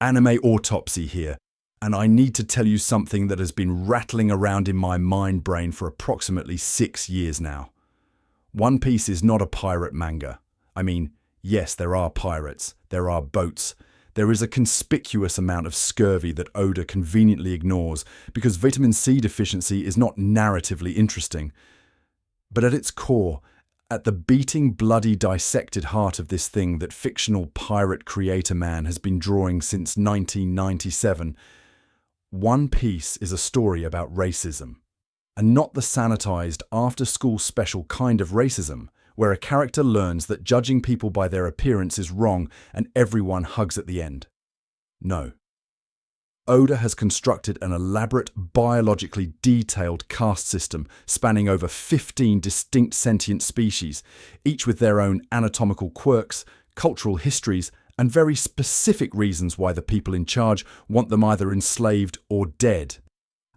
Anime autopsy here, and I need to tell you something that has been rattling around in my mind brain for approximately 6 years now. One Piece is not a pirate manga. I mean, yes, there are pirates, there are boats. There is a conspicuous amount of scurvy that Oda conveniently ignores because vitamin C deficiency is not narratively interesting. But at its core, at the beating, bloody, dissected heart of this thing that fictional pirate creator man has been drawing since 1997, One Piece is a story about racism. And not the sanitized, after-school special kind of racism, where a character learns that judging people by their appearance is wrong and everyone hugs at the end. No. Oda has constructed an elaborate, biologically detailed caste system spanning over 15 distinct sentient species, each with their own anatomical quirks, cultural histories, and very specific reasons why the people in charge want them either enslaved or dead.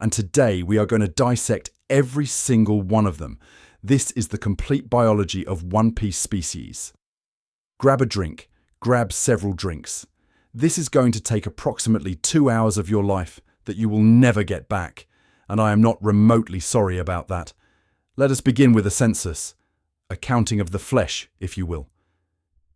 And today we are going to dissect every single one of them. This is the complete biology of One Piece species. Grab a drink, grab several drinks. This is going to take approximately 2 hours of your life that you will never get back, and I am not remotely sorry about that. Let us begin with a census, a counting of the flesh, if you will.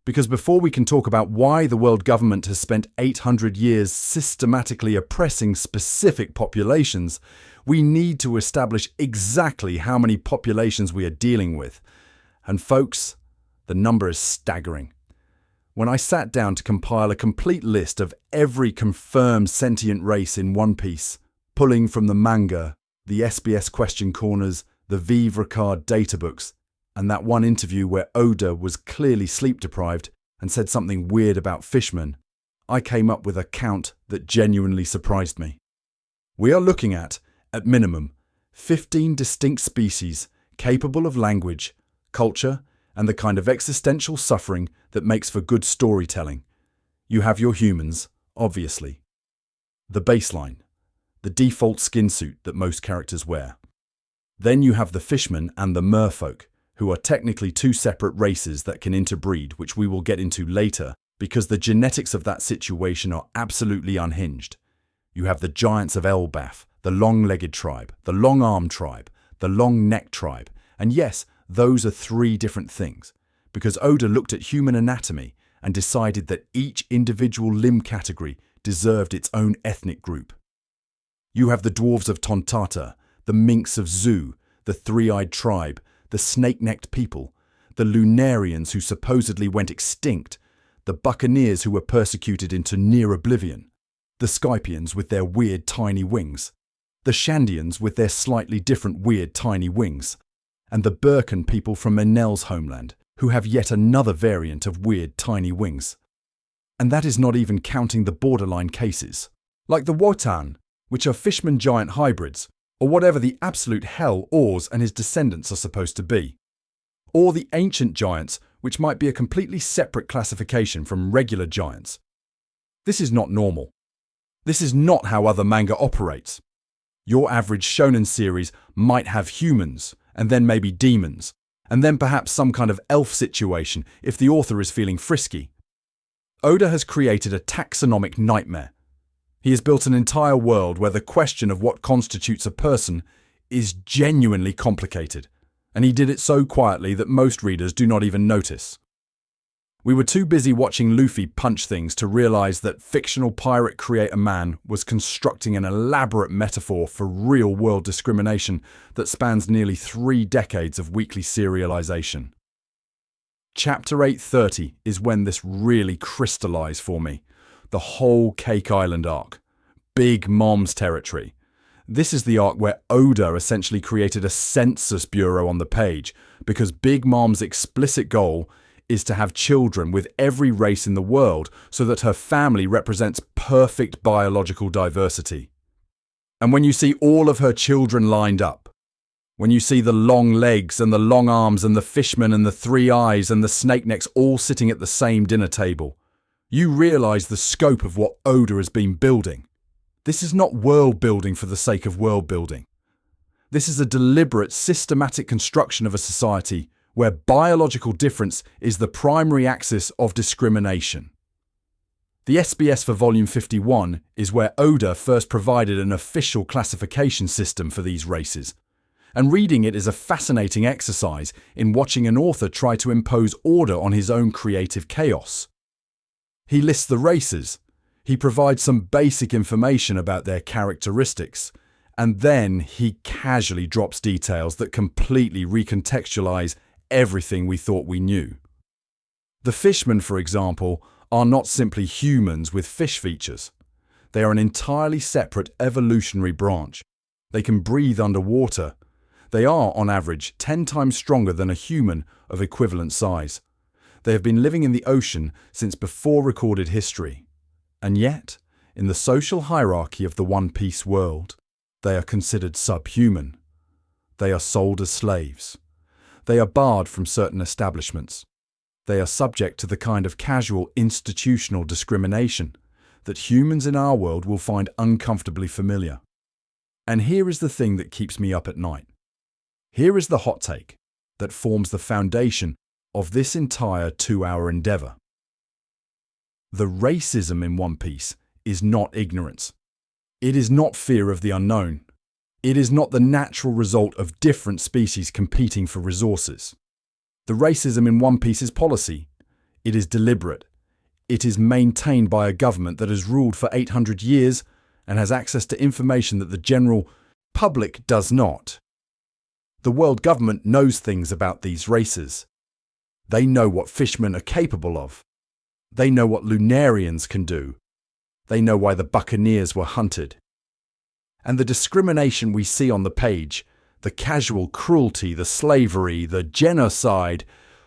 Because before we can talk about why the world government has spent 800 years systematically oppressing specific populations, we need to establish exactly how many populations we are dealing with. And folks, the number is staggering. When I sat down to compile a complete list of every confirmed sentient race in One Piece, pulling from the manga, the SBS question corners, the Vivre Card data books, and that one interview where Oda was clearly sleep-deprived and said something weird about Fishmen, I came up with a count that genuinely surprised me. We are looking at minimum, 15 distinct species capable of language, culture, and the kind of existential suffering that makes for good storytelling. You have your humans, obviously. The baseline, the default skin suit that most characters wear. Then you have the Fishmen and the merfolk, who are technically two separate races that can interbreed, which we will get into later, because the genetics of that situation are absolutely unhinged. You have the giants of Elbaf, the long-legged tribe, the long-armed tribe, the long-necked tribe, and yes, those are 3 different things, because Oda looked at human anatomy and decided that each individual limb category deserved its own ethnic group. You have the dwarves of Tontata, the minks of Zu, the three-eyed tribe, the snake-necked people, the Lunarians who supposedly went extinct, the Buccaneers who were persecuted into near oblivion, the Scypians with their weird tiny wings, the Shandians with their slightly different weird tiny wings, and the Burkan people from Enel's homeland, who have yet another variant of weird tiny wings. And that is not even counting the borderline cases, like the Wotan, which are Fishman giant hybrids, or whatever the absolute hell Oars and his descendants are supposed to be. Or the ancient giants, which might be a completely separate classification from regular giants. This is not normal. This is not how other manga operates. Your average shonen series might have humans, and then maybe demons, and then perhaps some kind of elf situation if the author is feeling frisky. Oda has created a taxonomic nightmare. He has built an entire world where the question of what constitutes a person is genuinely complicated, and he did it so quietly that most readers do not even notice. We were too busy watching Luffy punch things to realize that fictional pirate creator man was constructing an elaborate metaphor for real-world discrimination that spans nearly 3 decades of weekly serialization. Chapter 830 is when this really crystallized for me. The whole Cake Island arc. Big Mom's territory. This is the arc where Oda essentially created a census bureau on the page, because Big Mom's explicit goal is to have children with every race in the world so that her family represents perfect biological diversity. And when you see all of her children lined up, when you see the long legs and the long arms and the fishmen and the 3 eyes and the snake necks all sitting at the same dinner table, you realize the scope of what Oda has been building. This is not world building for the sake of world building. This is a deliberate, systematic construction of a society where biological difference is the primary axis of discrimination. The SBS for Volume 51 is where Oda first provided an official classification system for these races, and reading it is a fascinating exercise in watching an author try to impose order on his own creative chaos. He lists the races, he provides some basic information about their characteristics, and then he casually drops details that completely recontextualize everything we thought we knew. The Fishmen, for example, are not simply humans with fish features. They are an entirely separate evolutionary branch. They can breathe underwater. They are, on average, 10 times stronger than a human of equivalent size. They have been living in the ocean since before recorded history. And yet, in the social hierarchy of the One Piece world, they are considered subhuman. They are sold as slaves. They are barred from certain establishments. They are subject to the kind of casual institutional discrimination that humans in our world will find uncomfortably familiar. And here is the thing that keeps me up at night. Here is the hot take that forms the foundation of this entire 2-hour endeavor. The racism in One Piece is not ignorance. It is not fear of the unknown. It is not the natural result of different species competing for resources. The racism in One Piece is policy. It is deliberate. It is maintained by a government that has ruled for 800 years and has access to information that the general public does not. The world government knows things about these races. They know what Fishmen are capable of. They know what Lunarians can do. They know why the Buccaneers were hunted. And the discrimination we see on the page, the casual cruelty, the slavery, the genocide,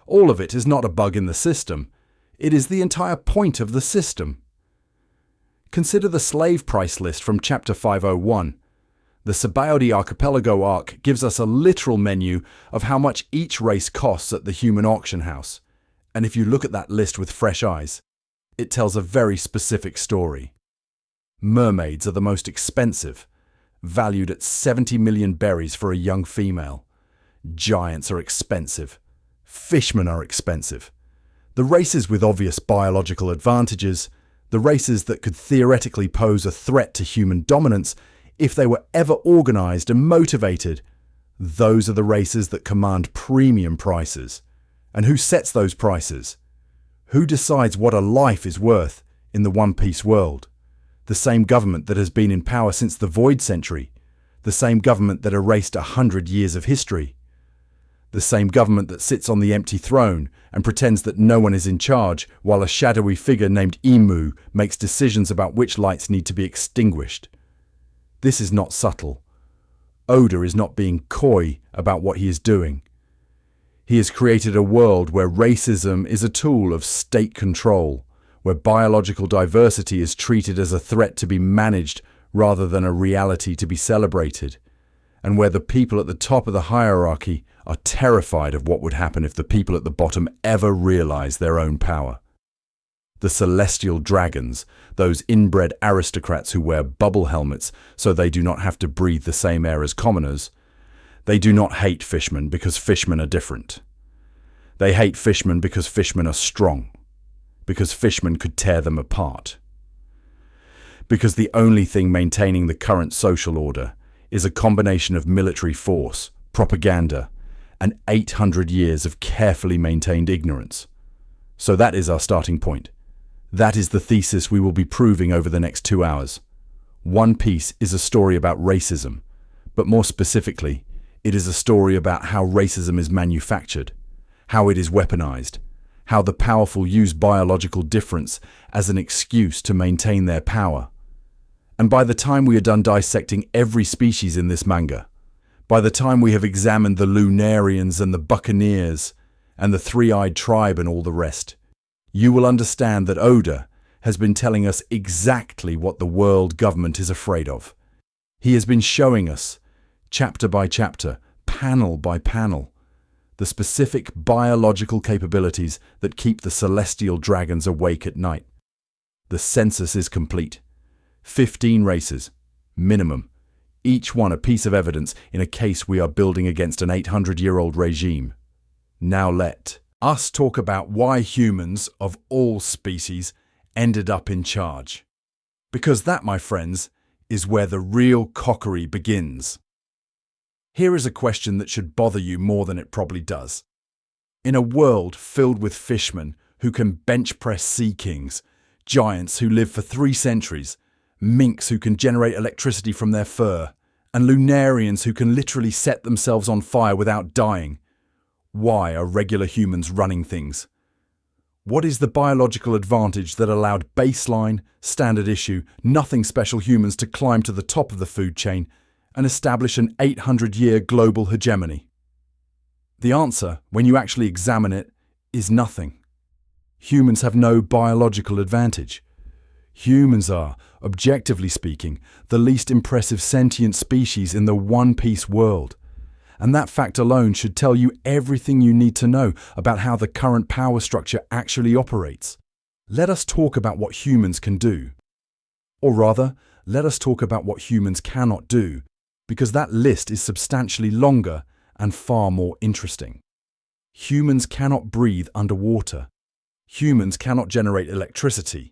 all of it is not a bug in the system. It is the entire point of the system. Consider the slave price list from Chapter 501. The Sabaody Archipelago arc gives us a literal menu of how much each race costs at the human auction house. And if you look at that list with fresh eyes, it tells a very specific story. Mermaids are the most expensive, valued at 70 million berries for a young female. Giants are expensive. Fishmen are expensive. The races with obvious biological advantages, the races that could theoretically pose a threat to human dominance if they were ever organized and motivated, those are the races that command premium prices. And who sets those prices? Who decides what a life is worth in the One Piece world? The same government that has been in power since the Void Century. The same government that erased 100 years of history. The same government that sits on the empty throne and pretends that no one is in charge while a shadowy figure named Emu makes decisions about which lights need to be extinguished. This is not subtle. Oda is not being coy about what he is doing. He has created a world where racism is a tool of state control, where biological diversity is treated as a threat to be managed rather than a reality to be celebrated, and where the people at the top of the hierarchy are terrified of what would happen if the people at the bottom ever realize their own power. The celestial dragons, those inbred aristocrats who wear bubble helmets so they do not have to breathe the same air as commoners, they do not hate fishmen because fishmen are different. They hate fishmen because fishmen are strong, because fishmen could tear them apart. Because the only thing maintaining the current social order is a combination of military force, propaganda, and 800 years of carefully maintained ignorance. So that is our starting point. That is the thesis we will be proving over the next 2 hours. One Piece is a story about racism, but more specifically, it is a story about how racism is manufactured, how it is weaponized, how the powerful use biological difference as an excuse to maintain their power. And by the time we are done dissecting every species in this manga, by the time we have examined the Lunarians and the Buccaneers and the three-eyed tribe and all the rest, you will understand that Oda has been telling us exactly what the world government is afraid of. He has been showing us, chapter by chapter, panel by panel, the specific biological capabilities that keep the celestial dragons awake at night. The census is complete. 15 races, minimum, each one a piece of evidence in a case we are building against an 800-year-old regime. Now let us talk about why humans of all species ended up in charge. Because that, my friends, is where the real cockery begins. Here is a question that should bother you more than it probably does. In a world filled with fishmen who can bench press sea kings, giants who live for 3 centuries, minks who can generate electricity from their fur, and Lunarians who can literally set themselves on fire without dying, why are regular humans running things? What is the biological advantage that allowed baseline, standard issue, nothing special humans to climb to the top of the food chain and establish an 800-year global hegemony? The answer, when you actually examine it, is nothing. Humans have no biological advantage. Humans are, objectively speaking, the least impressive sentient species in the one-piece world. And that fact alone should tell you everything you need to know about how the current power structure actually operates. Let us talk about what humans can do. Or rather, let us talk about what humans cannot do, because that list is substantially longer and far more interesting. Humans cannot breathe underwater. Humans cannot generate electricity.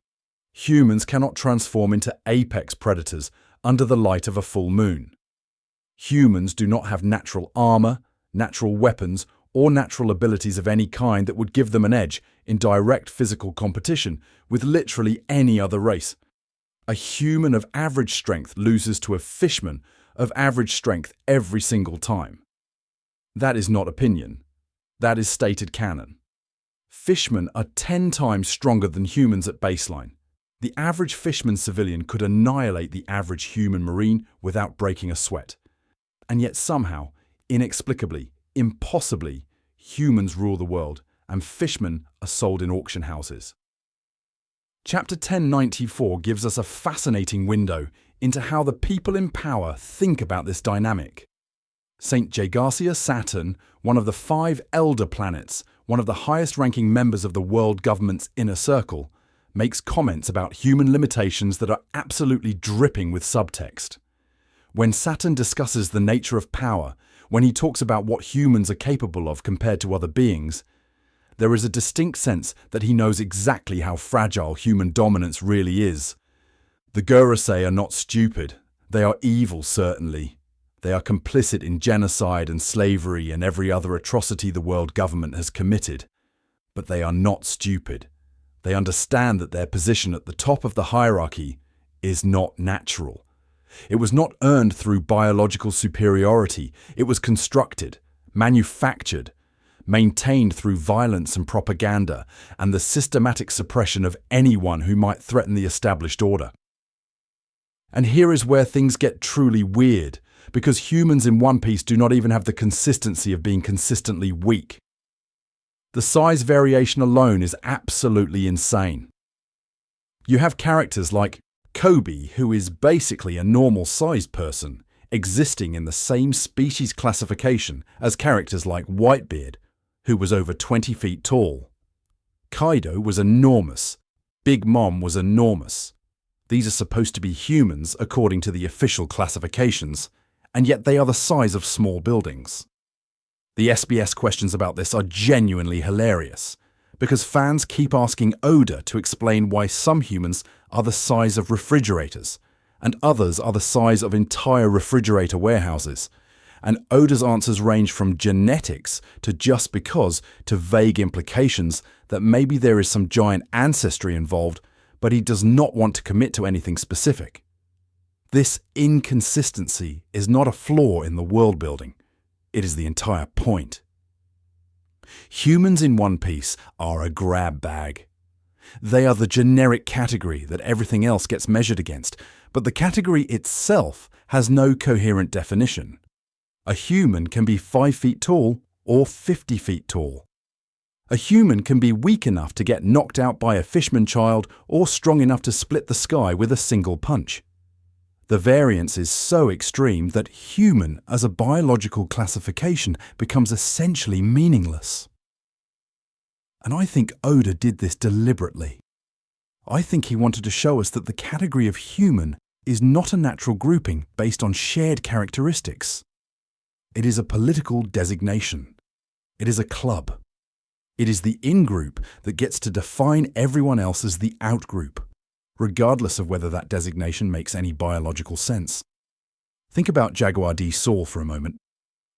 Humans cannot transform into apex predators under the light of a full moon. Humans do not have natural armor, natural weapons, or natural abilities of any kind that would give them an edge in direct physical competition with literally any other race. A human of average strength loses to a fishman of average strength every single time. That is not opinion. That is stated canon. Fishmen are 10 times stronger than humans at baseline. The average fishman civilian could annihilate the average human marine without breaking a sweat. And yet somehow, inexplicably, impossibly, humans rule the world and fishmen are sold in auction houses. Chapter 1094 gives us a fascinating window into how the people in power think about this dynamic. St. Garcia Saturn, one of the 5 elder planets, one of the highest-ranking members of the world government's inner circle, makes comments about human limitations that are absolutely dripping with subtext. When Saturn discusses the nature of power, when he talks about what humans are capable of compared to other beings, there is a distinct sense that he knows exactly how fragile human dominance really is. The Gurusei are not stupid. They are evil, certainly. They are complicit in genocide and slavery and every other atrocity the world government has committed. But they are not stupid. They understand that their position at the top of the hierarchy is not natural. It was not earned through biological superiority. It was constructed, manufactured, maintained through violence and propaganda and the systematic suppression of anyone who might threaten the established order. And here is where things get truly weird, because humans in One Piece do not even have the consistency of being consistently weak. The size variation alone is absolutely insane. You have characters like Kobe, who is basically a normal-sized person, existing in the same species classification as characters like Whitebeard, who was over 20 feet tall. Kaido was enormous. Big Mom was enormous. These are supposed to be humans according to the official classifications, and yet they are the size of small buildings. The SBS questions about this are genuinely hilarious, because fans keep asking Oda to explain why some humans are the size of refrigerators, and others are the size of entire refrigerator warehouses. And Oda's answers range from genetics to just because to vague implications that maybe there is some giant ancestry involved, but he does not want to commit to anything specific. This inconsistency is not a flaw in the world building. It is the entire point. Humans in One Piece are a grab bag. They are the generic category that everything else gets measured against, but the category itself has no coherent definition. A human can be 5 feet tall or 50 feet tall. A human can be weak enough to get knocked out by a fishman child or strong enough to split the sky with a single punch. The variance is so extreme that human as a biological classification becomes essentially meaningless. And I think Oda did this deliberately. I think he wanted to show us that the category of human is not a natural grouping based on shared characteristics. It is a political designation. It is a club. It is the in-group that gets to define everyone else as the out-group, regardless of whether that designation makes any biological sense. Think about Jaguar D. Saul for a moment.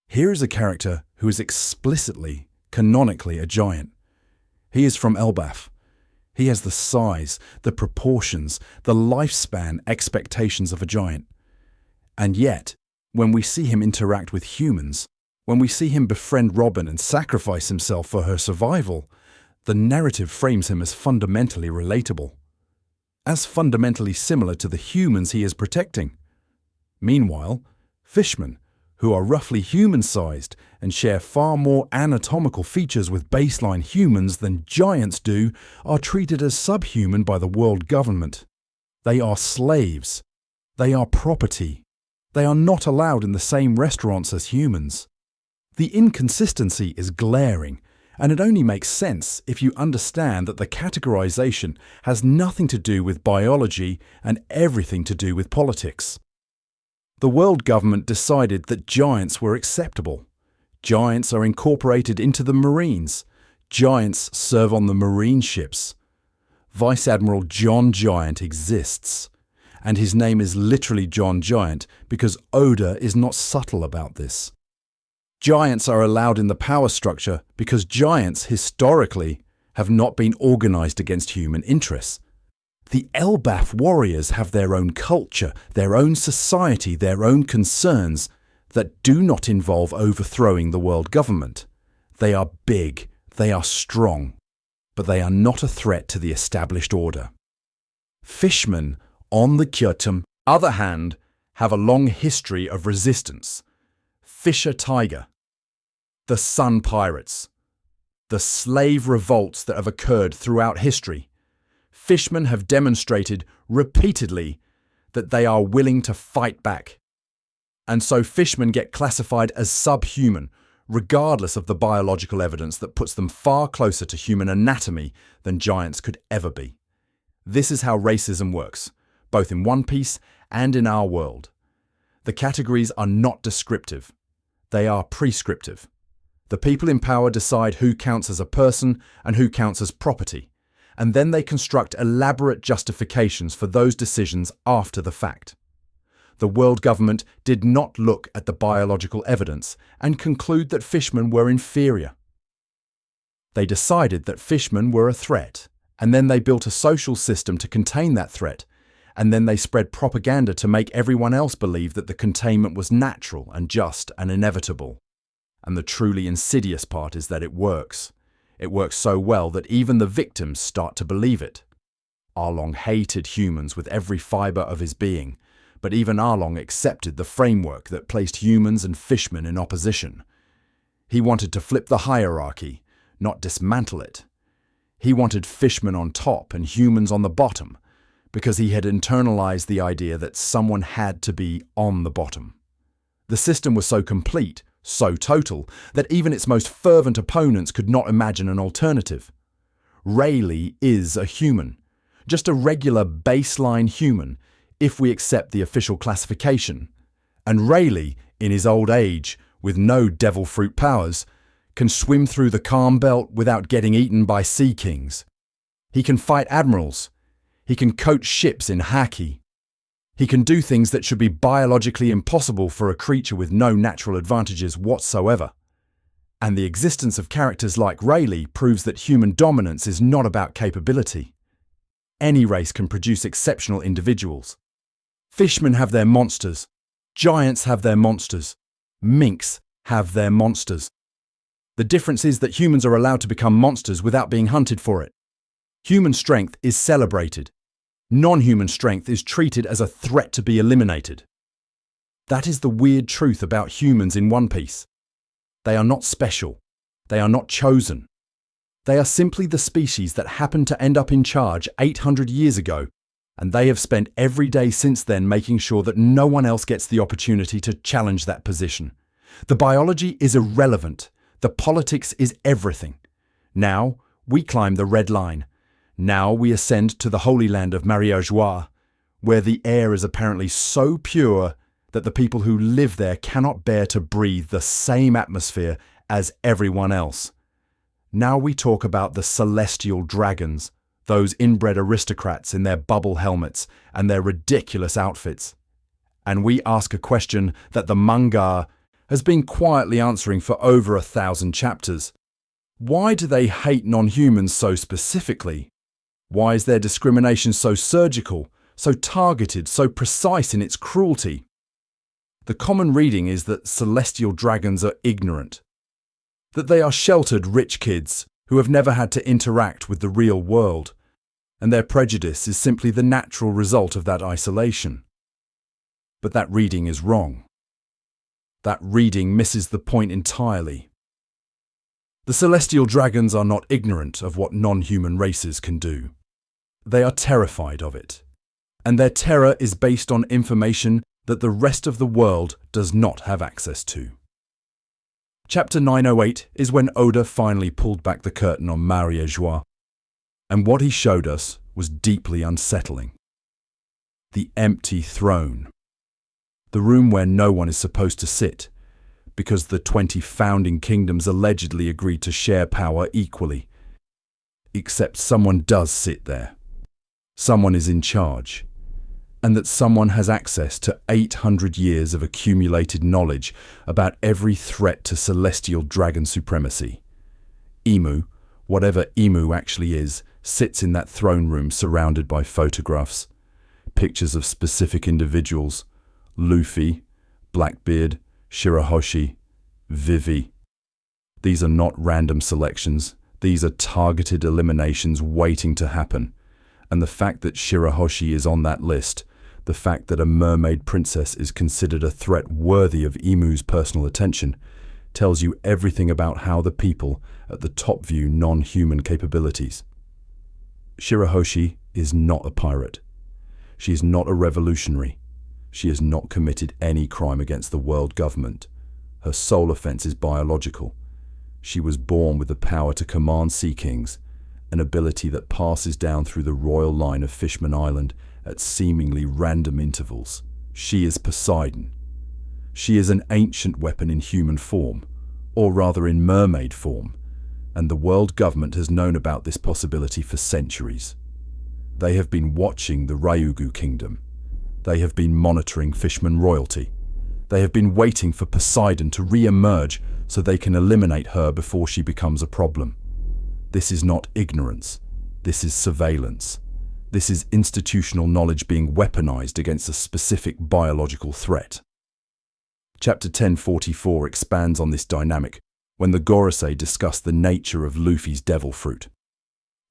Here is a character who is explicitly, canonically a giant. He is from Elbaf. He has the size, the proportions, the lifespan expectations of a giant. And yet, when we see him interact with humans, when we see him befriend Robin and sacrifice himself for her survival, the narrative frames him as fundamentally relatable, as fundamentally similar to the humans he is protecting. Meanwhile, Fishmen, who are roughly human-sized and share far more anatomical features with baseline humans than giants do, are treated as subhuman by the world government. They are slaves. They are property. They are not allowed in the same restaurants as humans. The inconsistency is glaring, and it only makes sense if you understand that the categorization has nothing to do with biology and everything to do with politics. The world government decided that giants were acceptable. Giants are incorporated into the Marines. Giants serve on the Marine ships. Vice Admiral John Giant exists, and his name is literally John Giant because Oda is not subtle about this. Giants are allowed in the power structure because giants, historically, have not been organized against human interests. The Elbaf warriors have their own culture, their own society, their own concerns that do not involve overthrowing the world government. They are big, they are strong, but they are not a threat to the established order. Fishmen, on the other hand, have a long history of resistance. Fisher Tiger, the Sun Pirates, the slave revolts that have occurred throughout history. Fishmen have demonstrated repeatedly that they are willing to fight back. And so fishmen get classified as subhuman, regardless of the biological evidence that puts them far closer to human anatomy than giants could ever be. This is how racism works, both in One Piece and in our world. The categories are not descriptive. They are prescriptive. The people in power decide who counts as a person and who counts as property, and then they construct elaborate justifications for those decisions after the fact. The world government did not look at the biological evidence and conclude that fishmen were inferior. They decided that fishmen were a threat, and then they built a social system to contain that threat, and then they spread propaganda to make everyone else believe that the containment was natural and just and inevitable. And the truly insidious part is that it works. It works so well that even the victims start to believe it. Arlong hated humans with every fibre of his being, but even Arlong accepted the framework that placed humans and fishmen in opposition. He wanted to flip the hierarchy, not dismantle it. He wanted fishmen on top and humans on the bottom, because he had internalized the idea that someone had to be on the bottom. The system was so complete, so total, that even its most fervent opponents could not imagine an alternative. Rayleigh is a human, just a regular baseline human, if we accept the official classification. And Rayleigh, in his old age, with no devil fruit powers, can swim through the calm belt without getting eaten by sea kings. He can fight admirals. He can coach ships in haki. He can do things that should be biologically impossible for a creature with no natural advantages whatsoever. And the existence of characters like Rayleigh proves that human dominance is not about capability. Any race can produce exceptional individuals. Fishmen have their monsters. Giants have their monsters. Minks have their monsters. The difference is that humans are allowed to become monsters without being hunted for it. Human strength is celebrated. Non-human strength is treated as a threat to be eliminated. That is the weird truth about humans in One Piece. They are not special. They are not chosen. They are simply the species that happened to end up in charge 800 years ago, and they have spent every day since then making sure that no one else gets the opportunity to challenge that position. The biology is irrelevant. The politics is everything. Now, we climb the red line. Now we ascend to the holy land of Mariajois, where the air is apparently so pure that the people who live there cannot bear to breathe the same atmosphere as everyone else. Now we talk about the celestial dragons, those inbred aristocrats in their bubble helmets and their ridiculous outfits. And we ask a question that the manga has been quietly answering for over 1,000 chapters. Why do they hate non-humans so specifically? Why is their discrimination so surgical, so targeted, so precise in its cruelty? The common reading is that celestial dragons are ignorant, that they are sheltered rich kids who have never had to interact with the real world, and their prejudice is simply the natural result of that isolation. But that reading is wrong. That reading misses the point entirely. The celestial dragons are not ignorant of what non-human races can do. They are terrified of it, and their terror is based on information that the rest of the world does not have access to. Chapter 908 is when Oda finally pulled back the curtain on Marie-Joie, and what he showed us was deeply unsettling. The empty throne. The room where no one is supposed to sit, because the 20 founding kingdoms allegedly agreed to share power equally. Except someone does sit there. Someone is in charge. And that someone has access to 800 years of accumulated knowledge about every threat to celestial dragon supremacy. Imu, whatever Imu actually is, sits in that throne room surrounded by photographs, pictures of specific individuals: Luffy, Blackbeard, Shirahoshi, Vivi. These are not random selections. These are targeted eliminations waiting to happen. And the fact that Shirahoshi is on that list, the fact that a mermaid princess is considered a threat worthy of Imu's personal attention, tells you everything about how the people at the top view non-human capabilities. Shirahoshi is not a pirate. She is not a revolutionary. She has not committed any crime against the world government. Her sole offense is biological. She was born with the power to command sea kings, an ability that passes down through the royal line of Fishmen Island at seemingly random intervals. She is Poseidon. She is an ancient weapon in human form, or rather in mermaid form, and the world government has known about this possibility for centuries. They have been watching the Ryugu kingdom. They have been monitoring Fishman royalty. They have been waiting for Poseidon to re-emerge so they can eliminate her before she becomes a problem. This is not ignorance. This is surveillance. This is institutional knowledge being weaponized against a specific biological threat. Chapter 1044 expands on this dynamic when the Gorosei discuss the nature of Luffy's devil fruit.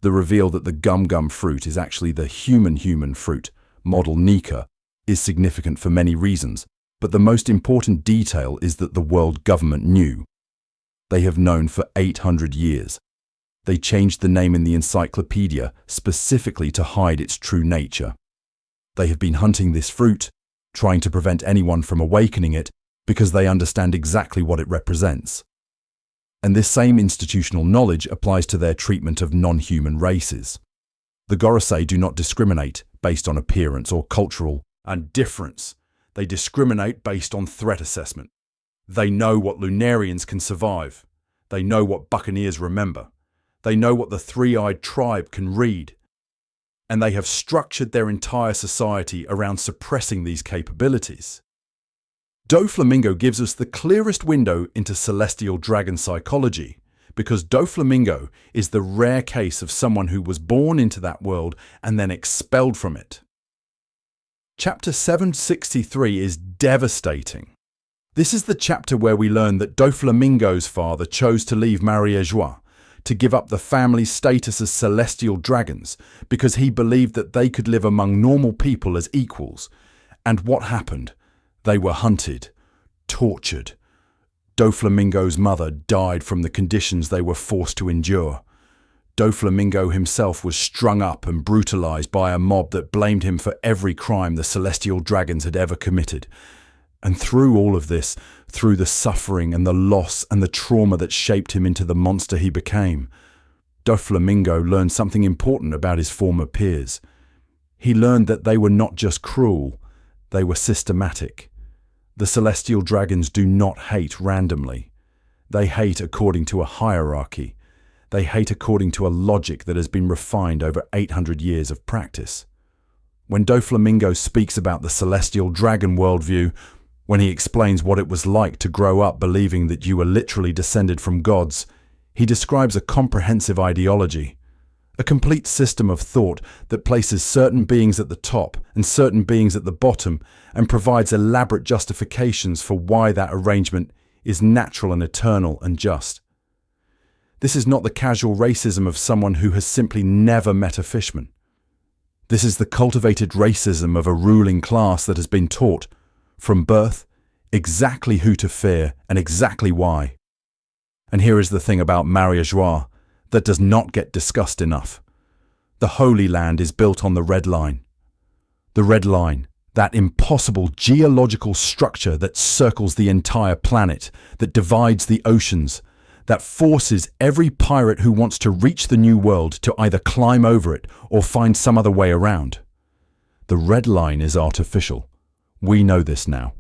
The reveal that the gum-gum fruit is actually the human fruit, model Nika, is significant for many reasons, but the most important detail is that the world government knew. They have known for 800 years. They changed the name in the encyclopedia specifically to hide its true nature. They have been hunting this fruit, trying to prevent anyone from awakening it because they understand exactly what it represents. And this same institutional knowledge applies to their treatment of non-human races. The Gorosei do not discriminate based on appearance or cultural and difference. They discriminate based on threat assessment. They know what Lunarians can survive. They know what Buccaneers remember. They know what the three-eyed tribe can read. And they have structured their entire society around suppressing these capabilities. Doflamingo gives us the clearest window into celestial dragon psychology, because Doflamingo is the rare case of someone who was born into that world and then expelled from it. Chapter 763 is devastating. This is the chapter where we learn that Doflamingo's father chose to leave Marie-Joie, to give up the family status as celestial dragons, because he believed that they could live among normal people as equals. And what happened? They were hunted, tortured. Doflamingo's mother died from the conditions they were forced to endure. Doflamingo himself was strung up and brutalized by a mob that blamed him for every crime the celestial dragons had ever committed. And through all of this, through the suffering and the loss and the trauma that shaped him into the monster he became, Doflamingo learned something important about his former peers. He learned that they were not just cruel, they were systematic. The celestial dragons do not hate randomly. They hate according to a hierarchy. They hate according to a logic that has been refined over 800 years of practice. When Doflamingo speaks about the celestial dragon worldview, when he explains what it was like to grow up believing that you were literally descended from gods, he describes a comprehensive ideology, a complete system of thought that places certain beings at the top and certain beings at the bottom and provides elaborate justifications for why that arrangement is natural and eternal and just. This is not the casual racism of someone who has simply never met a fishman. This is the cultivated racism of a ruling class that has been taught, from birth, exactly who to fear and exactly why. And here is the thing about Maria-Joie that does not get discussed enough. The Holy Land is built on the Red Line. The Red Line, that impossible geological structure that circles the entire planet, that divides the oceans, that forces every pirate who wants to reach the New World to either climb over it or find some other way around. The Red Line is artificial. We know this now.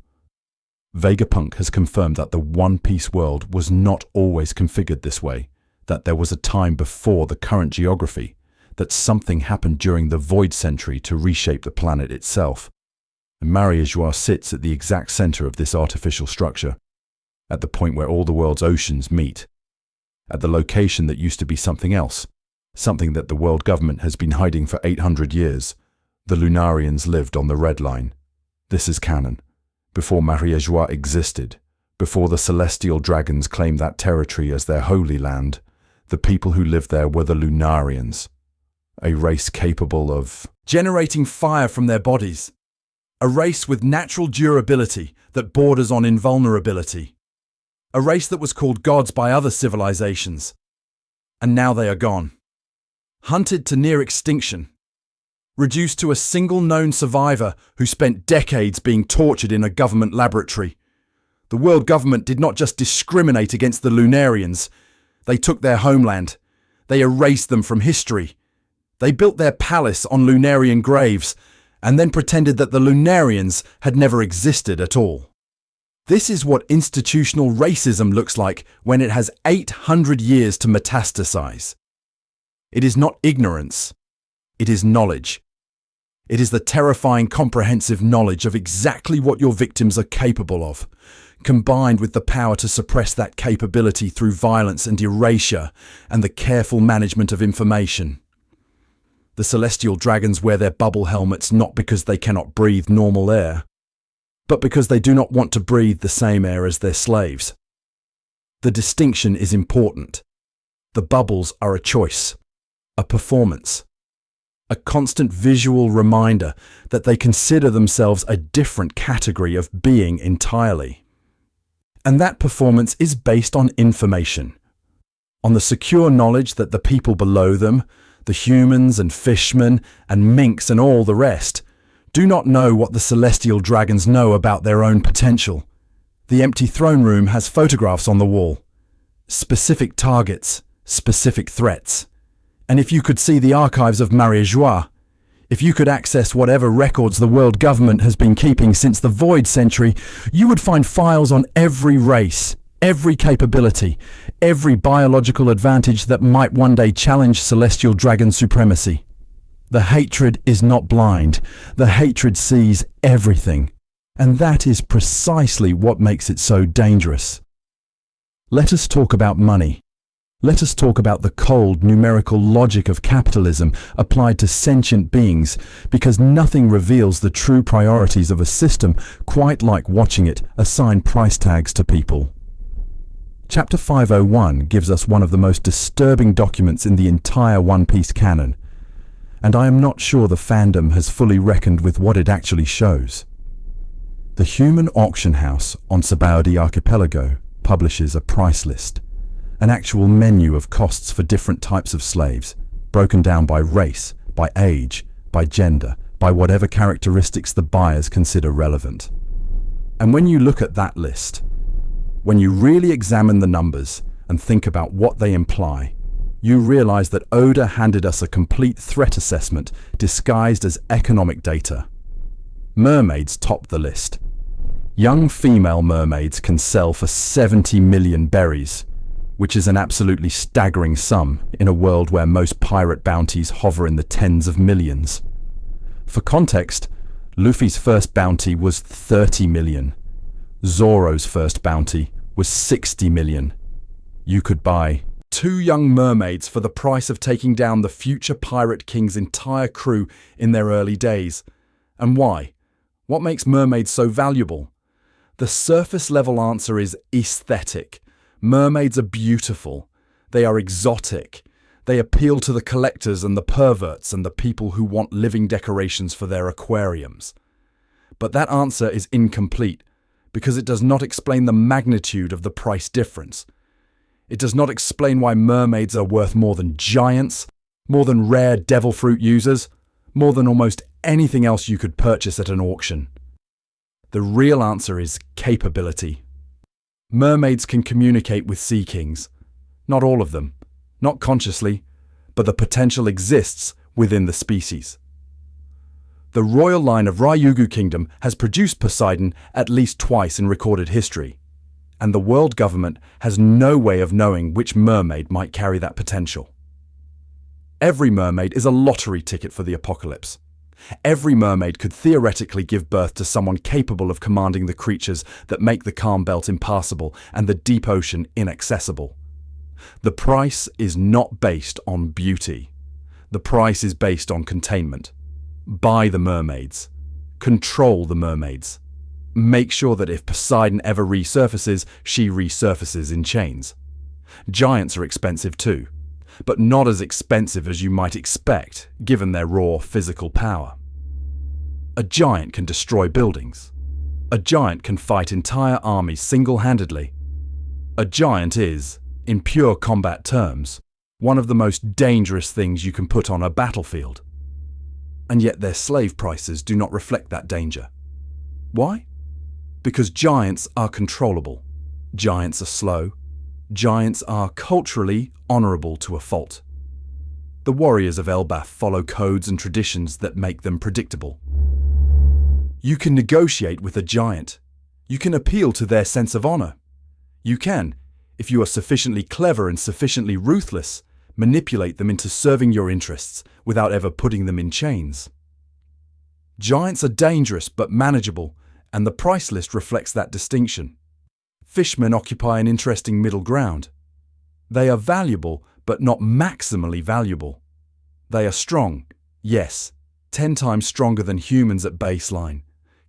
Vegapunk has confirmed that the One Piece world was not always configured this way, that there was a time before the current geography, that something happened during the Void Century to reshape the planet itself. And Maria-Joie sits at the exact center of this artificial structure, at the point where all the world's oceans meet, at the location that used to be something else, something that the world government has been hiding for 800 years. The Lunarians lived on the Red Line. This is canon. Before Maria-Joie existed, before the celestial dragons claimed that territory as their holy land, the people who lived there were the Lunarians, a race capable of generating fire from their bodies, a race with natural durability that borders on invulnerability, a race that was called gods by other civilizations, and now they are gone, hunted to near extinction, reduced to a single known survivor who spent decades being tortured in a government laboratory. The world government did not just discriminate against the Lunarians. They took their homeland. They erased them from history. They built their palace on Lunarian graves and then pretended that the Lunarians had never existed at all. This is what institutional racism looks like when it has 800 years to metastasize. It is not ignorance. It is knowledge. It is the terrifying, comprehensive knowledge of exactly what your victims are capable of, combined with the power to suppress that capability through violence and erasure and the careful management of information. The celestial dragons wear their bubble helmets not because they cannot breathe normal air, but because they do not want to breathe the same air as their slaves. The distinction is important. The bubbles are a choice, a performance, a constant visual reminder that they consider themselves a different category of being entirely. And that performance is based on information, on the secure knowledge that the people below them, the humans and fishmen and minks and all the rest, do not know what the celestial dragons know about their own potential. The empty throne room has photographs on the wall, specific targets, specific threats. And if you could see the archives of Maria-Joie, if you could access whatever records the world government has been keeping since the Void Century, you would find files on every race, every capability, every biological advantage that might one day challenge celestial dragon supremacy. The hatred is not blind. The hatred sees everything. And that is precisely what makes it so dangerous. Let us talk about money. Let us talk about the cold, numerical logic of capitalism applied to sentient beings, because nothing reveals the true priorities of a system quite like watching it assign price tags to people. Chapter 501 gives us one of the most disturbing documents in the entire One Piece canon, and I am not sure the fandom has fully reckoned with what it actually shows. The human auction house on Sabaody Archipelago publishes a price list, an actual menu of costs for different types of slaves, broken down by race, by age, by gender, by whatever characteristics the buyers consider relevant. And when you look at that list, when you really examine the numbers and think about what they imply, you realize that Oda handed us a complete threat assessment disguised as economic data. Mermaids top the list. Young female mermaids can sell for 70 million berries. which is an absolutely staggering sum in a world where most pirate bounties hover in the tens of millions. For context, Luffy's first bounty was 30 million. Zoro's first bounty was 60 million. You could buy 2 young mermaids for the price of taking down the future Pirate King's entire crew in their early days. And why? What makes mermaids so valuable? The surface-level answer is aesthetic. Mermaids are beautiful. They are exotic. They appeal to the collectors and the perverts and the people who want living decorations for their aquariums. But that answer is incomplete because it does not explain the magnitude of the price difference. It does not explain why mermaids are worth more than giants, more than rare devil fruit users, more than almost anything else you could purchase at an auction. The real answer is capability. Mermaids can communicate with sea kings. Not all of them, not consciously, but the potential exists within the species. The royal line of Ryugu Kingdom has produced Poseidon at least twice in recorded history, and the world government has no way of knowing which mermaid might carry that potential. Every mermaid is a lottery ticket for the apocalypse. Every mermaid could theoretically give birth to someone capable of commanding the creatures that make the calm belt impassable and the deep ocean inaccessible. The price is not based on beauty. The price is based on containment. Buy the mermaids. Control the mermaids. Make sure that if Poseidon ever resurfaces, she resurfaces in chains. Giants are expensive too, but not as expensive as you might expect, given their raw physical power. A giant can destroy buildings. A giant can fight entire armies single-handedly. A giant is, in pure combat terms, one of the most dangerous things you can put on a battlefield. And yet their slave prices do not reflect that danger. Why? Because giants are controllable. Giants are slow. Giants are culturally honourable to a fault. The warriors of Elbaf follow codes and traditions that make them predictable. You can negotiate with a giant. You can appeal to their sense of honour. You can, if you are sufficiently clever and sufficiently ruthless, manipulate them into serving your interests without ever putting them in chains. Giants are dangerous but manageable, and the price list reflects that distinction. Fishmen occupy an interesting middle ground. They are valuable, but not maximally valuable. They are strong, yes, 10 times stronger than humans at baseline,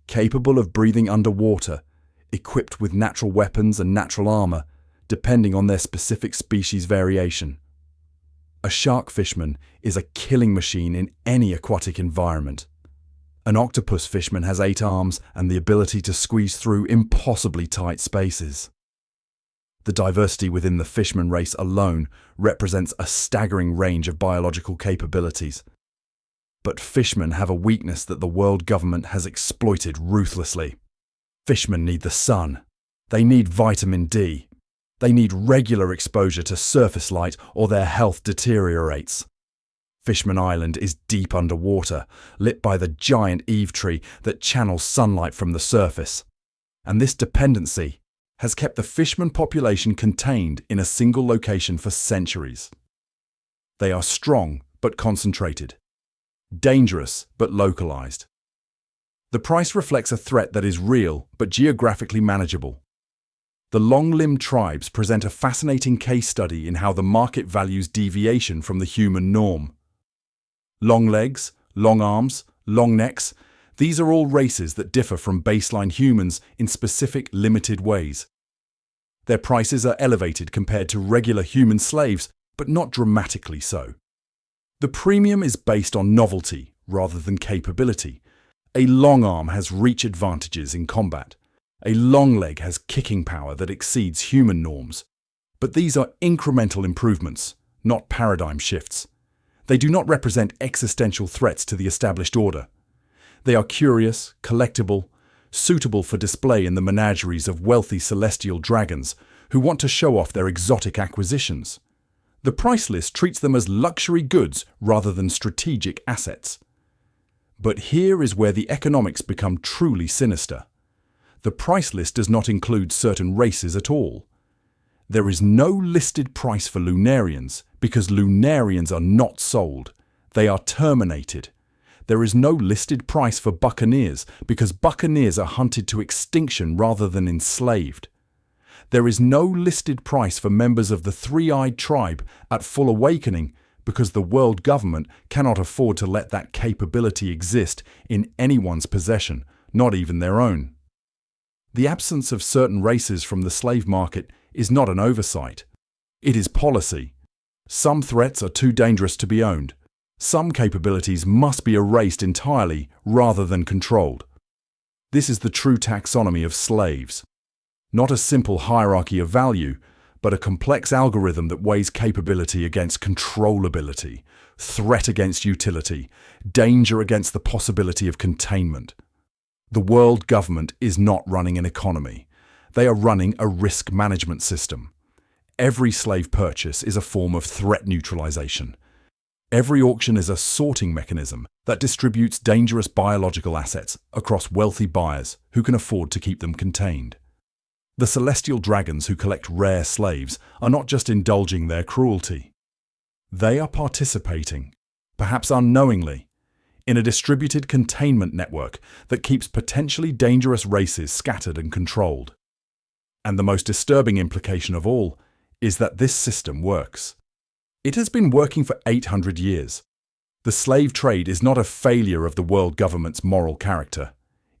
capable of breathing underwater, equipped with natural weapons and natural armor, depending on their specific species variation. A shark fishman is a killing machine in any aquatic environment. An octopus fishman has 8 arms and the ability to squeeze through impossibly tight spaces. The diversity within the fishman race alone represents a staggering range of biological capabilities. But fishmen have a weakness that the world government has exploited ruthlessly. Fishmen need the sun. They need vitamin D. They need regular exposure to surface light or their health deteriorates. Fishman Island is deep underwater, lit by the giant Eve tree that channels sunlight from the surface. And this dependency has kept the fishman population contained in a single location for centuries. They are strong but concentrated, dangerous but localized. The price reflects a threat that is real but geographically manageable. The long-limbed tribes present a fascinating case study in how the market values deviation from the human norm. Long legs, long arms, long necks, these are all races that differ from baseline humans in specific, limited ways. Their prices are elevated compared to regular human slaves, but not dramatically so. The premium is based on novelty rather than capability. A long arm has reach advantages in combat. A long leg has kicking power that exceeds human norms. But these are incremental improvements, not paradigm shifts. They do not represent existential threats to the established order. They are curious, collectible, suitable for display in the menageries of wealthy celestial dragons who want to show off their exotic acquisitions. The price list treats them as luxury goods rather than strategic assets. But here is where the economics become truly sinister. The price list does not include certain races at all. There is no listed price for Lunarians because Lunarians are not sold. They are terminated. There is no listed price for Buccaneers because Buccaneers are hunted to extinction rather than enslaved. There is no listed price for members of the three-eyed tribe at full awakening because the world government cannot afford to let that capability exist in anyone's possession, not even their own. The absence of certain races from the slave market is not an oversight. It is policy. Some threats are too dangerous to be owned. Some capabilities must be erased entirely rather than controlled. This is the true taxonomy of slaves. Not a simple hierarchy of value, but a complex algorithm that weighs capability against controllability, threat against utility, danger against the possibility of containment. The world government is not running an economy. They are running a risk management system. Every slave purchase is a form of threat neutralization. Every auction is a sorting mechanism that distributes dangerous biological assets across wealthy buyers who can afford to keep them contained. The celestial dragons who collect rare slaves are not just indulging their cruelty. They are participating, perhaps unknowingly, in a distributed containment network that keeps potentially dangerous races scattered and controlled. And the most disturbing implication of all is that this system works. It has been working for 800 years. The slave trade is not a failure of the world government's moral character.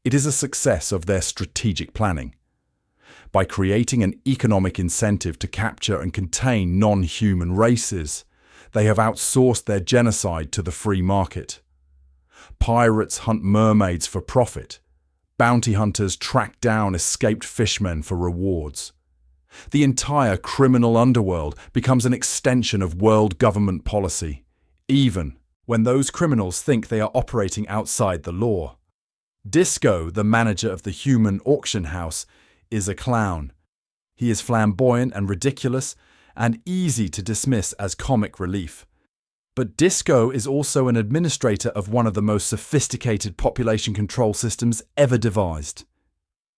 It is a success of their strategic planning. By creating an economic incentive to capture and contain non-human races, they have outsourced their genocide to the free market. Pirates hunt mermaids for profit. Bounty hunters track down escaped fishmen for rewards. The entire criminal underworld becomes an extension of world government policy, even when those criminals think they are operating outside the law. Disco, the manager of the human auction house, is a clown. He is flamboyant and ridiculous and easy to dismiss as comic relief. But Disco is also an administrator of one of the most sophisticated population control systems ever devised.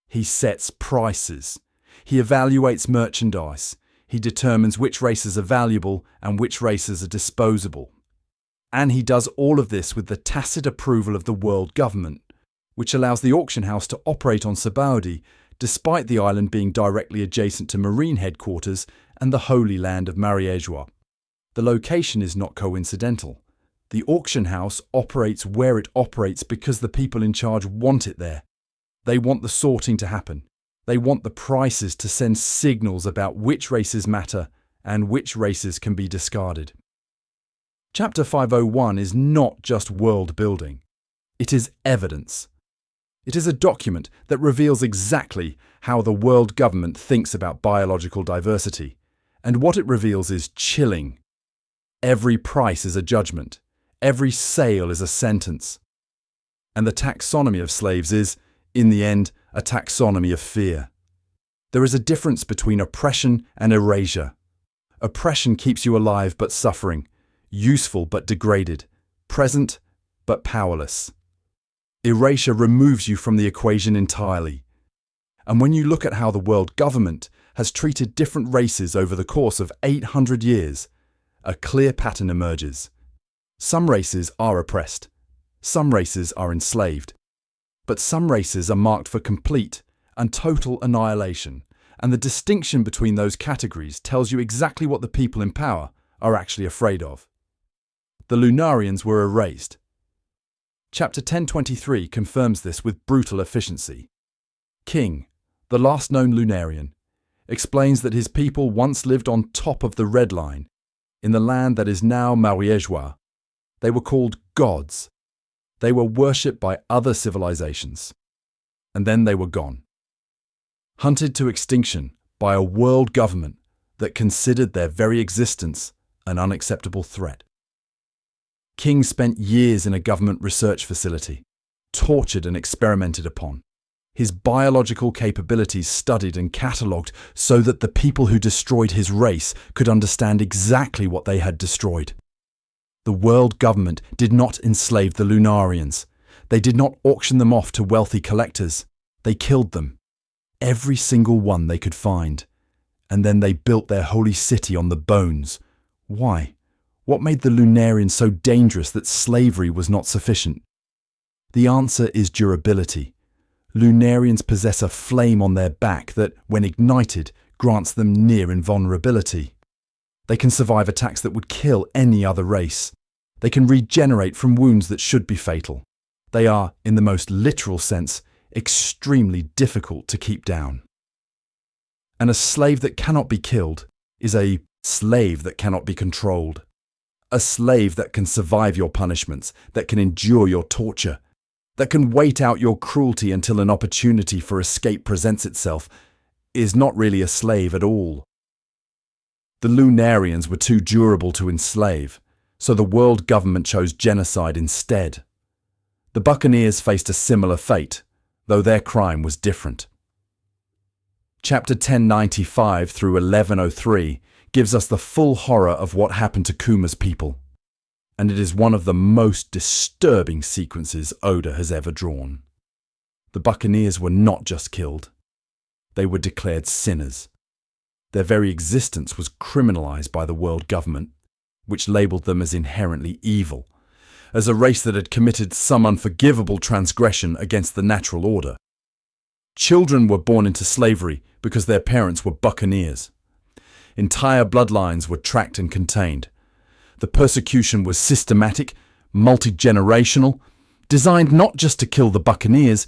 He sets prices. He evaluates merchandise. He determines which races are valuable and which races are disposable. And he does all of this with the tacit approval of the world government, which allows the auction house to operate on Sabaudi despite the island being directly adjacent to Marine headquarters and the Holy Land of Mariéjois. The location is not coincidental. The auction house operates where it operates because the people in charge want it there. They want the sorting to happen. They want the prices to send signals about which races matter and which races can be discarded. Chapter 501 is not just world building. It is evidence. It is a document that reveals exactly how the world government thinks about biological diversity, and what it reveals is chilling. Every price is a judgment. Every sale is a sentence. And the taxonomy of slaves is, in the end, a taxonomy of fear. There is a difference between oppression and erasure. Oppression keeps you alive but suffering, useful but degraded, present but powerless. Erasure removes you from the equation entirely. And when you look at how the world government has treated different races over the course of 800 years, a clear pattern emerges. Some races are oppressed. Some races are enslaved. But some races are marked for complete and total annihilation, and the distinction between those categories tells you exactly what the people in power are actually afraid of. The Lunarians were erased. Chapter 1023 confirms this with brutal efficiency. King, the last known Lunarian, explains that his people once lived on top of the Red Line, in the land that is now Mariéjois. They were called gods. They were worshipped by other civilizations. And then they were gone. Hunted to extinction by a world government that considered their very existence an unacceptable threat. King spent years in a government research facility, tortured and experimented upon. His biological capabilities studied and catalogued so that the people who destroyed his race could understand exactly what they had destroyed. The world government did not enslave the Lunarians. They did not auction them off to wealthy collectors. They killed them. Every single one they could find. And then they built their holy city on the bones. Why? What made the Lunarians so dangerous that slavery was not sufficient? The answer is durability. Lunarians possess a flame on their back that, when ignited, grants them near invulnerability. They can survive attacks that would kill any other race. They can regenerate from wounds that should be fatal. They are, in the most literal sense, extremely difficult to keep down. And a slave that cannot be killed is a slave that cannot be controlled. A slave that can survive your punishments, that can endure your torture, that can wait out your cruelty until an opportunity for escape presents itself, is not really a slave at all. The Lunarians were too durable to enslave, so the world government chose genocide instead. The Buccaneers faced a similar fate, though their crime was different. Chapter 1095 through 1103 gives us the full horror of what happened to Kuma's people, and it is one of the most disturbing sequences Oda has ever drawn. The Buccaneers were not just killed. They were declared sinners. Their very existence was criminalized by the world government, which labeled them as inherently evil, as a race that had committed some unforgivable transgression against the natural order. Children were born into slavery because their parents were Buccaneers. Entire bloodlines were tracked and contained. The persecution was systematic, multi-generational, designed not just to kill the Buccaneers,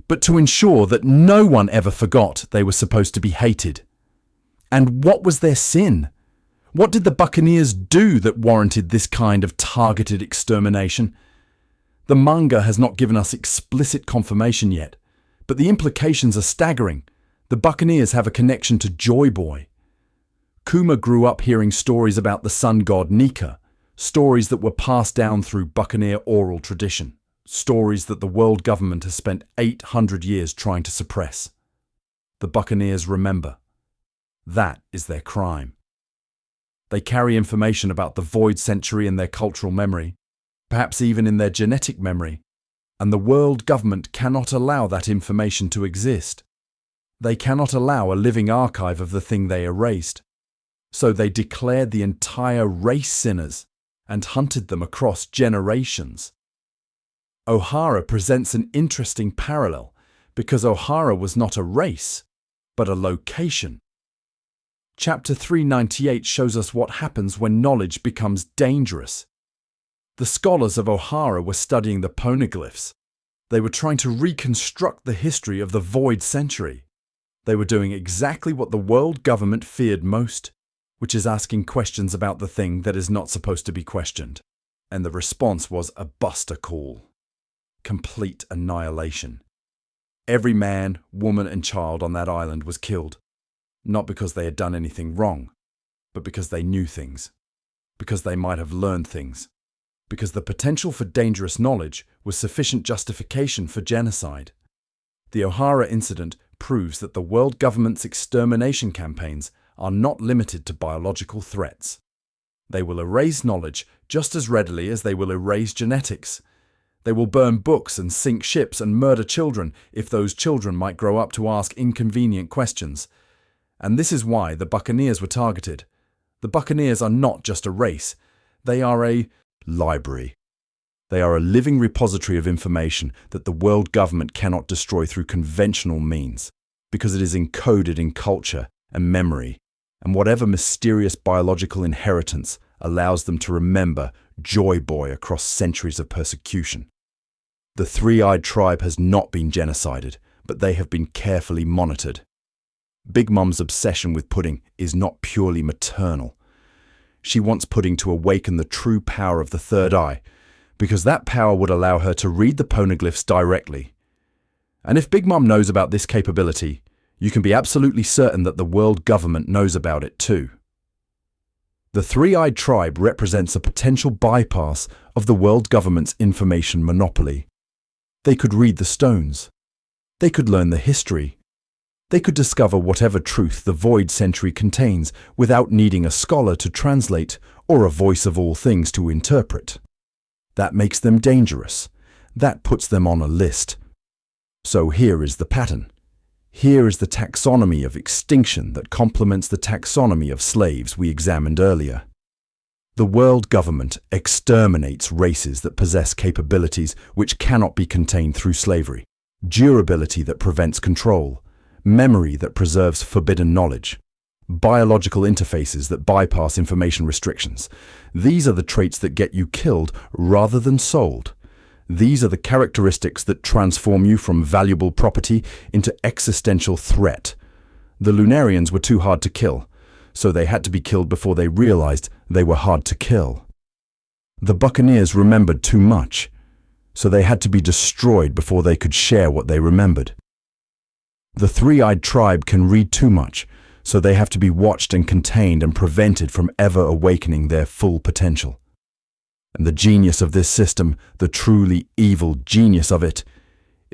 but to ensure that no one ever forgot they were supposed to be hated. And what was their sin? What did the Buccaneers do that warranted this kind of targeted extermination? The manga has not given us explicit confirmation yet, but the implications are staggering. The Buccaneers have a connection to Joy Boy. Kuma grew up hearing stories about the sun god Nika, stories that were passed down through Buccaneer oral tradition, stories that the world government has spent 800 years trying to suppress. The Buccaneers remember. That is their crime. They carry information about the void century in their cultural memory, perhaps even in their genetic memory, and the world government cannot allow that information to exist. They cannot allow a living archive of the thing they erased. So they declared the entire race sinners and hunted them across generations. Ohara presents an interesting parallel because Ohara was not a race, but a location. Chapter 398 shows us what happens when knowledge becomes dangerous. The scholars of Ohara were studying the poneglyphs. They were trying to reconstruct the history of the void century. They were doing exactly what the world government feared most, which is asking questions about the thing that is not supposed to be questioned. And the response was a buster call. Complete annihilation. Every man, woman, and child on that island was killed. Not because they had done anything wrong, but because they knew things. Because they might have learned things. Because the potential for dangerous knowledge was sufficient justification for genocide. The Ohara incident proves that the world government's extermination campaigns are not limited to biological threats. They will erase knowledge just as readily as they will erase genetics. They will burn books and sink ships and murder children if those children might grow up to ask inconvenient questions. And this is why the Buccaneers were targeted. The Buccaneers are not just a race. They are a library. They are a living repository of information that the world government cannot destroy through conventional means, because it is encoded in culture and memory, and whatever mysterious biological inheritance allows them to remember Joy Boy across centuries of persecution. The three-eyed tribe has not been genocided, but they have been carefully monitored. Big Mum's obsession with Pudding is not purely maternal. She wants Pudding to awaken the true power of the third eye, because that power would allow her to read the poneglyphs directly. And if Big Mum knows about this capability, you can be absolutely certain that the world government knows about it too. The three-eyed tribe represents a potential bypass of the world government's information monopoly. They could read the stones. They could learn the history. They could discover whatever truth the void century contains without needing a scholar to translate or a voice of all things to interpret. That makes them dangerous. That puts them on a list. So here is the pattern. Here is the taxonomy of extinction that complements the taxonomy of slaves we examined earlier. The world government exterminates races that possess capabilities which cannot be contained through slavery, durability that prevents control, memory that preserves forbidden knowledge, biological interfaces that bypass information restrictions. These are the traits that get you killed rather than sold. These are the characteristics that transform you from valuable property into existential threat. The Lunarians were too hard to kill, so they had to be killed before they realized they were hard to kill. The Buccaneers remembered too much, so they had to be destroyed before they could share what they remembered. The three-eyed tribe can read too much, so they have to be watched and contained and prevented from ever awakening their full potential. And the genius of this system, the truly evil genius of it,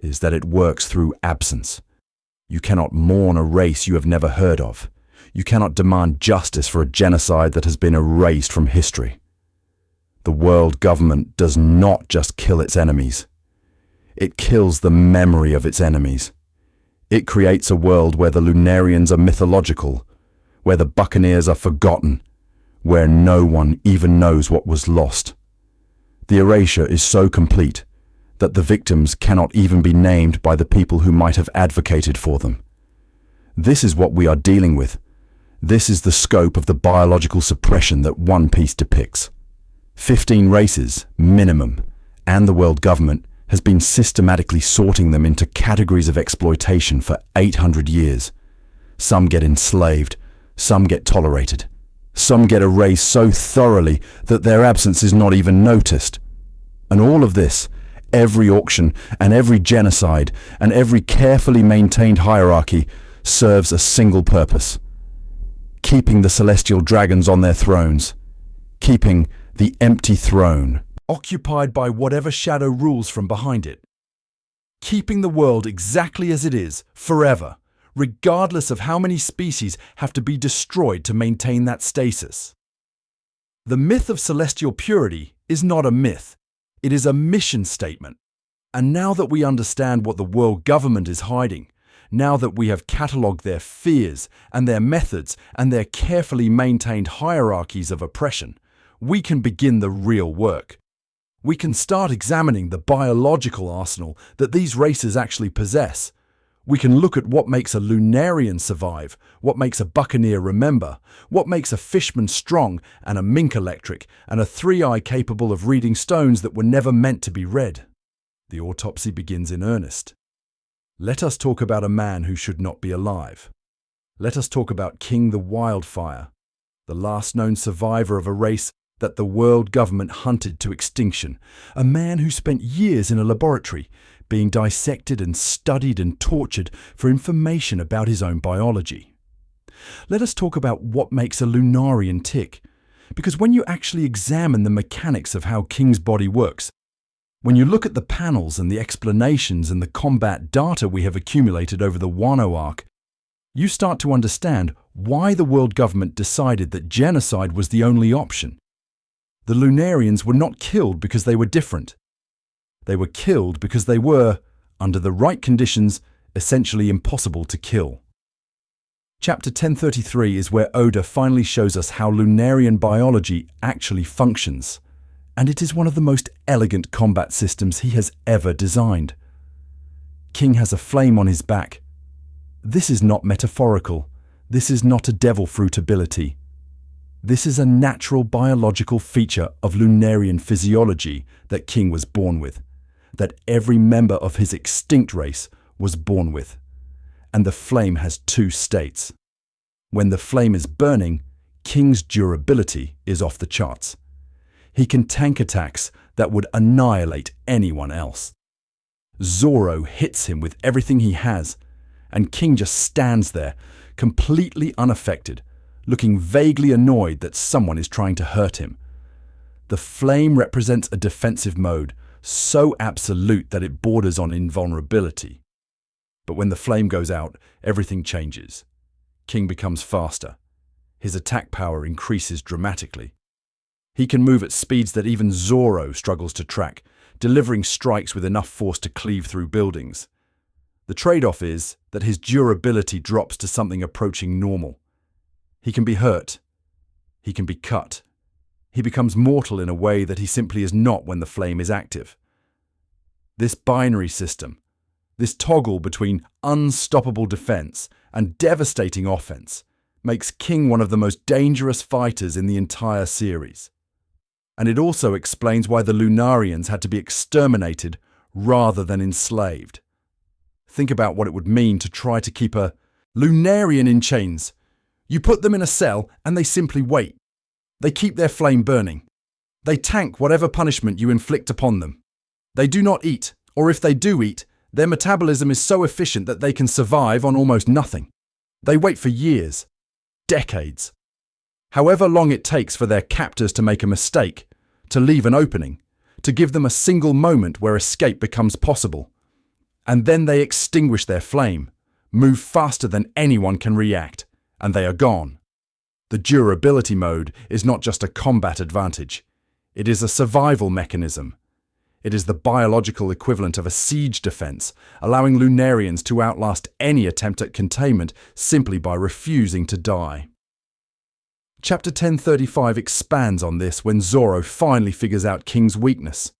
is that it works through absence. You cannot mourn a race you have never heard of. You cannot demand justice for a genocide that has been erased from history. The world government does not just kill its enemies. It kills the memory of its enemies. It creates a world where the Lunarians are mythological, where the Buccaneers are forgotten, where no one even knows what was lost. The erasure is so complete that the victims cannot even be named by the people who might have advocated for them. This is what we are dealing with. This is the scope of the biological suppression that One Piece depicts. 15 races, minimum, and the world government has been systematically sorting them into categories of exploitation for 800 years. Some get enslaved, some get tolerated. Some get erased so thoroughly that their absence is not even noticed. And all of this, every auction and every genocide and every carefully maintained hierarchy serves a single purpose: keeping the celestial dragons on their thrones, keeping the empty throne occupied by whatever shadow rules from behind it, keeping the world exactly as it is, forever, regardless of how many species have to be destroyed to maintain that stasis. The myth of celestial purity is not a myth, it is a mission statement. And now that we understand what the world government is hiding, now that we have catalogued their fears and their methods and their carefully maintained hierarchies of oppression, we can begin the real work. We can start examining the biological arsenal that these races actually possess. We can look at what makes a Lunarian survive, what makes a Buccaneer remember, what makes a Fishman strong and a mink electric, and a three-eye capable of reading stones that were never meant to be read. The autopsy begins in earnest. Let us talk about a man who should not be alive. Let us talk about King the Wildfire, the last known survivor of a race that the world government hunted to extinction, a man who spent years in a laboratory, being dissected and studied and tortured for information about his own biology. Let us talk about what makes a Lunarian tick, because when you actually examine the mechanics of how King's body works, when you look at the panels and the explanations and the combat data we have accumulated over the Wano arc, you start to understand why the world government decided that genocide was the only option. The Lunarians were not killed because they were different. They were killed because they were, under the right conditions, essentially impossible to kill. Chapter 1033 is where Oda finally shows us how Lunarian biology actually functions, and it is one of the most elegant combat systems he has ever designed. King has a flame on his back. This is not metaphorical. This is not a devil fruit ability. This is a natural biological feature of Lunarian physiology that King was born with, that every member of his extinct race was born with. And the flame has two states. When the flame is burning, King's durability is off the charts. He can tank attacks that would annihilate anyone else. Zoro hits him with everything he has, and King just stands there, completely unaffected, looking vaguely annoyed that someone is trying to hurt him. The flame represents a defensive mode, so absolute that it borders on invulnerability. But when the flame goes out, everything changes. King becomes faster. His attack power increases dramatically. He can move at speeds that even Zoro struggles to track, delivering strikes with enough force to cleave through buildings. The trade-off is that his durability drops to something approaching normal. He can be hurt. He can be cut. He becomes mortal in a way that he simply is not when the flame is active. This binary system, this toggle between unstoppable defense and devastating offense, makes King one of the most dangerous fighters in the entire series. And it also explains why the Lunarians had to be exterminated rather than enslaved. Think about what it would mean to try to keep a Lunarian in chains. You put them in a cell and they simply wait. They keep their flame burning. They tank whatever punishment you inflict upon them. They do not eat, or if they do eat, their metabolism is so efficient that they can survive on almost nothing. They wait for years, decades. However long it takes for their captors to make a mistake, to leave an opening, to give them a single moment where escape becomes possible. And then they extinguish their flame, move faster than anyone can react, and they are gone. The durability mode is not just a combat advantage. It is a survival mechanism. It is the biological equivalent of a siege defense, allowing Lunarians to outlast any attempt at containment simply by refusing to die. Chapter 1035 expands on this when Zoro finally figures out King's weakness.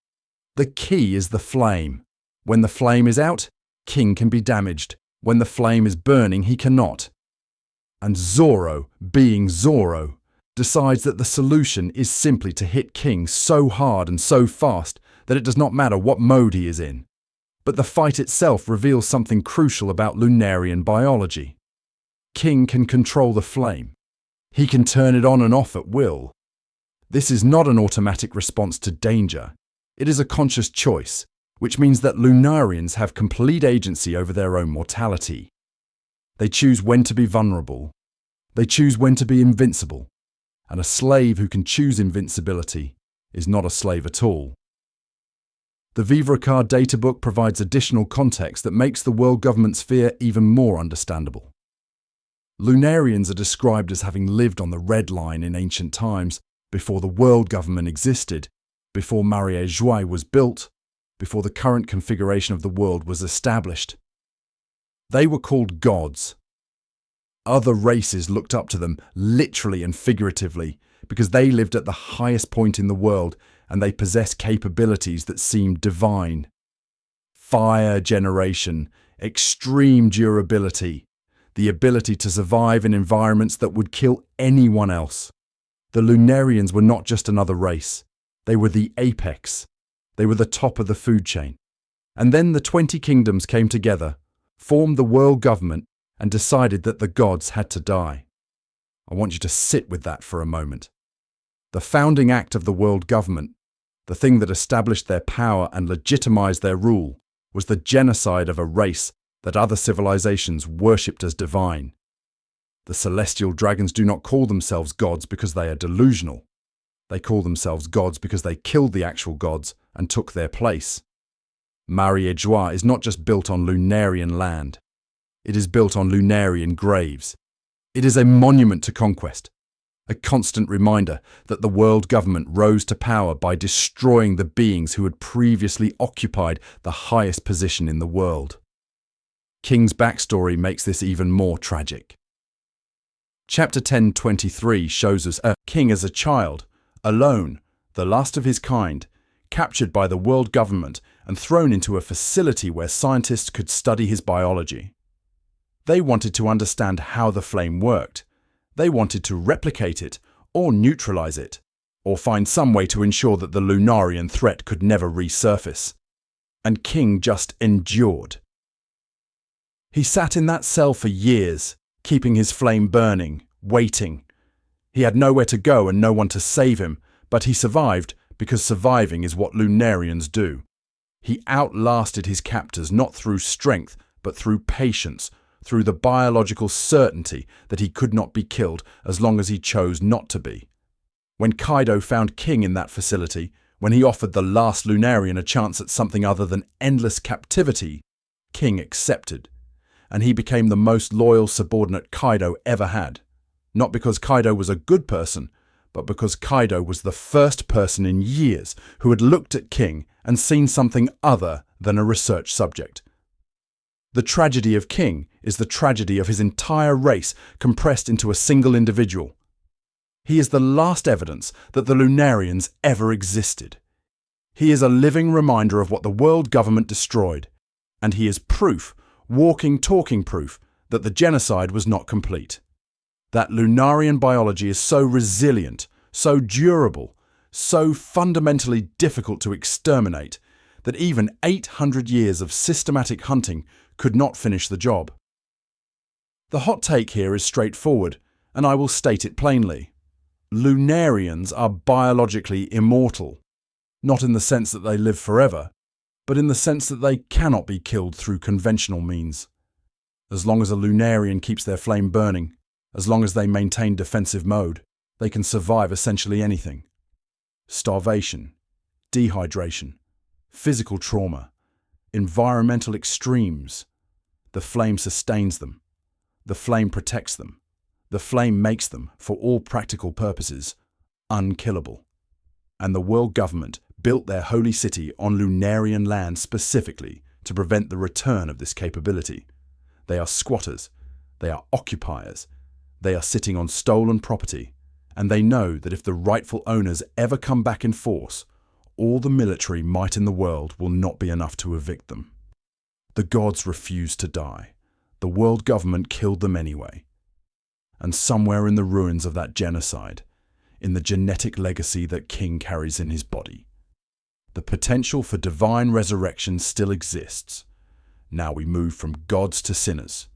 The key is the flame. When the flame is out, King can be damaged. When the flame is burning, he cannot. And Zoro, being Zoro, decides that the solution is simply to hit King so hard and so fast that it does not matter what mode he is in. But the fight itself reveals something crucial about Lunarian biology. King can control the flame. He can turn it on and off at will. This is not an automatic response to danger. It is a conscious choice, which means that Lunarians have complete agency over their own mortality. They choose when to be vulnerable. They choose when to be invincible. And a slave who can choose invincibility is not a slave at all. The Vivrakar databook provides additional context that makes the world government's fear even more understandable. Lunarians are described as having lived on the Red Line in ancient times, before the world government existed, before Marie-Joie was built, before the current configuration of the world was established. They were called gods. Other races looked up to them, literally and figuratively, because they lived at the highest point in the world and they possessed capabilities that seemed divine. Fire generation, extreme durability, the ability to survive in environments that would kill anyone else. The Lunarians were not just another race. They were the apex. They were the top of the food chain. And then the 20 kingdoms came together, formed the world government, and decided that the gods had to die. I want you to sit with that for a moment. The founding act of the world government, the thing that established their power and legitimized their rule, was the genocide of a race that other civilizations worshipped as divine. The celestial dragons do not call themselves gods because they are delusional. They call themselves gods because they killed the actual gods and took their place. Marie-Joie is not just built on Lunarian land. It is built on Lunarian graves. It is a monument to conquest, a constant reminder that the world government rose to power by destroying the beings who had previously occupied the highest position in the world. King's backstory makes this even more tragic. Chapter 1023 shows us a king as a child, alone, the last of his kind, captured by the world government and thrown into a facility where scientists could study his biology. They wanted to understand how the flame worked. They wanted to replicate it, or neutralize it, or find some way to ensure that the Lunarian threat could never resurface. And King just endured. He sat in that cell for years, keeping his flame burning, waiting. He had nowhere to go and no one to save him, but he survived because surviving is what Lunarians do. He outlasted his captors not through strength, but through patience, through the biological certainty that he could not be killed as long as he chose not to be. When Kaido found King in that facility, when he offered the last Lunarian a chance at something other than endless captivity, King accepted. And he became the most loyal subordinate Kaido ever had. Not because Kaido was a good person, but because Kaido was the first person in years who had looked at King and seen something other than a research subject. The tragedy of King is the tragedy of his entire race compressed into a single individual. He is the last evidence that the Lunarians ever existed. He is a living reminder of what the world government destroyed, and he is proof, walking, talking proof, that the genocide was not complete. That Lunarian biology is so resilient, so durable, so fundamentally difficult to exterminate, that even 800 years of systematic hunting could not finish the job. The hot take here is straightforward, and I will state it plainly. Lunarians are biologically immortal, not in the sense that they live forever, but in the sense that they cannot be killed through conventional means. As long as a Lunarian keeps their flame burning, as long as they maintain defensive mode, they can survive essentially anything. Starvation, dehydration, physical trauma, environmental extremes. The flame sustains them. The flame protects them. The flame makes them, for all practical purposes, unkillable. And the world government built their holy city on Lunarian land specifically to prevent the return of this capability. They are squatters. They are occupiers. They are sitting on stolen property. And they know that if the rightful owners ever come back in force, all the military might in the world will not be enough to evict them. The gods refused to die. The world government killed them anyway. And somewhere in the ruins of that genocide, in the genetic legacy that King carries in his body, the potential for divine resurrection still exists. Now we move from gods to sinners,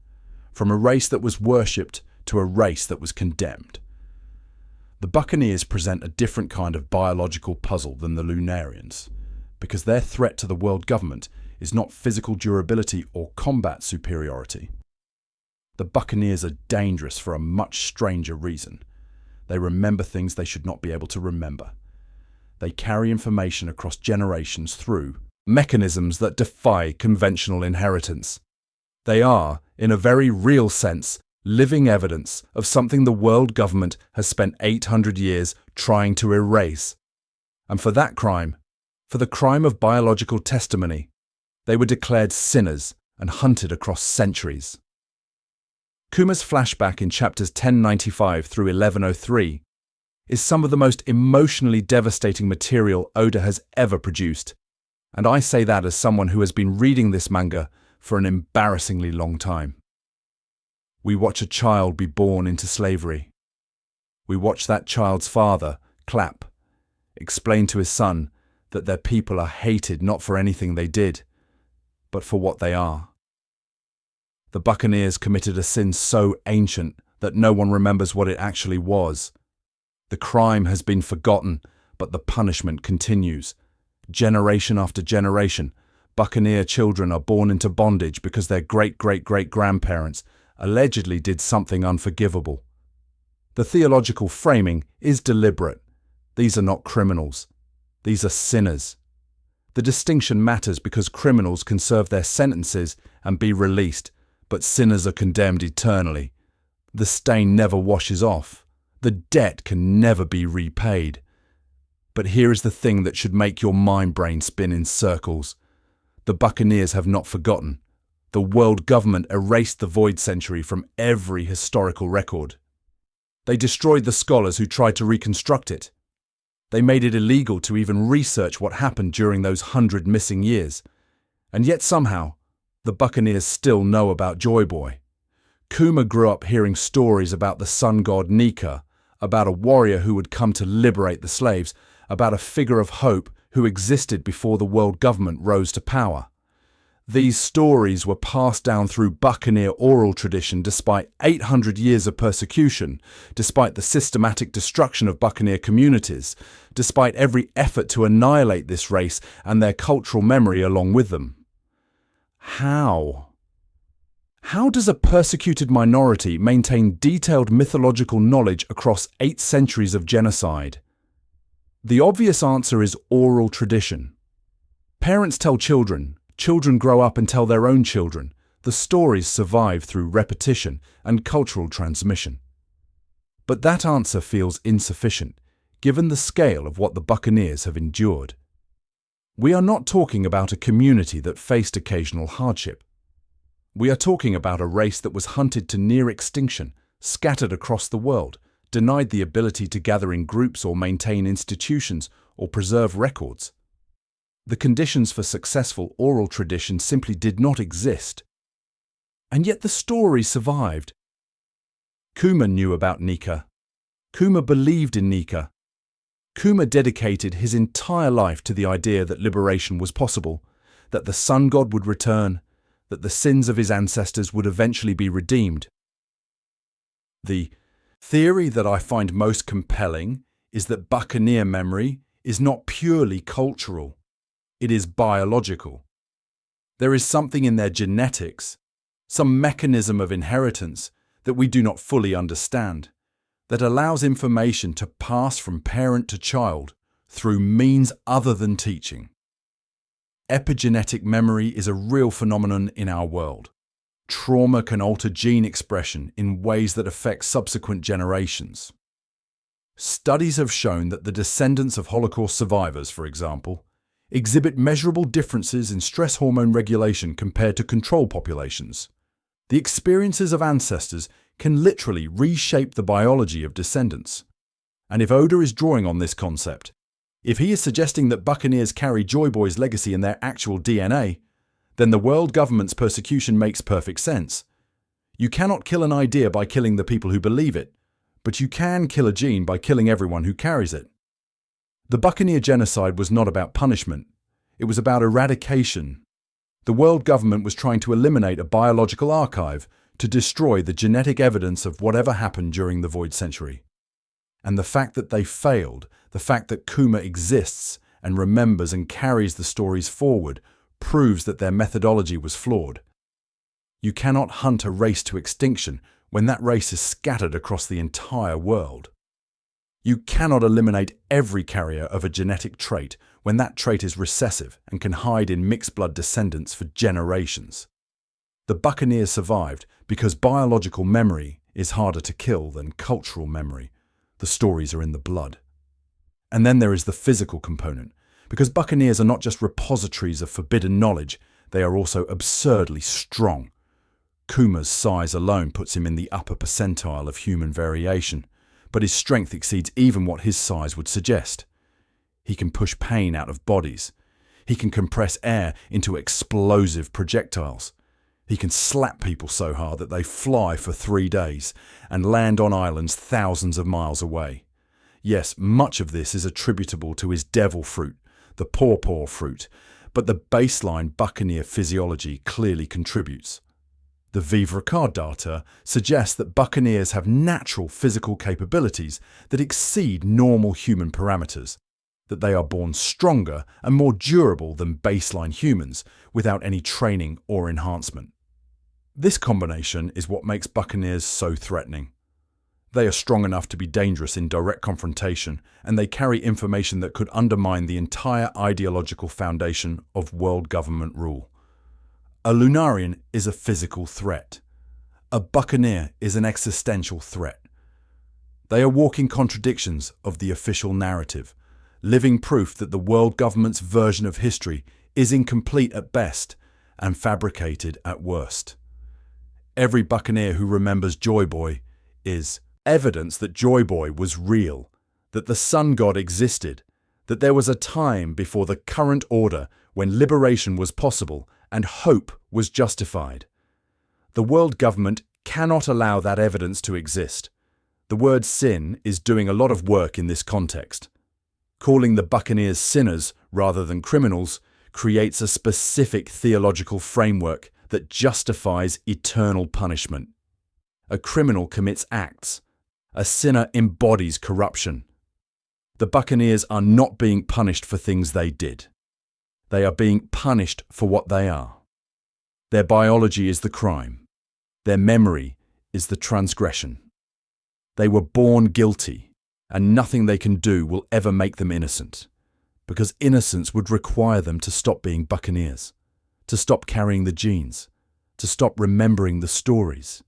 from a race that was worshipped to a race that was condemned. The Buccaneers present a different kind of biological puzzle than the Lunarians, because their threat to the world government is not physical durability or combat superiority. The Buccaneers are dangerous for a much stranger reason. They remember things they should not be able to remember. They carry information across generations through mechanisms that defy conventional inheritance. They are, in a very real sense, living evidence of something the world government has spent 800 years trying to erase. And for that crime, for the crime of biological testimony, they were declared sinners and hunted across centuries. Kuma's flashback in chapters 1095 through 1103 is some of the most emotionally devastating material Oda has ever produced, and I say that as someone who has been reading this manga for an embarrassingly long time. We watch a child be born into slavery. We watch that child's father, Clap, explain to his son that their people are hated not for anything they did, but for what they are. The Buccaneers committed a sin so ancient that no one remembers what it actually was. The crime has been forgotten, but the punishment continues. Generation after generation, Buccaneer children are born into bondage because their great-great-great-grandparents allegedly did something unforgivable. The theological framing is deliberate. These are not criminals. These are sinners. The distinction matters because criminals can serve their sentences and be released, but sinners are condemned eternally. The stain never washes off. The debt can never be repaid. But here is the thing that should make your mind-brain spin in circles. The Buccaneers have not forgotten. The world government erased the Void Century from every historical record. They destroyed the scholars who tried to reconstruct it. They made it illegal to even research what happened during those 100 missing years. And yet somehow, the Buccaneers still know about Joy Boy. Kuma grew up hearing stories about the sun god Nika, about a warrior who would come to liberate the slaves, about a figure of hope who existed before the world government rose to power. These stories were passed down through Buccaneer oral tradition despite 800 years of persecution, despite the systematic destruction of Buccaneer communities, despite every effort to annihilate this race and their cultural memory along with them. How? How does a persecuted minority maintain detailed mythological knowledge across 8 centuries of genocide? The obvious answer is oral tradition. Parents tell children, children grow up and tell their own children. The stories survive through repetition and cultural transmission. But that answer feels insufficient, given the scale of what the Buccaneers have endured. We are not talking about a community that faced occasional hardship. We are talking about a race that was hunted to near extinction, scattered across the world, denied the ability to gather in groups or maintain institutions or preserve records. The conditions for successful oral tradition simply did not exist. And yet the story survived. Kuma knew about Nika. Kuma believed in Nika. Kuma dedicated his entire life to the idea that liberation was possible, that the sun god would return, that the sins of his ancestors would eventually be redeemed. The theory that I find most compelling is that Buccaneer memory is not purely cultural. It is biological. There is something in their genetics, some mechanism of inheritance that we do not fully understand, that allows information to pass from parent to child through means other than teaching. Epigenetic memory is a real phenomenon in our world. Trauma can alter gene expression in ways that affect subsequent generations. Studies have shown that the descendants of Holocaust survivors, for example, exhibit measurable differences in stress hormone regulation compared to control populations. The experiences of ancestors can literally reshape the biology of descendants. And if Oda is drawing on this concept, if he is suggesting that Buccaneers carry Joy Boy's legacy in their actual DNA, then the world government's persecution makes perfect sense. You cannot kill an idea by killing the people who believe it, but you can kill a gene by killing everyone who carries it. The Buccaneer genocide was not about punishment. It was about eradication. The world government was trying to eliminate a biological archive to destroy the genetic evidence of whatever happened during the Void Century. And the fact that they failed, the fact that Kuma exists and remembers and carries the stories forward, proves that their methodology was flawed. You cannot hunt a race to extinction when that race is scattered across the entire world. You cannot eliminate every carrier of a genetic trait when that trait is recessive and can hide in mixed-blood descendants for generations. The Buccaneers survived because biological memory is harder to kill than cultural memory. The stories are in the blood. And then there is the physical component, because Buccaneers are not just repositories of forbidden knowledge, they are also absurdly strong. Kuma's size alone puts him in the upper percentile of human variation, but his strength exceeds even what his size would suggest. He can push pain out of bodies. He can compress air into explosive projectiles. He can slap people so hard that they fly for 3 days and land on islands thousands of miles away. Yes, much of this is attributable to his devil fruit, the pawpaw fruit, but the baseline Buccaneer physiology clearly contributes. The Vivre card data suggests that Buccaneers have natural physical capabilities that exceed normal human parameters, that they are born stronger and more durable than baseline humans without any training or enhancement. This combination is what makes Buccaneers so threatening. They are strong enough to be dangerous in direct confrontation, and they carry information that could undermine the entire ideological foundation of world government rule. A Lunarian is a physical threat. A Buccaneer is an existential threat. They are walking contradictions of the official narrative, living proof that the world government's version of history is incomplete at best and fabricated at worst. Every Buccaneer who remembers Joy Boy is evidence that Joy Boy was real, that the sun god existed, that there was a time before the current order when liberation was possible and hope was justified. The world government cannot allow that evidence to exist. The word sin is doing a lot of work in this context. Calling the Buccaneers sinners rather than criminals creates a specific theological framework that justifies eternal punishment. A criminal commits acts. A sinner embodies corruption. The Buccaneers are not being punished for things they did. They are being punished for what they are. Their biology is the crime. Their memory is the transgression. They were born guilty, and nothing they can do will ever make them innocent, because innocence would require them to stop being Buccaneers, to stop carrying the genes, to stop remembering the stories,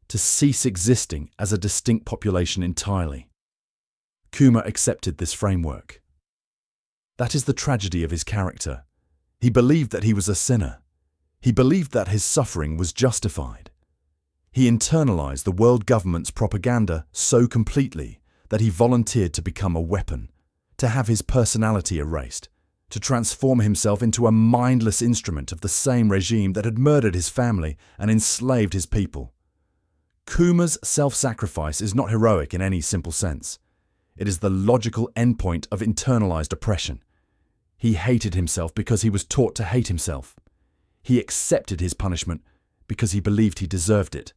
to cease existing as a distinct population entirely. Kuma accepted this framework. That is the tragedy of his character. He believed that he was a sinner. He believed that his suffering was justified. He internalized the world government's propaganda so completely that he volunteered to become a weapon, to have his personality erased, to transform himself into a mindless instrument of the same regime that had murdered his family and enslaved his people. Kuma's self-sacrifice is not heroic in any simple sense. It is the logical endpoint of internalized oppression. He hated himself because he was taught to hate himself. He accepted his punishment because he believed he deserved it.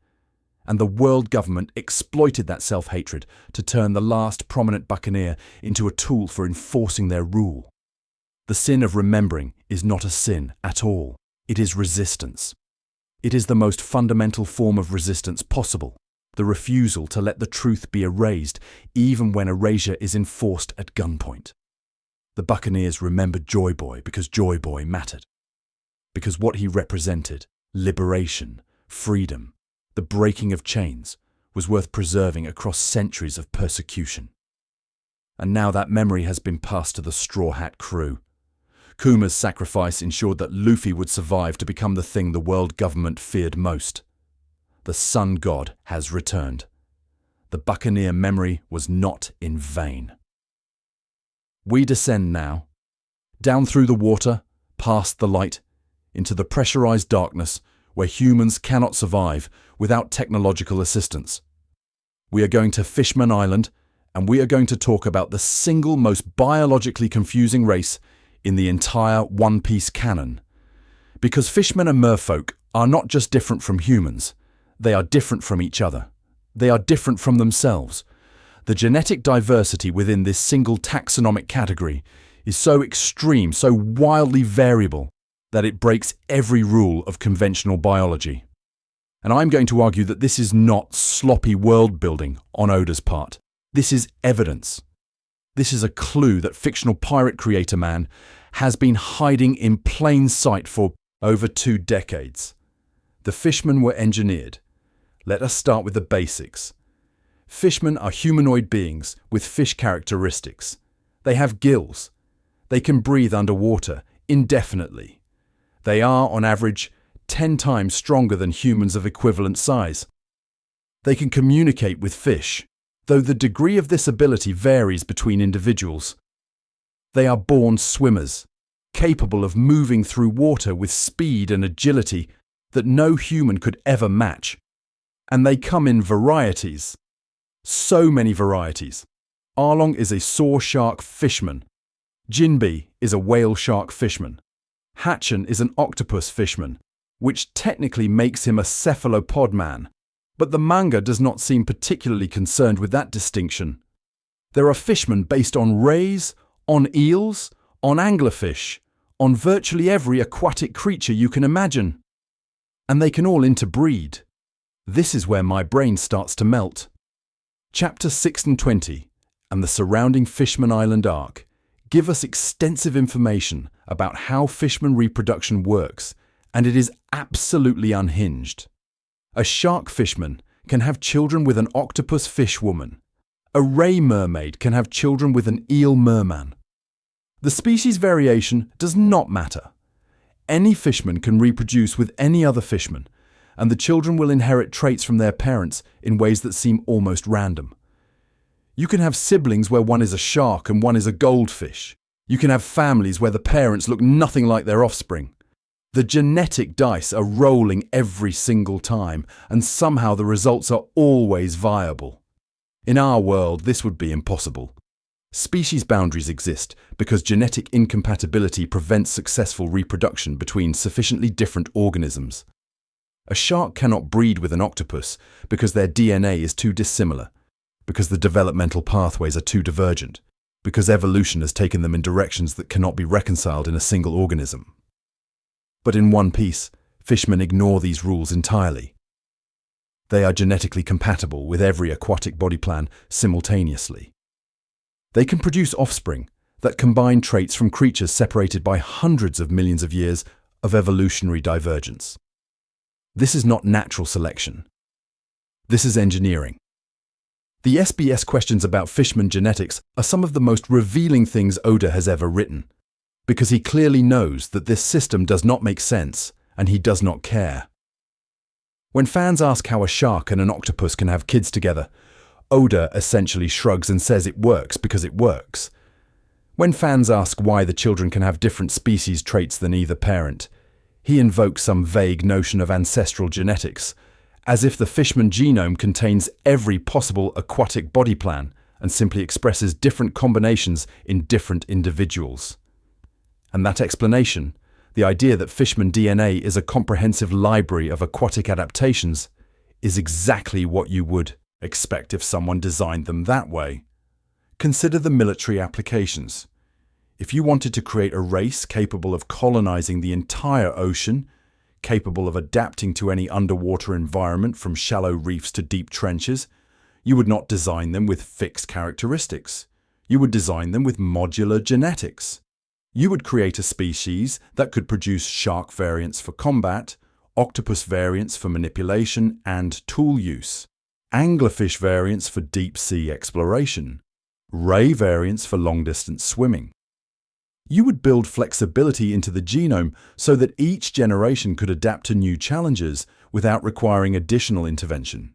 And the world government exploited that self-hatred to turn the last prominent buccaneer into a tool for enforcing their rule. The sin of remembering is not a sin at all. It is resistance. It is the most fundamental form of resistance possible, the refusal to let the truth be erased, even when erasure is enforced at gunpoint. The Buccaneers remembered Joy Boy because Joy Boy mattered. Because what he represented, liberation, freedom, the breaking of chains, was worth preserving across centuries of persecution. And now that memory has been passed to the Straw Hat crew. Kuma's sacrifice ensured that Luffy would survive to become the thing the world government feared most. The Sun God has returned. The Buccaneer memory was not in vain. We descend now, down through the water, past the light, into the pressurized darkness where humans cannot survive without technological assistance. We are going to Fishmen Island, and we are going to talk about the single most biologically confusing race in the entire One Piece canon. Because Fishmen and merfolk are not just different from humans, they are different from each other. They are different from themselves. The genetic diversity within this single taxonomic category is so extreme, so wildly variable, that it breaks every rule of conventional biology. And I'm going to argue that this is not sloppy world building on Oda's part. This is evidence. This is a clue that fictional pirate creator man has been hiding in plain sight for over 2 decades. The Fishmen were engineered. Let us start with the basics. Fishmen are humanoid beings with fish characteristics. They have gills. They can breathe underwater indefinitely. They are, on average, 10 times stronger than humans of equivalent size. They can communicate with fish, though the degree of this ability varies between individuals. They are born swimmers, capable of moving through water with speed and agility that no human could ever match. And they come in varieties. So many varieties. Arlong is a saw shark fishman. Jinbe is a whale shark fishman. Hatchin is an octopus fishman, which technically makes him a cephalopod man, but the manga does not seem particularly concerned with that distinction. There are fishmen based on rays, on eels, on anglerfish, on virtually every aquatic creature you can imagine. And they can all interbreed. This is where my brain starts to melt. Chapter 6 and 20, and the surrounding Fishmen Island arc, give us extensive information about how Fishman reproduction works, and it is absolutely unhinged. A shark fishman can have children with an octopus fish woman. A ray mermaid can have children with an eel merman. The species variation does not matter. Any fishman can reproduce with any other fishman, and the children will inherit traits from their parents in ways that seem almost random. You can have siblings where one is a shark and one is a goldfish. You can have families where the parents look nothing like their offspring. The genetic dice are rolling every single time, and somehow the results are always viable. In our world, this would be impossible. Species boundaries exist because genetic incompatibility prevents successful reproduction between sufficiently different organisms. A shark cannot breed with an octopus because their DNA is too dissimilar, because the developmental pathways are too divergent, because evolution has taken them in directions that cannot be reconciled in a single organism. But in One Piece, fishmen ignore these rules entirely. They are genetically compatible with every aquatic body plan simultaneously. They can produce offspring that combine traits from creatures separated by hundreds of millions of years of evolutionary divergence. This is not natural selection. This is engineering. The SBS questions about Fishman genetics are some of the most revealing things Oda has ever written, because he clearly knows that this system does not make sense, and he does not care. When fans ask how a shark and an octopus can have kids together, Oda essentially shrugs and says it works because it works. When fans ask why the children can have different species traits than either parent, he invokes some vague notion of ancestral genetics, as if the Fishman genome contains every possible aquatic body plan and simply expresses different combinations in different individuals. And that explanation, the idea that Fishman DNA is a comprehensive library of aquatic adaptations, is exactly what you would expect if someone designed them that way. Consider the military applications. If you wanted to create a race capable of colonizing the entire ocean, capable of adapting to any underwater environment from shallow reefs to deep trenches, you would not design them with fixed characteristics. You would design them with modular genetics. You would create a species that could produce shark variants for combat, octopus variants for manipulation and tool use, anglerfish variants for deep-sea exploration, ray variants for long-distance swimming. You would build flexibility into the genome so that each generation could adapt to new challenges without requiring additional intervention.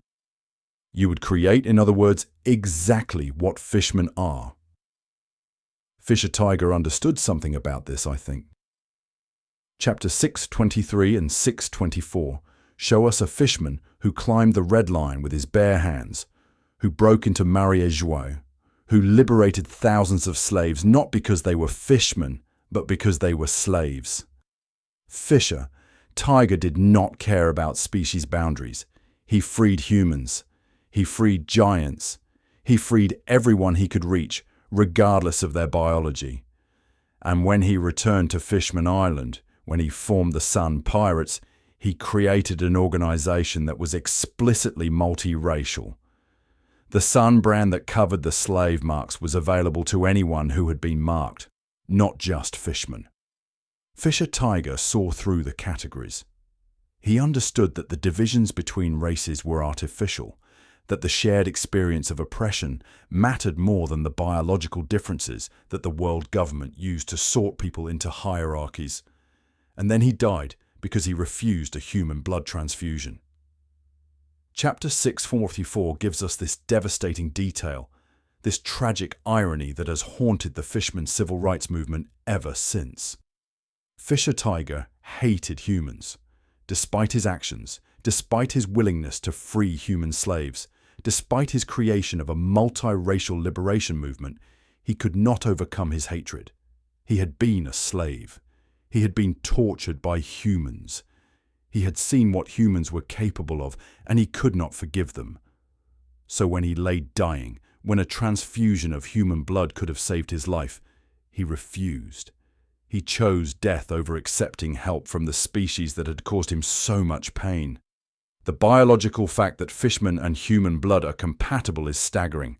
You would create, in other words, exactly what fishmen are. Fisher Tiger understood something about this, I think. Chapter 623 and 624 show us a fishman who climbed the red line with his bare hands, who broke into Marie-Joie, who liberated thousands of slaves not because they were fishmen, but because they were slaves. Fisher Tiger did not care about species boundaries. He freed humans. He freed giants. He freed everyone he could reach, regardless of their biology. And when he returned to Fishman Island, when he formed the Sun Pirates, he created an organization that was explicitly multiracial. The Sun brand that covered the slave marks was available to anyone who had been marked, not just fishmen. Fisher Tiger saw through the categories. He understood that the divisions between races were artificial, that the shared experience of oppression mattered more than the biological differences that the world government used to sort people into hierarchies. And then he died because he refused a human blood transfusion. Chapter 644 gives us this devastating detail, this tragic irony that has haunted the Fishman civil rights movement ever since. Fisher Tiger hated humans. Despite his actions, despite his willingness to free human slaves, despite his creation of a multiracial liberation movement, he could not overcome his hatred. He had been a slave. He had been tortured by humans. He had seen what humans were capable of, and he could not forgive them. So when he lay dying, when a transfusion of human blood could have saved his life, he refused. He chose death over accepting help from the species that had caused him so much pain. The biological fact that fishmen and human blood are compatible is staggering.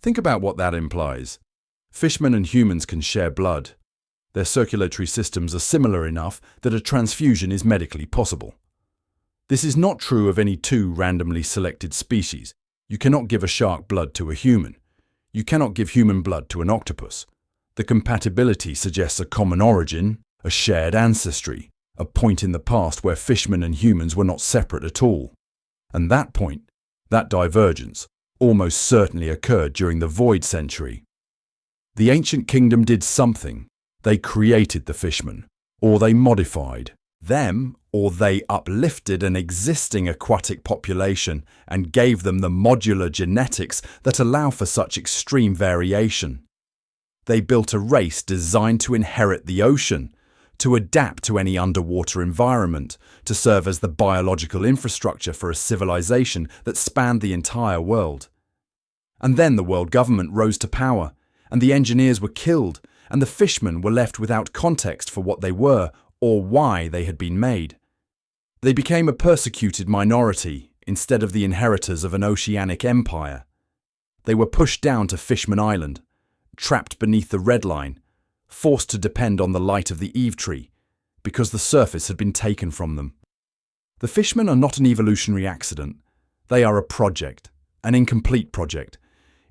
Think about what that implies. Fishmen and humans can share blood. Their circulatory systems are similar enough that a transfusion is medically possible. This is not true of any two randomly selected species. You cannot give a shark blood to a human. You cannot give human blood to an octopus. The compatibility suggests a common origin, a shared ancestry, a point in the past where fishmen and humans were not separate at all. And that point, that divergence, almost certainly occurred during the Void Century. The ancient kingdom did something. They created the fishmen, or they modified them, or they uplifted an existing aquatic population and gave them the modular genetics that allow for such extreme variation. They built a race designed to inherit the ocean, to adapt to any underwater environment, to serve as the biological infrastructure for a civilization that spanned the entire world. And then the world government rose to power, and the engineers were killed, and the fishmen were left without context for what they were or why they had been made. They became a persecuted minority instead of the inheritors of an oceanic empire. They were pushed down to Fishman Island, trapped beneath the red line, forced to depend on the light of the Eve tree, because the surface had been taken from them. The fishmen are not an evolutionary accident. They are a project, an incomplete project,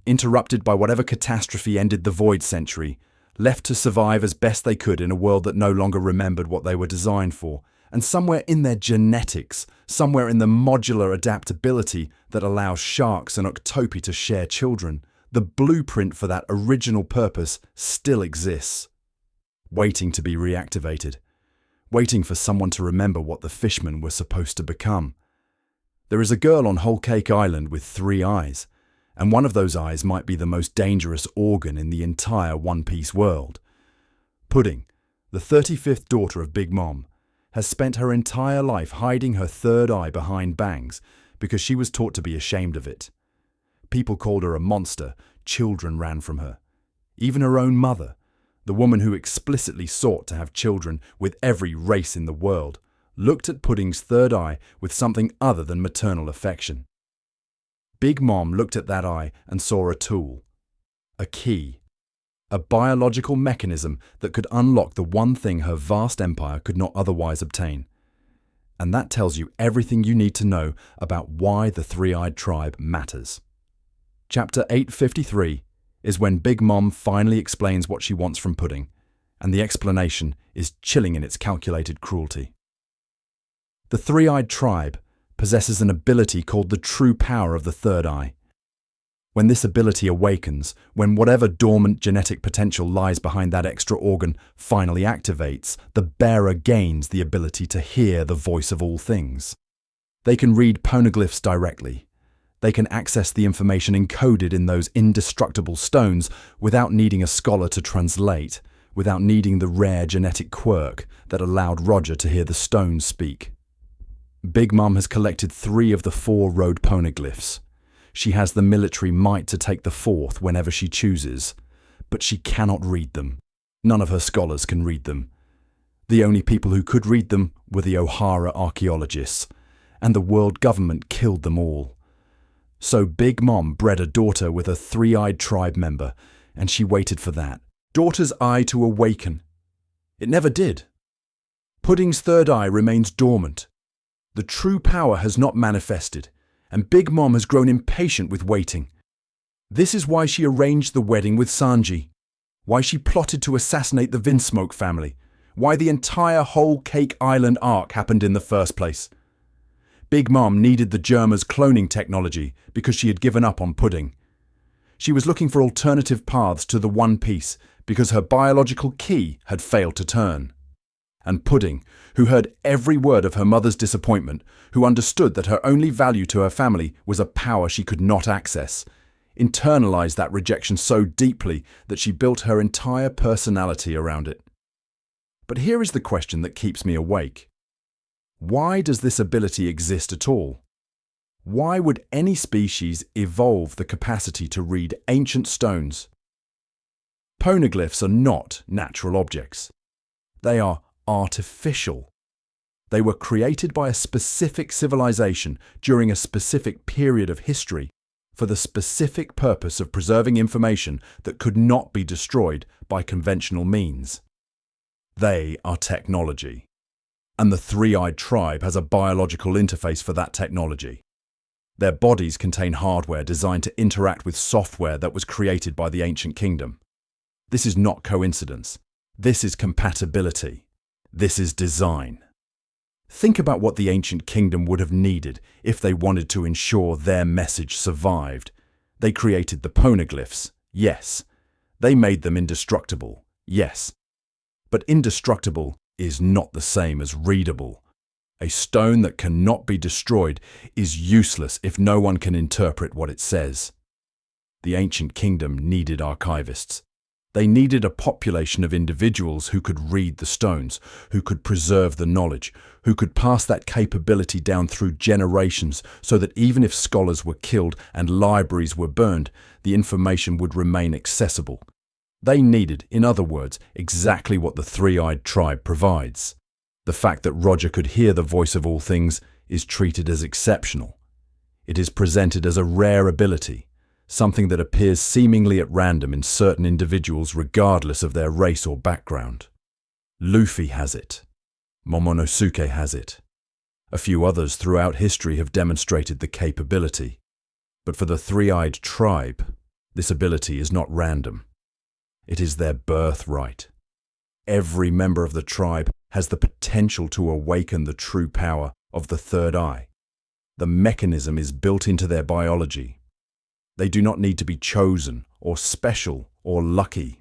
interrupted by whatever catastrophe ended the Void Century, left to survive as best they could in a world that no longer remembered what they were designed for, And somewhere in their genetics, somewhere in the modular adaptability that allows sharks and octopi to share children, the blueprint for that original purpose still exists, waiting to be reactivated, waiting for someone to remember what the Fishmen were supposed to become. There is a girl on Whole Cake Island with 3 eyes, and one of those eyes might be the most dangerous organ in the entire One Piece world. Pudding, the 35th daughter of Big Mom, has spent her entire life hiding her 3rd eye behind bangs because she was taught to be ashamed of it. People called her a monster, children ran from her. Even her own mother, the woman who explicitly sought to have children with every race in the world, looked at Pudding's 3rd eye with something other than maternal affection. Big Mom looked at that eye and saw a tool, a key, a biological mechanism that could unlock the one thing her vast empire could not otherwise obtain. And that tells you everything you need to know about why the Three-Eyed Tribe matters. Chapter 853 is when Big Mom finally explains what she wants from Pudding, and the explanation is chilling in its calculated cruelty. The Three-Eyed Tribe possesses an ability called the true power of the 3rd eye. When this ability awakens, when whatever dormant genetic potential lies behind that extra organ finally activates, the bearer gains the ability to hear the voice of all things. They can read poneglyphs directly. They can access the information encoded in those indestructible stones without needing a scholar to translate, without needing the rare genetic quirk that allowed Roger to hear the stones speak. Big Mom has collected 3 of the 4 road poneglyphs. She has the military might to take the 4th whenever she chooses, but she cannot read them. None of her scholars can read them. The only people who could read them were the O'Hara archaeologists, and the world government killed them all. So Big Mom bred a daughter with a 3-eyed tribe member, and she waited for that daughter's eye to awaken. It never did. Pudding's 3rd eye remains dormant. The true power has not manifested, and Big Mom has grown impatient with waiting. This is why she arranged the wedding with Sanji, why she plotted to assassinate the Vinsmoke family, why the entire Whole Cake Island arc happened in the first place. Big Mom needed the Germa's cloning technology because she had given up on Pudding. She was looking for alternative paths to the One Piece because her biological key had failed to turn. And Pudding, who heard every word of her mother's disappointment, who understood that her only value to her family was a power she could not access, internalized that rejection so deeply that she built her entire personality around it. But here is the question that keeps me awake. Why does this ability exist at all? Why would any species evolve the capacity to read ancient stones? Poneglyphs are not natural objects. They are artificial. They were created by a specific civilization during a specific period of history for the specific purpose of preserving information that could not be destroyed by conventional means. They are technology. And the Three-Eyed Tribe has a biological interface for that technology. Their bodies contain hardware designed to interact with software that was created by the Ancient Kingdom. This is not coincidence. This is compatibility. This is design. Think about what the Ancient Kingdom would have needed if they wanted to ensure their message survived. They created the poneglyphs, yes. They made them indestructible, yes. But indestructible is not the same as readable. A stone that cannot be destroyed is useless if no one can interpret what it says. The Ancient Kingdom needed archivists. They needed a population of individuals who could read the stones, who could preserve the knowledge, who could pass that capability down through generations so that even if scholars were killed and libraries were burned, the information would remain accessible. They needed, in other words, exactly what the Three-Eyed Tribe provides. The fact that Roger could hear the voice of all things is treated as exceptional. It is presented as a rare ability, something that appears seemingly at random in certain individuals regardless of their race or background. Luffy has it. Momonosuke has it. A few others throughout history have demonstrated the capability. But for the Three-Eyed Tribe, this ability is not random. It is their birthright. Every member of the tribe has the potential to awaken the true power of the third eye. The mechanism is built into their biology. They do not need to be chosen or special or lucky.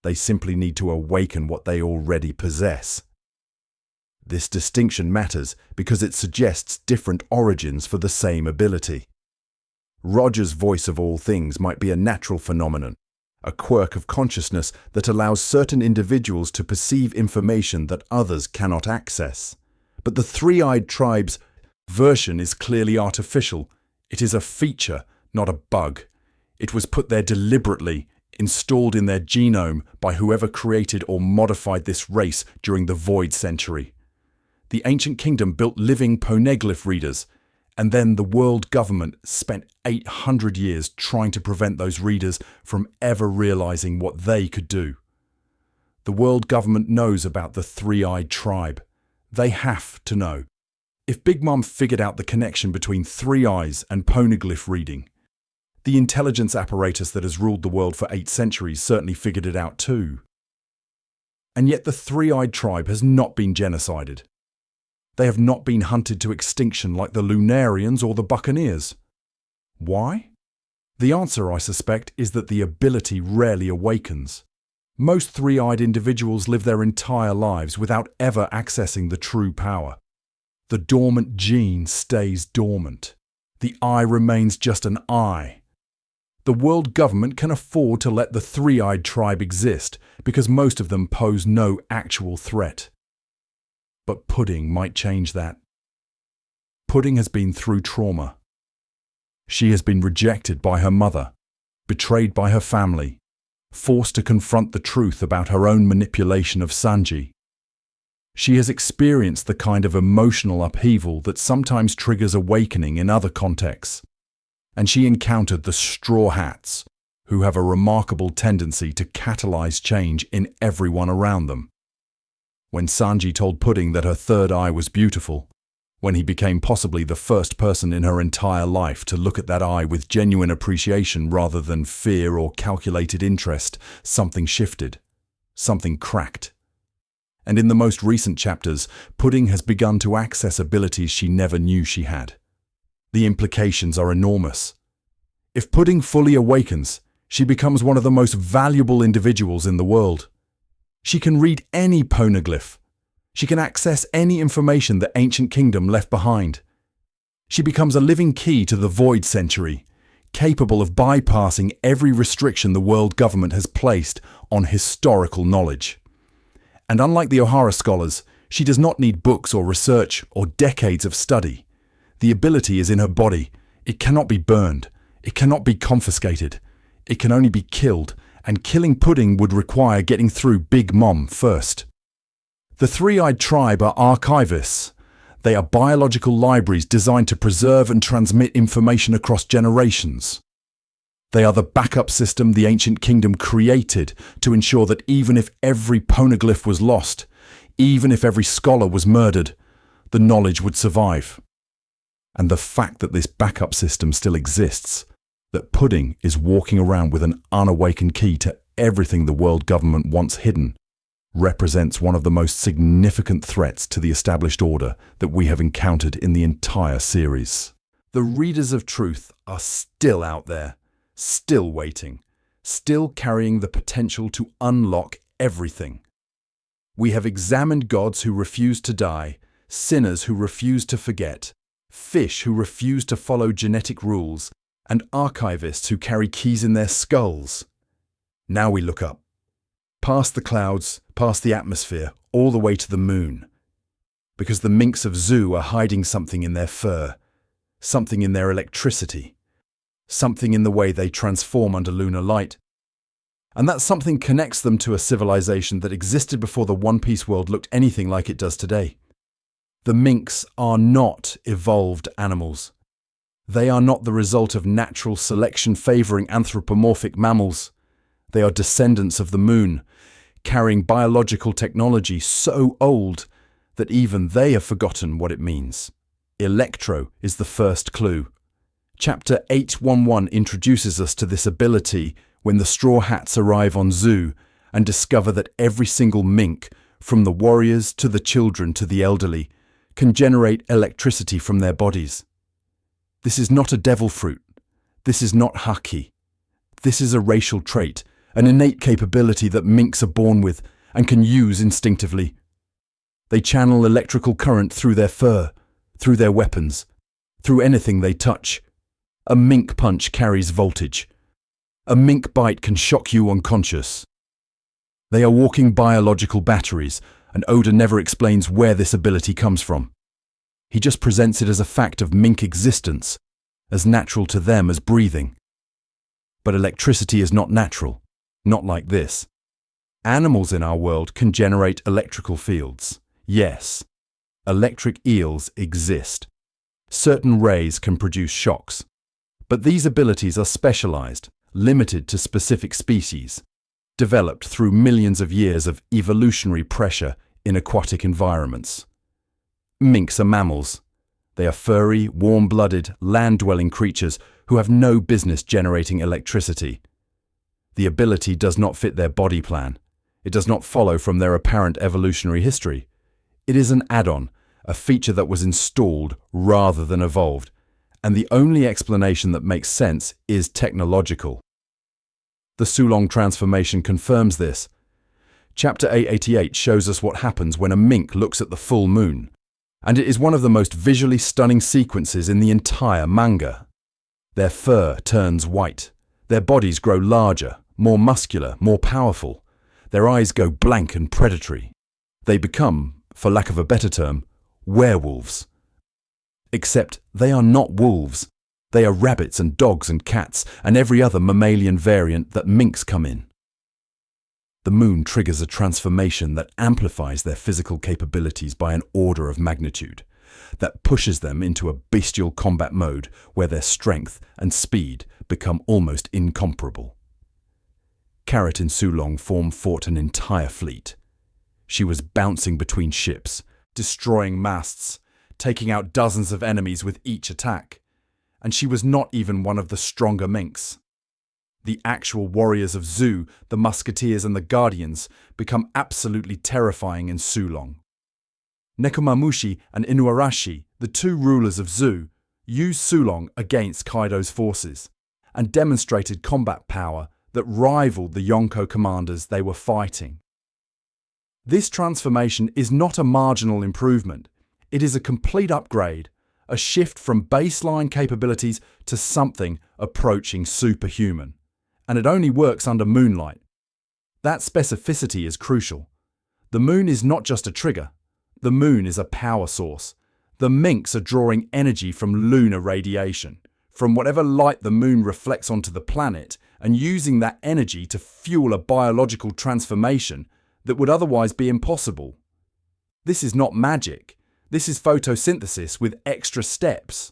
They simply need to awaken what they already possess. This distinction matters because it suggests different origins for the same ability. Roger's voice of all things might be a natural phenomenon, a quirk of consciousness that allows certain individuals to perceive information that others cannot access. But the three-eyed tribe's version is clearly artificial. It is a feature, not a bug. It was put there deliberately, installed in their genome by whoever created or modified this race during the Void Century. The ancient kingdom built living poneglyph readers, and then the world government spent 800 years trying to prevent those readers from ever realizing what they could do. The world government knows about the three-eyed tribe. They have to know. If Big Mom figured out the connection between three eyes and poneglyph reading, the intelligence apparatus that has ruled the world for 8 centuries certainly figured it out too. And yet the three-eyed tribe has not been genocided. They have not been hunted to extinction like the Lunarians or the Buccaneers. Why? The answer, I suspect, is that the ability rarely awakens. Most three-eyed individuals live their entire lives without ever accessing the true power. The dormant gene stays dormant. The eye remains just an eye. The world government can afford to let the three-eyed tribe exist because most of them pose no actual threat. But Pudding might change that. Pudding has been through trauma. She has been rejected by her mother, betrayed by her family, forced to confront the truth about her own manipulation of Sanji. She has experienced the kind of emotional upheaval that sometimes triggers awakening in other contexts. And she encountered the Straw Hats, who have a remarkable tendency to catalyze change in everyone around them. When Sanji told Pudding that her third eye was beautiful, when he became possibly the first person in her entire life to look at that eye with genuine appreciation rather than fear or calculated interest, something shifted, something cracked. And in the most recent chapters, Pudding has begun to access abilities she never knew she had. The implications are enormous. If Pudding fully awakens, she becomes one of the most valuable individuals in the world. She can read any poneglyph. She can access any information the ancient kingdom left behind. She becomes a living key to the Void Century, capable of bypassing every restriction the world government has placed on historical knowledge. And unlike the O'Hara scholars, she does not need books or research or decades of study. The ability is in her body. It cannot be burned. It cannot be confiscated. It can only be killed, and killing Pudding would require getting through Big Mom first. The three-eyed tribe are archivists. They are biological libraries designed to preserve and transmit information across generations. They are the backup system the ancient kingdom created to ensure that even if every poneglyph was lost, even if every scholar was murdered, the knowledge would survive. And the fact that this backup system still exists, that Pudding is walking around with an unawakened key to everything the world government wants hidden, represents one of the most significant threats to the established order that we have encountered in the entire series. The readers of truth are still out there, still waiting, still carrying the potential to unlock everything. We have examined gods who refuse to die, sinners who refuse to forget, fish who refuse to follow genetic rules, and archivists who carry keys in their skulls. Now we look up. Past the clouds, past the atmosphere, all the way to the moon. Because the minks of Zoo are hiding something in their fur, something in their electricity, something in the way they transform under lunar light. And that something connects them to a civilization that existed before the One Piece world looked anything like it does today. The minks are not evolved animals. They are not the result of natural selection favoring anthropomorphic mammals. They are descendants of the moon, carrying biological technology so old that even they have forgotten what it means. Electro is the first clue. Chapter 811 introduces us to this ability when the Straw Hats arrive on Zoo and discover that every single mink, from the warriors to the children to the elderly, can generate electricity from their bodies. This is not a devil fruit. This is not haki. This is a racial trait, an innate capability that minks are born with and can use instinctively. They channel electrical current through their fur, through their weapons, through anything they touch. A mink punch carries voltage. A mink bite can shock you unconscious. They are walking biological batteries, and Oda never explains where this ability comes from. He just presents it as a fact of mink existence, as natural to them as breathing. But electricity is not natural, not like this. Animals in our world can generate electrical fields. Yes, electric eels exist. Certain rays can produce shocks. But these abilities are specialized, limited to specific species, developed through millions of years of evolutionary pressure in aquatic environments. Minks are mammals. They are furry, warm-blooded, land-dwelling creatures who have no business generating electricity. The ability does not fit their body plan. It does not follow from their apparent evolutionary history. It is an add-on, a feature that was installed rather than evolved, and the only explanation that makes sense is technological. The Sulong transformation confirms this. Chapter 888 shows us what happens when a mink looks at the full moon, and it is one of the most visually stunning sequences in the entire manga. Their fur turns white, their bodies grow larger, more muscular, more powerful. Their eyes go blank and predatory. They become, for lack of a better term, werewolves. Except they are not wolves. They are rabbits and dogs and cats and every other mammalian variant that minks come in. The moon triggers a transformation that amplifies their physical capabilities by an order of magnitude, that pushes them into a bestial combat mode where their strength and speed become almost incomparable. Carrot and Sulong fought an entire fleet. She was bouncing between ships, destroying masts, taking out dozens of enemies with each attack. And she was not even one of the stronger minks. The actual warriors of Zu, the Musketeers and the Guardians, become absolutely terrifying in Sulong. Nekomamushi and Inuarashi, the two rulers of Zu, used Sulong against Kaido's forces, and demonstrated combat power that rivaled the Yonko commanders they were fighting. This transformation is not a marginal improvement. It is a complete upgrade, a shift from baseline capabilities to something approaching superhuman. And it only works under moonlight. That specificity is crucial. The moon is not just a trigger. The moon is a power source. The minks are drawing energy from lunar radiation, from whatever light the moon reflects onto the planet, and using that energy to fuel a biological transformation that would otherwise be impossible. This is not magic. This is photosynthesis with extra steps.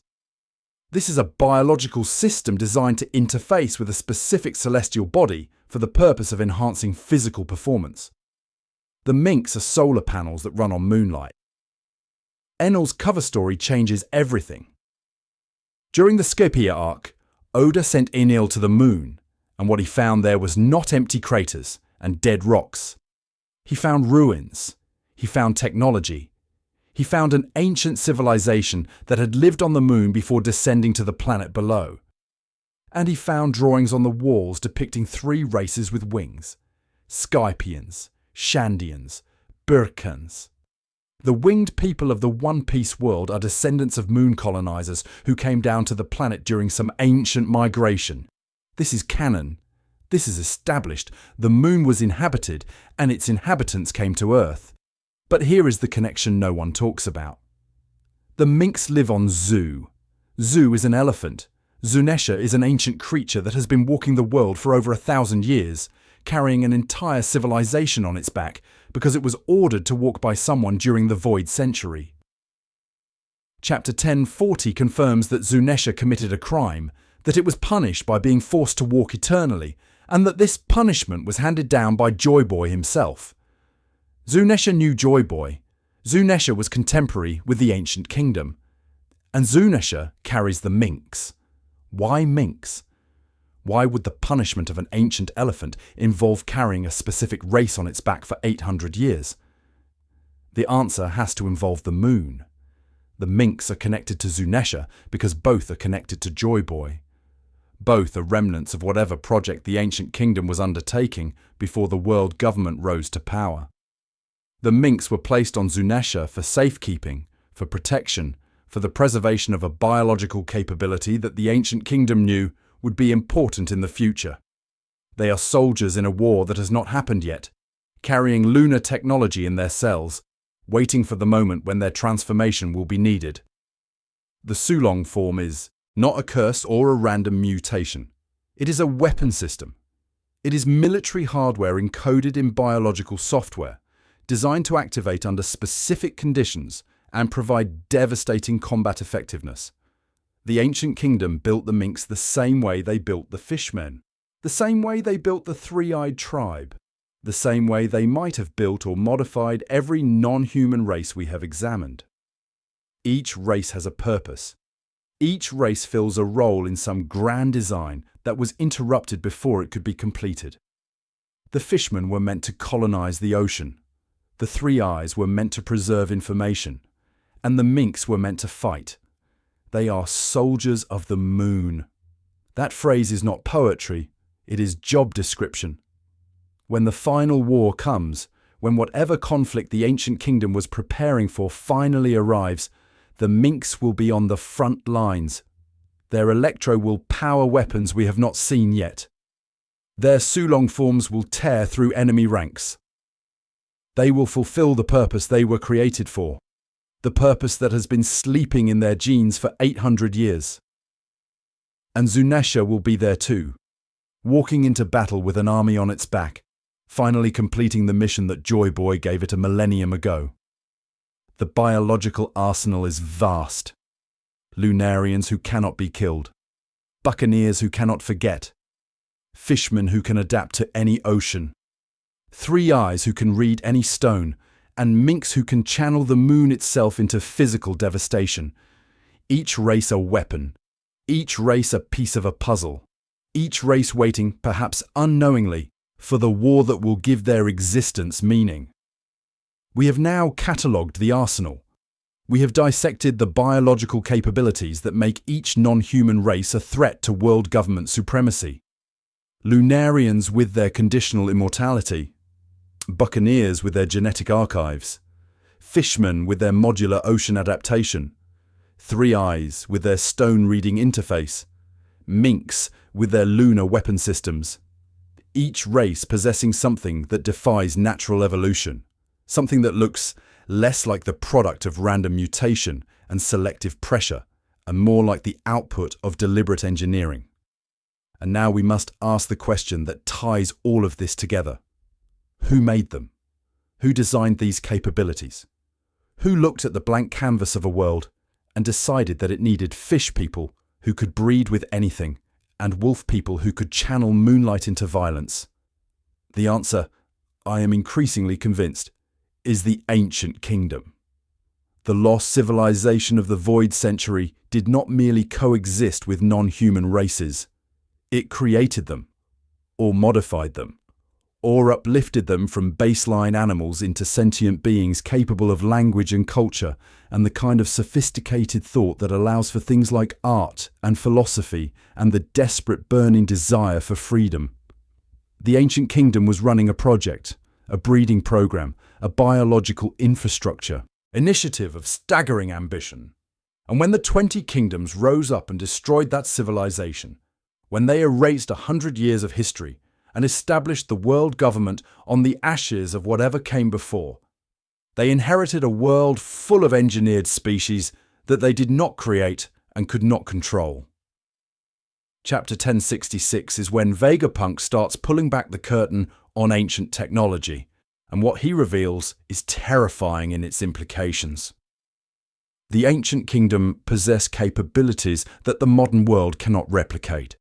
This is a biological system designed to interface with a specific celestial body for the purpose of enhancing physical performance. The minks are solar panels that run on moonlight. Enel's cover story changes everything. During the Scopeia arc, Oda sent Enel to the moon, and what he found there was not empty craters and dead rocks. He found ruins. He found technology. He found an ancient civilization that had lived on the moon before descending to the planet below. And he found drawings on the walls depicting 3 races with wings: Skypians, Shandians, Burkans. The winged people of the One Piece world are descendants of moon colonizers who came down to the planet during some ancient migration. This is canon. This is established. The moon was inhabited, and its inhabitants came to Earth. But here is the connection no one talks about. The minks live on Zu. Zu is an elephant. Zunesha is an ancient creature that has been walking the world for over 1,000 years, carrying an entire civilization on its back because it was ordered to walk by someone during the Void Century. Chapter 1040 confirms that Zunesha committed a crime, that it was punished by being forced to walk eternally, and that this punishment was handed down by Joy Boy himself. Zunesha knew Joy Boy. Zunesha was contemporary with the ancient kingdom. And Zunesha carries the minks. Why minks? Why would the punishment of an ancient elephant involve carrying a specific race on its back for 800 years? The answer has to involve the moon. The minks are connected to Zunesha because both are connected to Joy Boy. Both are remnants of whatever project the ancient kingdom was undertaking before the world government rose to power. The minks were placed on Zunesha for safekeeping, for protection, for the preservation of a biological capability that the ancient kingdom knew would be important in the future. They are soldiers in a war that has not happened yet, carrying lunar technology in their cells, waiting for the moment when their transformation will be needed. The Sulong form is not a curse or a random mutation. It is a weapon system. It is military hardware encoded in biological software, designed to activate under specific conditions and provide devastating combat effectiveness. The ancient kingdom built the minks the same way they built the Fishmen, the same way they built the three-eyed tribe, the same way they might have built or modified every non-human race we have examined. Each race has a purpose. Each race fills a role in some grand design that was interrupted before it could be completed. The Fishmen were meant to colonize the ocean. The Three Eyes were meant to preserve information. And the minks were meant to fight. They are soldiers of the moon. That phrase is not poetry, it is job description. When the final war comes, when whatever conflict the ancient kingdom was preparing for finally arrives, the minks will be on the front lines. Their electro will power weapons we have not seen yet. Their Sulong forms will tear through enemy ranks. They will fulfill the purpose they were created for, the purpose that has been sleeping in their genes for 800 years. And Zunesha will be there too, walking into battle with an army on its back, finally completing the mission that Joy Boy gave it a millennium ago. The biological arsenal is vast. Lunarians who cannot be killed. Buccaneers who cannot forget. Fishmen who can adapt to any ocean. Three Eyes who can read any stone. And minks who can channel the moon itself into physical devastation. Each race a weapon. Each race a piece of a puzzle. Each race waiting, perhaps unknowingly, for the war that will give their existence meaning. We have now catalogued the arsenal. We have dissected the biological capabilities that make each non-human race a threat to world government supremacy. Lunarians with their conditional immortality. Buccaneers with their genetic archives. Fishmen with their modular ocean adaptation. Three Eyes with their stone-reading interface. Minks with their lunar weapon systems. Each race possessing something that defies natural evolution. Something that looks less like the product of random mutation and selective pressure, and more like the output of deliberate engineering. And now we must ask the question that ties all of this together. Who made them? Who designed these capabilities? Who looked at the blank canvas of a world and decided that it needed fish people who could breed with anything and wolf people who could channel moonlight into violence? The answer, I am increasingly convinced, is the ancient kingdom. The lost civilization of the Void Century did not merely coexist with non-human races. It created them, or modified them, or uplifted them from baseline animals into sentient beings capable of language and culture and the kind of sophisticated thought that allows for things like art and philosophy and the desperate burning desire for freedom. The ancient kingdom was running a project, a breeding program, a biological infrastructure, initiative of staggering ambition. And when the 20 kingdoms rose up and destroyed that civilization, when they erased 100 years of history and established the world government on the ashes of whatever came before, they inherited a world full of engineered species that they did not create and could not control. Chapter 1066 is when Vegapunk starts pulling back the curtain on ancient technology, and what he reveals is terrifying in its implications. The ancient kingdom possessed capabilities that the modern world cannot replicate.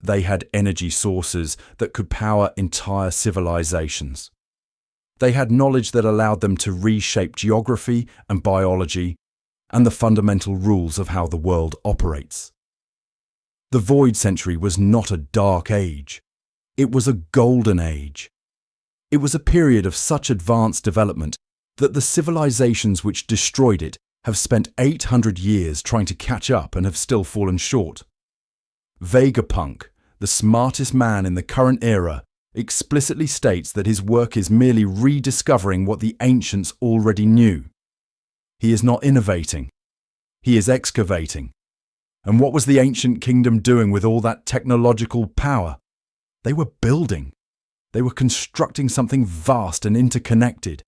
They had energy sources that could power entire civilizations. They had knowledge that allowed them to reshape geography and biology and the fundamental rules of how the world operates. The Void Century was not a dark age. It was a golden age. It was a period of such advanced development that the civilizations which destroyed it have spent 800 years trying to catch up and have still fallen short. Vegapunk, the smartest man in the current era, explicitly states that his work is merely rediscovering what the ancients already knew. He is not innovating. He is excavating. And what was the ancient kingdom doing with all that technological power? They were building. They were constructing something vast and interconnected.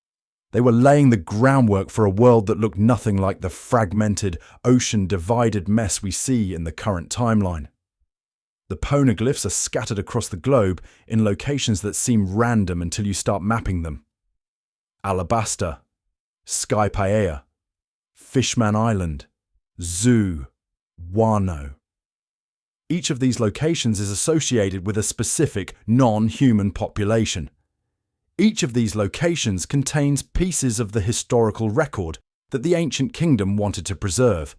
They were laying the groundwork for a world that looked nothing like the fragmented, ocean-divided mess we see in the current timeline. The poneglyphs are scattered across the globe in locations that seem random until you start mapping them. Alabasta, Skypaea, Fishman Island, Zoo, Wano. Each of these locations is associated with a specific non-human population. Each of these locations contains pieces of the historical record that the ancient kingdom wanted to preserve.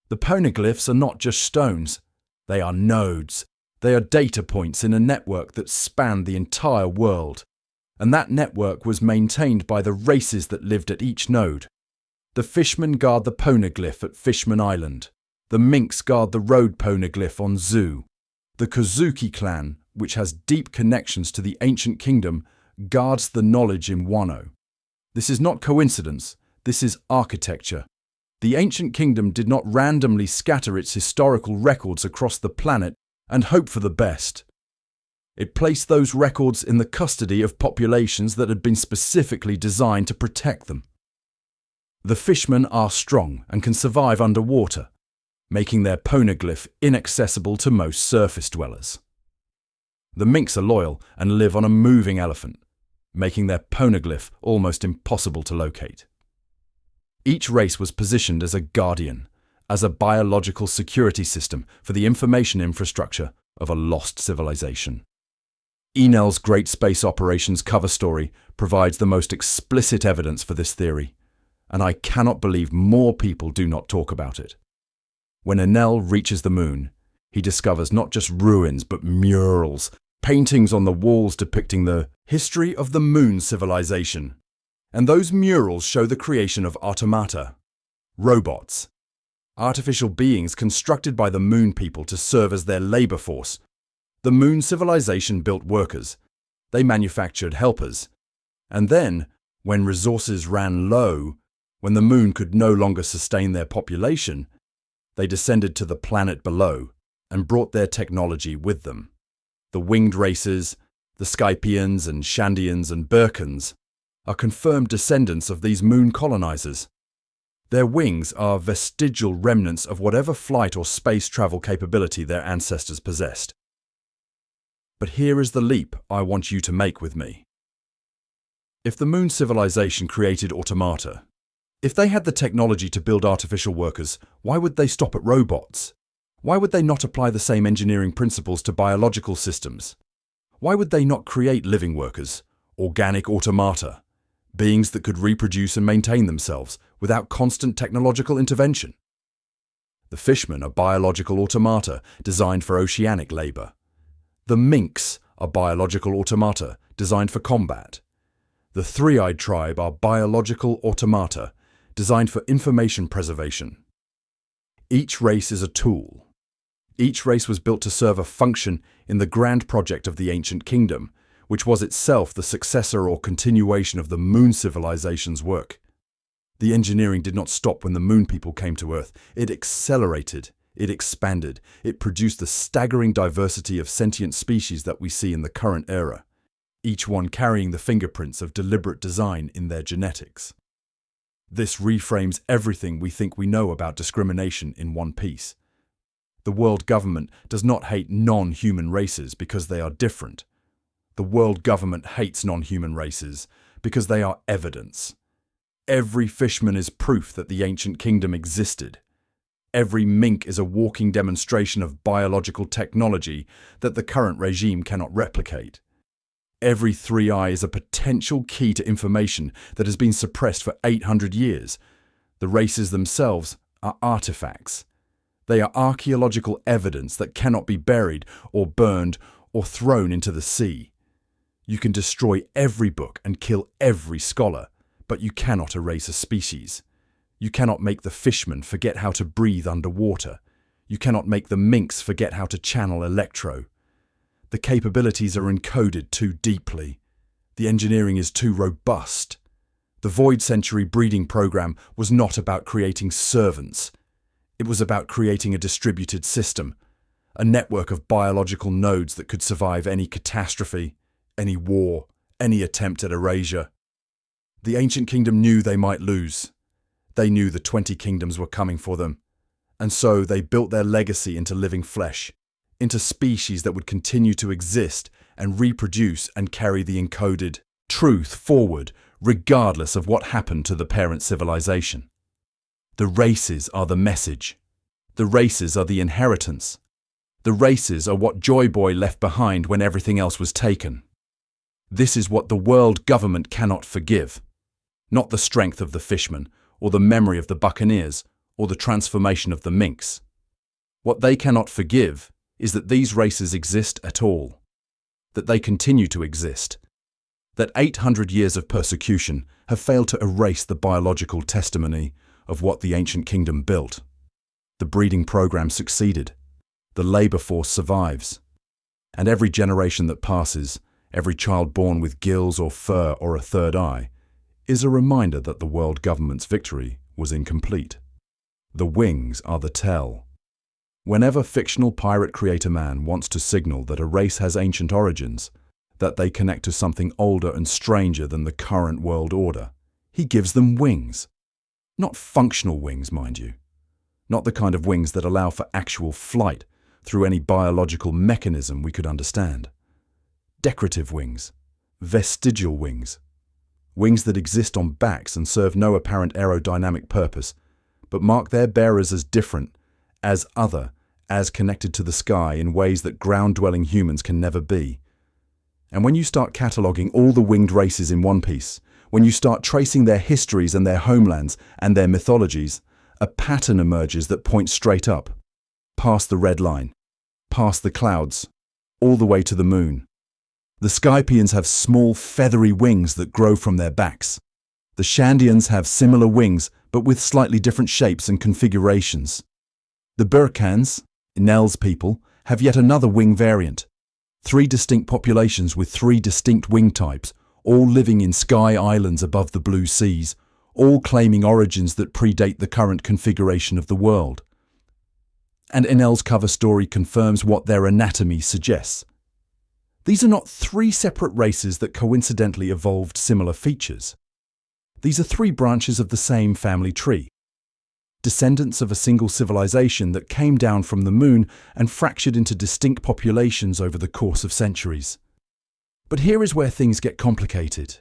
The poneglyphs are not just stones. They are nodes. They are data points in a network that spanned the entire world. And that network was maintained by the races that lived at each node. The Fishmen guard the poneglyph at Fishman Island. The minks guard the road poneglyph on Zoo. The Kozuki clan, which has deep connections to the ancient kingdom, guards the knowledge in Wano. This is not coincidence. This is architecture. The ancient kingdom did not randomly scatter its historical records across the planet and hope for the best. It placed those records in the custody of populations that had been specifically designed to protect them. The fishmen are strong and can survive underwater, making their poneglyph inaccessible to most surface dwellers. The minks are loyal and live on a moving elephant, making their poneglyph almost impossible to locate. Each race was positioned as a guardian, as a biological security system for the information infrastructure of a lost civilization. Enel's Great Space Operations cover story provides the most explicit evidence for this theory, and I cannot believe more people do not talk about it. When Enel reaches the moon, he discovers not just ruins but murals, paintings on the walls depicting the history of the moon civilization. And those murals show the creation of automata, robots, artificial beings constructed by the moon people to serve as their labor force. The moon civilization built workers. They manufactured helpers. And then, when resources ran low, when the moon could no longer sustain their population, they descended to the planet below and brought their technology with them. The winged races, the Skypians and Shandians and Burkans, are confirmed descendants of these moon colonizers. Their wings are vestigial remnants of whatever flight or space travel capability their ancestors possessed. But here is the leap I want you to make with me. If the moon civilization created automata, if they had the technology to build artificial workers, why would they stop at robots? Why would they not apply the same engineering principles to biological systems? Why would they not create living workers, organic automata, beings that could reproduce and maintain themselves without constant technological intervention? The fishmen are biological automata designed for oceanic labor. The minks are biological automata designed for combat. The three-eyed tribe are biological automata designed for information preservation. Each race is a tool. Each race was built to serve a function in the grand project of the ancient kingdom, which was itself the successor or continuation of the moon civilization's work. The engineering did not stop when the moon people came to Earth. It accelerated, it expanded, it produced the staggering diversity of sentient species that we see in the current era, each one carrying the fingerprints of deliberate design in their genetics. This reframes everything we think we know about discrimination in one piece. The world government does not hate non-human races because they are different. The world government hates non-human races because they are evidence. Every fishman is proof that the ancient kingdom existed. Every mink is a walking demonstration of biological technology that the current regime cannot replicate. Every three-eye is a potential key to information that has been suppressed for 800 years. The races themselves are artifacts. They are archaeological evidence that cannot be buried or burned or thrown into the sea. You can destroy every book and kill every scholar, But you cannot erase a species. You cannot make the fishmen forget how to breathe underwater. You cannot make the minks forget how to channel electro. The capabilities are encoded too deeply. The engineering is too robust. The Void Century breeding program was not about creating servants. It was about creating a distributed system, a network of biological nodes that could survive any catastrophe, any war, any attempt at erasure. The ancient kingdom knew they might lose. They knew the 20 kingdoms were coming for them. And so they built their legacy into living flesh, into species that would continue to exist and reproduce and carry the encoded truth forward, regardless of what happened to the parent civilization. The races are the message. The races are the inheritance. The races are what Joy Boy left behind when everything else was taken. This is what the world government cannot forgive. Not the strength of the Fishmen, or the memory of the Buccaneers, or the transformation of the minks. What they cannot forgive is that these races exist at all, that they continue to exist, that 800 years of persecution have failed to erase the biological testimony of what the ancient kingdom built. The breeding program succeeded. The labor force survives. And every generation that passes, every child born with gills or fur or a third eye, is a reminder that the world government's victory was incomplete. The wings are the tell. Whenever fictional pirate creator man wants to signal that a race has ancient origins, that they connect to something older and stranger than the current world order, he gives them wings. Not functional wings, mind you. Not the kind of wings that allow for actual flight through any biological mechanism we could understand. Decorative wings. Vestigial wings. Wings that exist on backs and serve no apparent aerodynamic purpose, but mark their bearers as different, as other, as connected to the sky in ways that ground-dwelling humans can never be. And when you start cataloguing all the winged races in one piece, when you start tracing their histories and their homelands and their mythologies, a pattern emerges that points straight up, past the red line, past the clouds, all the way to the moon. The Skypians have small feathery wings that grow from their backs. The Shandians have similar wings, but with slightly different shapes and configurations. The Burkans, Nell's people, have yet another wing variant. 3 distinct populations with 3 distinct wing types, all living in sky islands above the blue seas, all claiming origins that predate the current configuration of the world. And Enel's cover story confirms what their anatomy suggests. These are not 3 separate races that coincidentally evolved similar features. These are 3 branches of the same family tree, descendants of a single civilization that came down from the moon and fractured into distinct populations over the course of centuries. But here is where things get complicated,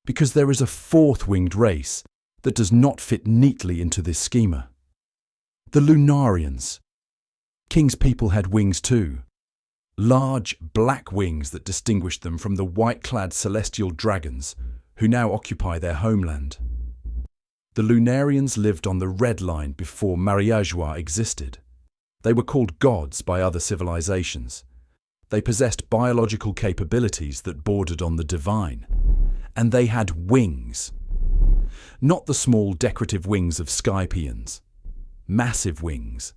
because there is a 4th winged race that does not fit neatly into this schema. The Lunarians. King's people had wings too. Large, black wings that distinguished them from the white-clad celestial dragons who now occupy their homeland. The Lunarians lived on the red line before Mariageois existed. They were called gods by other civilizations. They possessed biological capabilities that bordered on the divine. And they had wings. Not the small decorative wings of Skypians. Massive wings.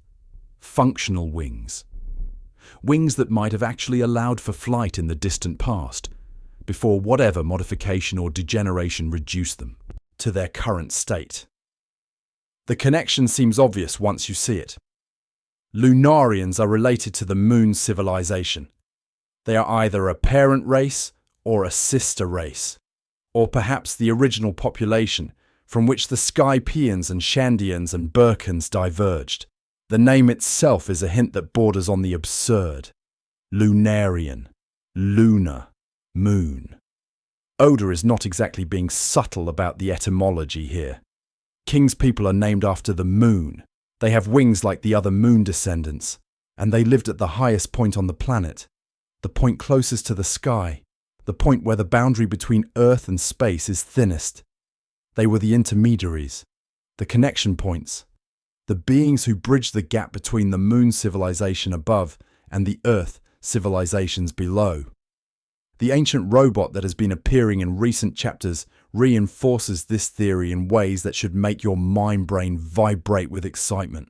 Functional wings. Wings that might have actually allowed for flight in the distant past, before whatever modification or degeneration reduced them to their current state. The connection seems obvious once you see it. Lunarians are related to the Moon civilization. They are either a parent race or a sister race, or perhaps the original population from which the Skypians and Shandians and Burkans diverged. The name itself is a hint that borders on the absurd. Lunarian, lunar, moon. Oda is not exactly being subtle about the etymology here. King's people are named after the moon. They have wings like the other moon descendants, and they lived at the highest point on the planet, the point closest to the sky, the point where the boundary between Earth and space is thinnest. They were the intermediaries, the connection points, the beings who bridged the gap between the moon civilization above and the Earth civilizations below. The ancient robot that has been appearing in recent chapters reinforces this theory in ways that should make your mind-brain vibrate with excitement.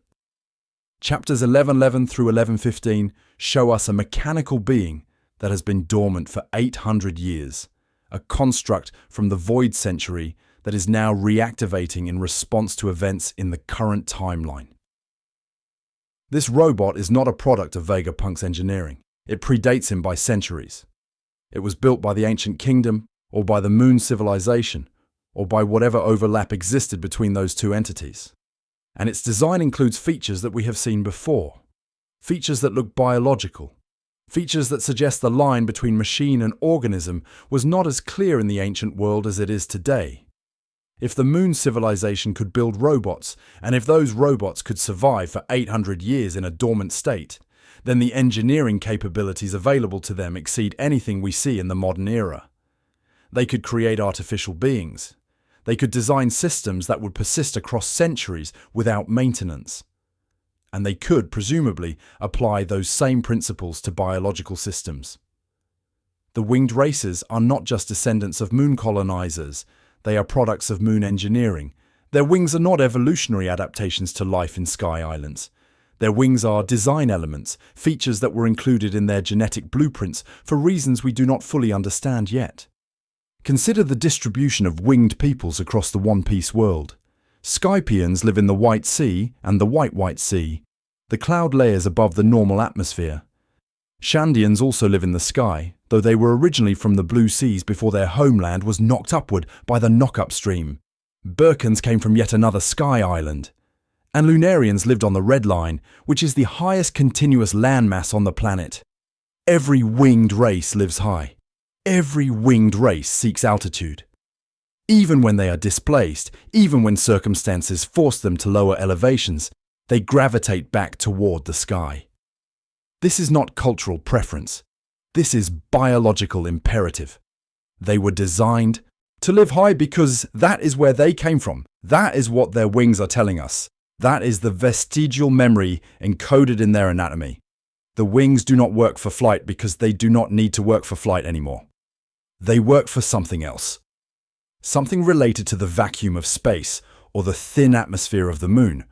Chapters 1111 through 1115 show us a mechanical being that has been dormant for 800 years, a construct from the Void Century that is now reactivating in response to events in the current timeline. This robot is not a product of Vegapunk's engineering. It predates him by centuries. It was built by the ancient kingdom, or by the moon civilization, or by whatever overlap existed between those two entities. And its design includes features that we have seen before. Features that look biological. Features that suggest the line between machine and organism was not as clear in the ancient world as it is today. If the moon civilization could build robots, and if those robots could survive for 800 years in a dormant state, then the engineering capabilities available to them exceed anything we see in the modern era. They could create artificial beings. They could design systems that would persist across centuries without maintenance. And they could, presumably, apply those same principles to biological systems. The winged races are not just descendants of moon colonizers, they are products of moon engineering. Their wings are not evolutionary adaptations to life in Sky Islands. Their wings are design elements, features that were included in their genetic blueprints for reasons we do not fully understand yet. Consider the distribution of winged peoples across the One Piece world. Skypians live in the White Sea and the White Sea, the cloud layers above the normal atmosphere. Shandians also live in the sky, though they were originally from the blue seas before their homeland was knocked upward by the knock-up stream. Burkans came from yet another sky island. And Lunarians lived on the Red Line, which is the highest continuous landmass on the planet. Every winged race lives high. Every winged race seeks altitude. Even when they are displaced, even when circumstances force them to lower elevations, they gravitate back toward the sky. This is not cultural preference. This is biological imperative. They were designed to live high because that is where they came from. That is what their wings are telling us. That is the vestigial memory encoded in their anatomy. The wings do not work for flight because they do not need to work for flight anymore. They work for something else. Something related to the vacuum of space, or the thin atmosphere of the moon,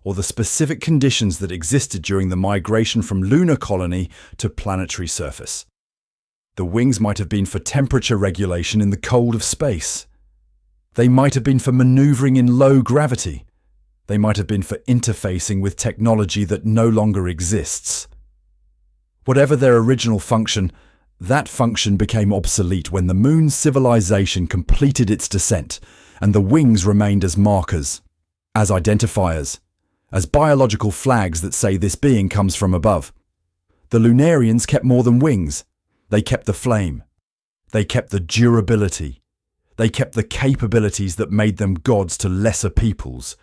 or the specific conditions that existed during the migration from lunar colony to planetary surface. The wings might have been for temperature regulation in the cold of space. They might have been for maneuvering in low gravity. They might have been for interfacing with technology that no longer exists. Whatever their original function, that function became obsolete when the moon civilization completed its descent, and the wings remained as markers, as identifiers, as biological flags that say this being comes from above. The Lunarians kept more than wings. They kept the flame. They kept the durability. They kept the capabilities that made them gods to lesser peoples.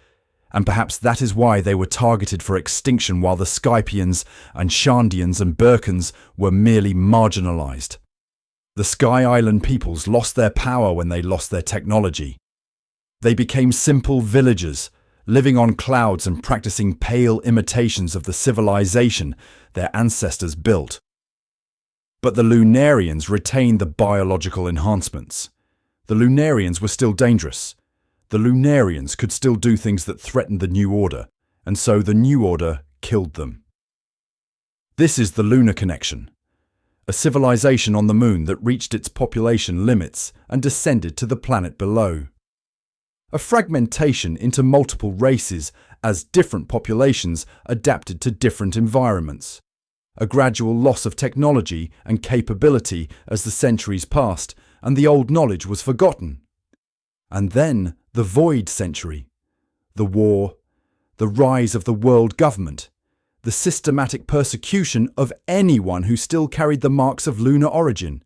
And perhaps that is why they were targeted for extinction while the Skypians and Shandians and Burkans were merely marginalized. The Sky Island peoples lost their power when they lost their technology. They became simple villagers, living on clouds and practicing pale imitations of the civilization their ancestors built. But the Lunarians retained the biological enhancements. The Lunarians were still dangerous. The Lunarians could still do things that threatened the New Order, and so the New Order killed them. This is the Lunar Connection, a civilization on the moon that reached its population limits and descended to the planet below. A fragmentation into multiple races as different populations adapted to different environments. A gradual loss of technology and capability as the centuries passed and the old knowledge was forgotten. And then the Void Century, the war, the rise of the world government, the systematic persecution of anyone who still carried the marks of lunar origin.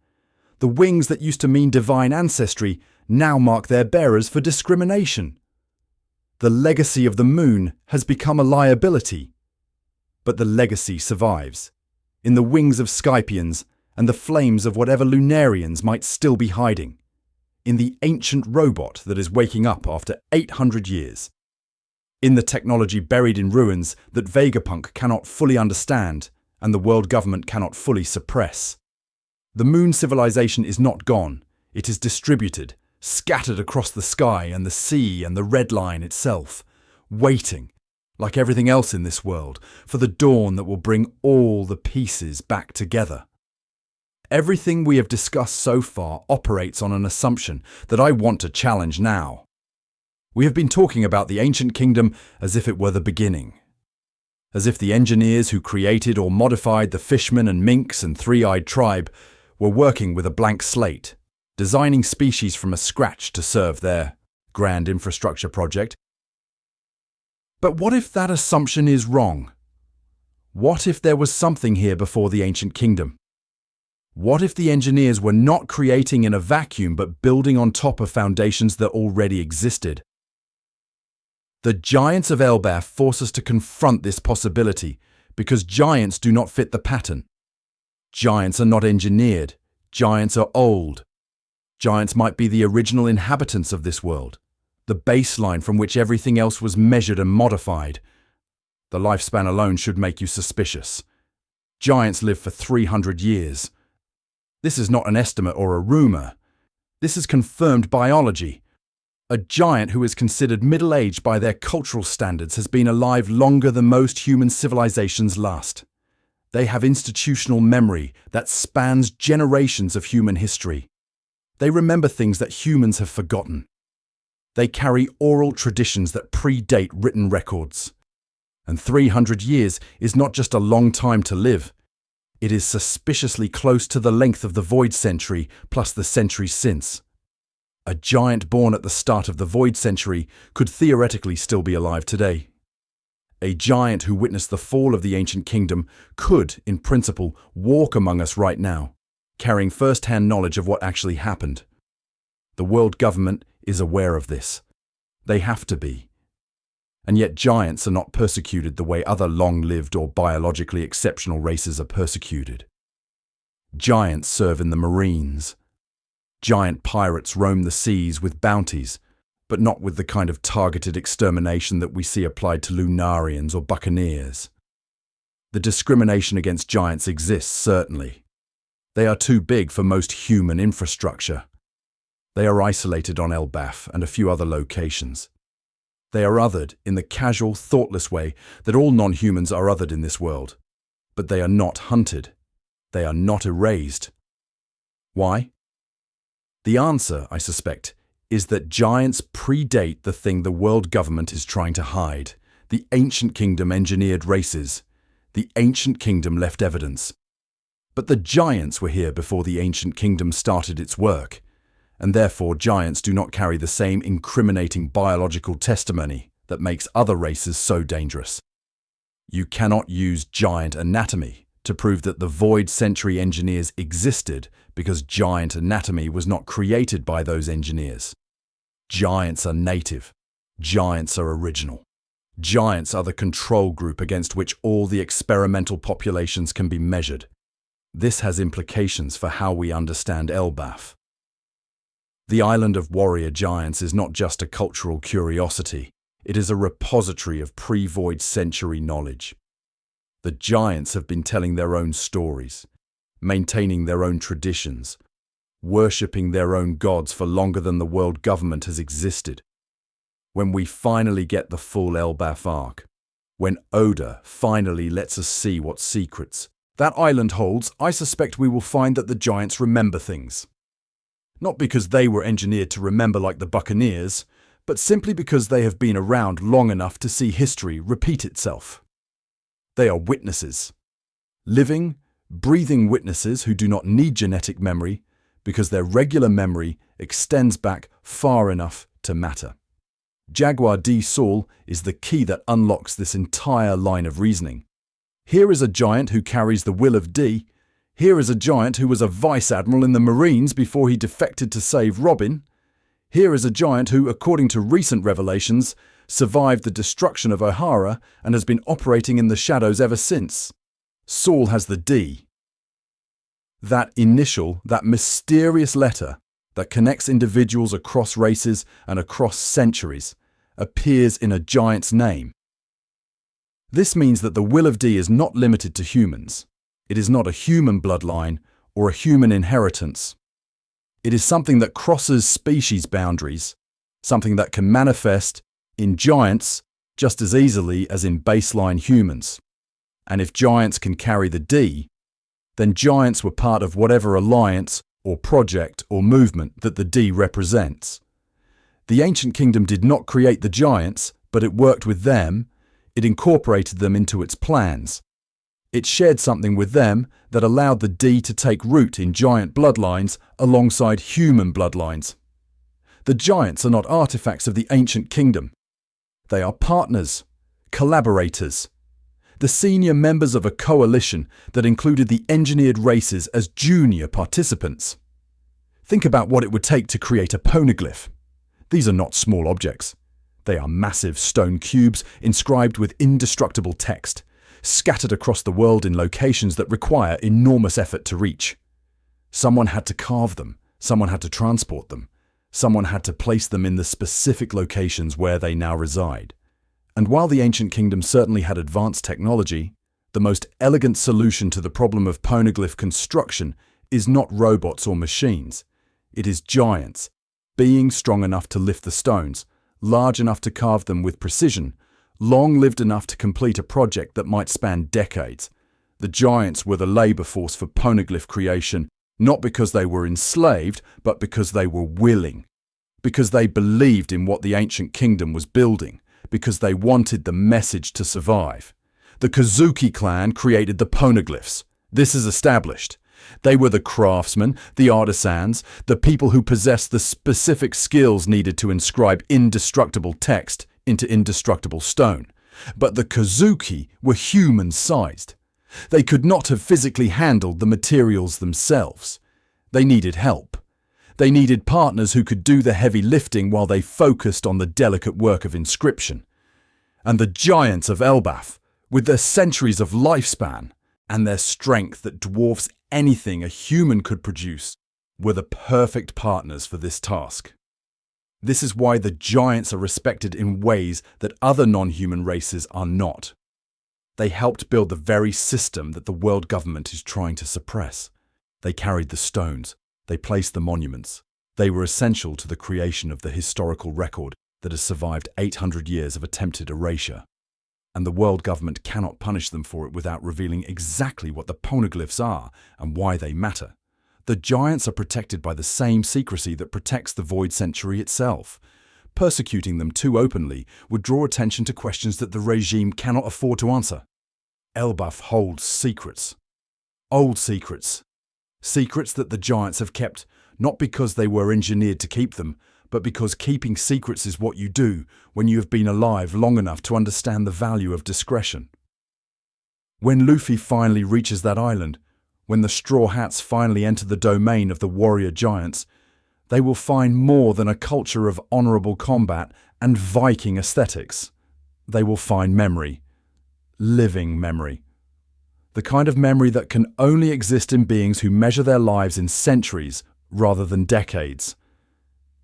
The wings that used to mean divine ancestry now mark their bearers for discrimination. The legacy of the moon has become a liability, but the legacy survives, in the wings of Skypians and the flames of whatever Lunarians might still be hiding, in the ancient robot that is waking up after 800 years, in the technology buried in ruins that Vegapunk cannot fully understand and the world government cannot fully suppress. The moon civilization is not gone. It is distributed, scattered across the sky and the sea and the red line itself, waiting, like everything else in this world, for the dawn that will bring all the pieces back together. Everything we have discussed so far operates on an assumption that I want to challenge now. We have been talking about the ancient kingdom as if it were the beginning. As if the engineers who created or modified the Fishmen and Minks and three-eyed tribe were working with a blank slate, designing species from scratch to serve their grand infrastructure project. But what if that assumption is wrong? What if there was something here before the ancient kingdom? What if the engineers were not creating in a vacuum but building on top of foundations that already existed? The giants of Elbaf force us to confront this possibility because giants do not fit the pattern. Giants are not engineered. Giants are old. Giants might be the original inhabitants of this world, the baseline from which everything else was measured and modified. The lifespan alone should make you suspicious. Giants live for 300 years. This is not an estimate or a rumor. This is confirmed biology. A giant who is considered middle-aged by their cultural standards has been alive longer than most human civilizations last. They have institutional memory that spans generations of human history. They remember things that humans have forgotten. They carry oral traditions that predate written records. And 300 years is not just a long time to live. It is suspiciously close to the length of the Void Century plus the centuries since. A giant born at the start of the Void Century could theoretically still be alive today. A giant who witnessed the fall of the ancient kingdom could, in principle, walk among us right now, carrying first-hand knowledge of what actually happened. The world government is aware of this. They have to be. And yet giants are not persecuted the way other long-lived or biologically exceptional races are persecuted. Giants serve in the Marines. Giant pirates roam the seas with bounties, but not with the kind of targeted extermination that we see applied to Lunarians or Buccaneers. The discrimination against giants exists, certainly. They are too big for most human infrastructure. They are isolated on Elbaf and a few other locations. They are othered in the casual, thoughtless way that all non-humans are othered in this world. But they are not hunted. They are not erased. Why? The answer, I suspect, is that giants predate the thing the world government is trying to hide. The ancient kingdom engineered races. The ancient kingdom left evidence. But the giants were here before the ancient kingdom started its work, and therefore giants do not carry the same incriminating biological testimony that makes other races so dangerous. You cannot use giant anatomy to prove that the Void Century engineers existed because giant anatomy was not created by those engineers. Giants are native. Giants are original. Giants are the control group against which all the experimental populations can be measured. This has implications for how we understand Elbaf. The island of warrior giants is not just a cultural curiosity. It is a repository of pre-Void Century knowledge. The giants have been telling their own stories, maintaining their own traditions, worshipping their own gods for longer than the world government has existed. When we finally get the full Elbaf arc, when Oda finally lets us see what secrets that island holds, I suspect we will find that the giants remember things. Not because they were engineered to remember like the Buccaneers, but simply because they have been around long enough to see history repeat itself. They are witnesses. Living, breathing witnesses who do not need genetic memory because their regular memory extends back far enough to matter. Jaguar D. Saul is the key that unlocks this entire line of reasoning. Here is a giant who carries the will of D. Here is a giant who was a vice admiral in the Marines before he defected to save Robin. Here is a giant who, according to recent revelations, survived the destruction of O'Hara and has been operating in the shadows ever since. Saul has the D. That initial, that mysterious letter that connects individuals across races and across centuries appears in a giant's name. This means that the will of D is not limited to humans. It is not a human bloodline or a human inheritance. It is something that crosses species boundaries, something that can manifest in giants just as easily as in baseline humans. And if giants can carry the D, then giants were part of whatever alliance or project or movement that the D represents. The ancient kingdom did not create the giants, but it worked with them. It incorporated them into its plans. It shared something with them that allowed the D to take root in giant bloodlines alongside human bloodlines. The giants are not artifacts of the ancient kingdom. They are partners, collaborators, the senior members of a coalition that included the engineered races as junior participants. Think about what it would take to create a poneglyph. These are not small objects. They are massive stone cubes inscribed with indestructible text, scattered across the world in locations that require enormous effort to reach. Someone had to carve them, someone had to transport them, someone had to place them in the specific locations where they now reside. And while the ancient kingdom certainly had advanced technology, the most elegant solution to the problem of poneglyph construction is not robots or machines. It is giants, beings strong enough to lift the stones, large enough to carve them with precision, long-lived enough to complete a project that might span decades. The giants were the labor force for poneglyph creation, not because they were enslaved, but because they were willing. Because they believed in what the ancient kingdom was building. Because they wanted the message to survive. The Kazuki clan created the poneglyphs. This is established. They were the craftsmen, the artisans, the people who possessed the specific skills needed to inscribe indestructible text into indestructible stone. But the Kazuki were human-sized. They could not have physically handled the materials themselves. They needed help. They needed partners who could do the heavy lifting while they focused on the delicate work of inscription. And the giants of Elbaf, with their centuries of lifespan and their strength that dwarfs anything a human could produce, were the perfect partners for this task. This is why the giants are respected in ways that other non-human races are not. They helped build the very system that the world government is trying to suppress. They carried the stones. They placed the monuments. They were essential to the creation of the historical record that has survived 800 years of attempted erasure. And the world government cannot punish them for it without revealing exactly what the poneglyphs are and why they matter. The giants are protected by the same secrecy that protects the Void Century itself. Persecuting them too openly would draw attention to questions that the regime cannot afford to answer. Elbaf holds secrets. Old secrets. Secrets that the giants have kept, not because they were engineered to keep them, but because keeping secrets is what you do when you have been alive long enough to understand the value of discretion. When Luffy finally reaches that island, when the Straw Hats finally enter the domain of the warrior giants, they will find more than a culture of honorable combat and Viking aesthetics. They will find memory. Living memory. The kind of memory that can only exist in beings who measure their lives in centuries rather than decades.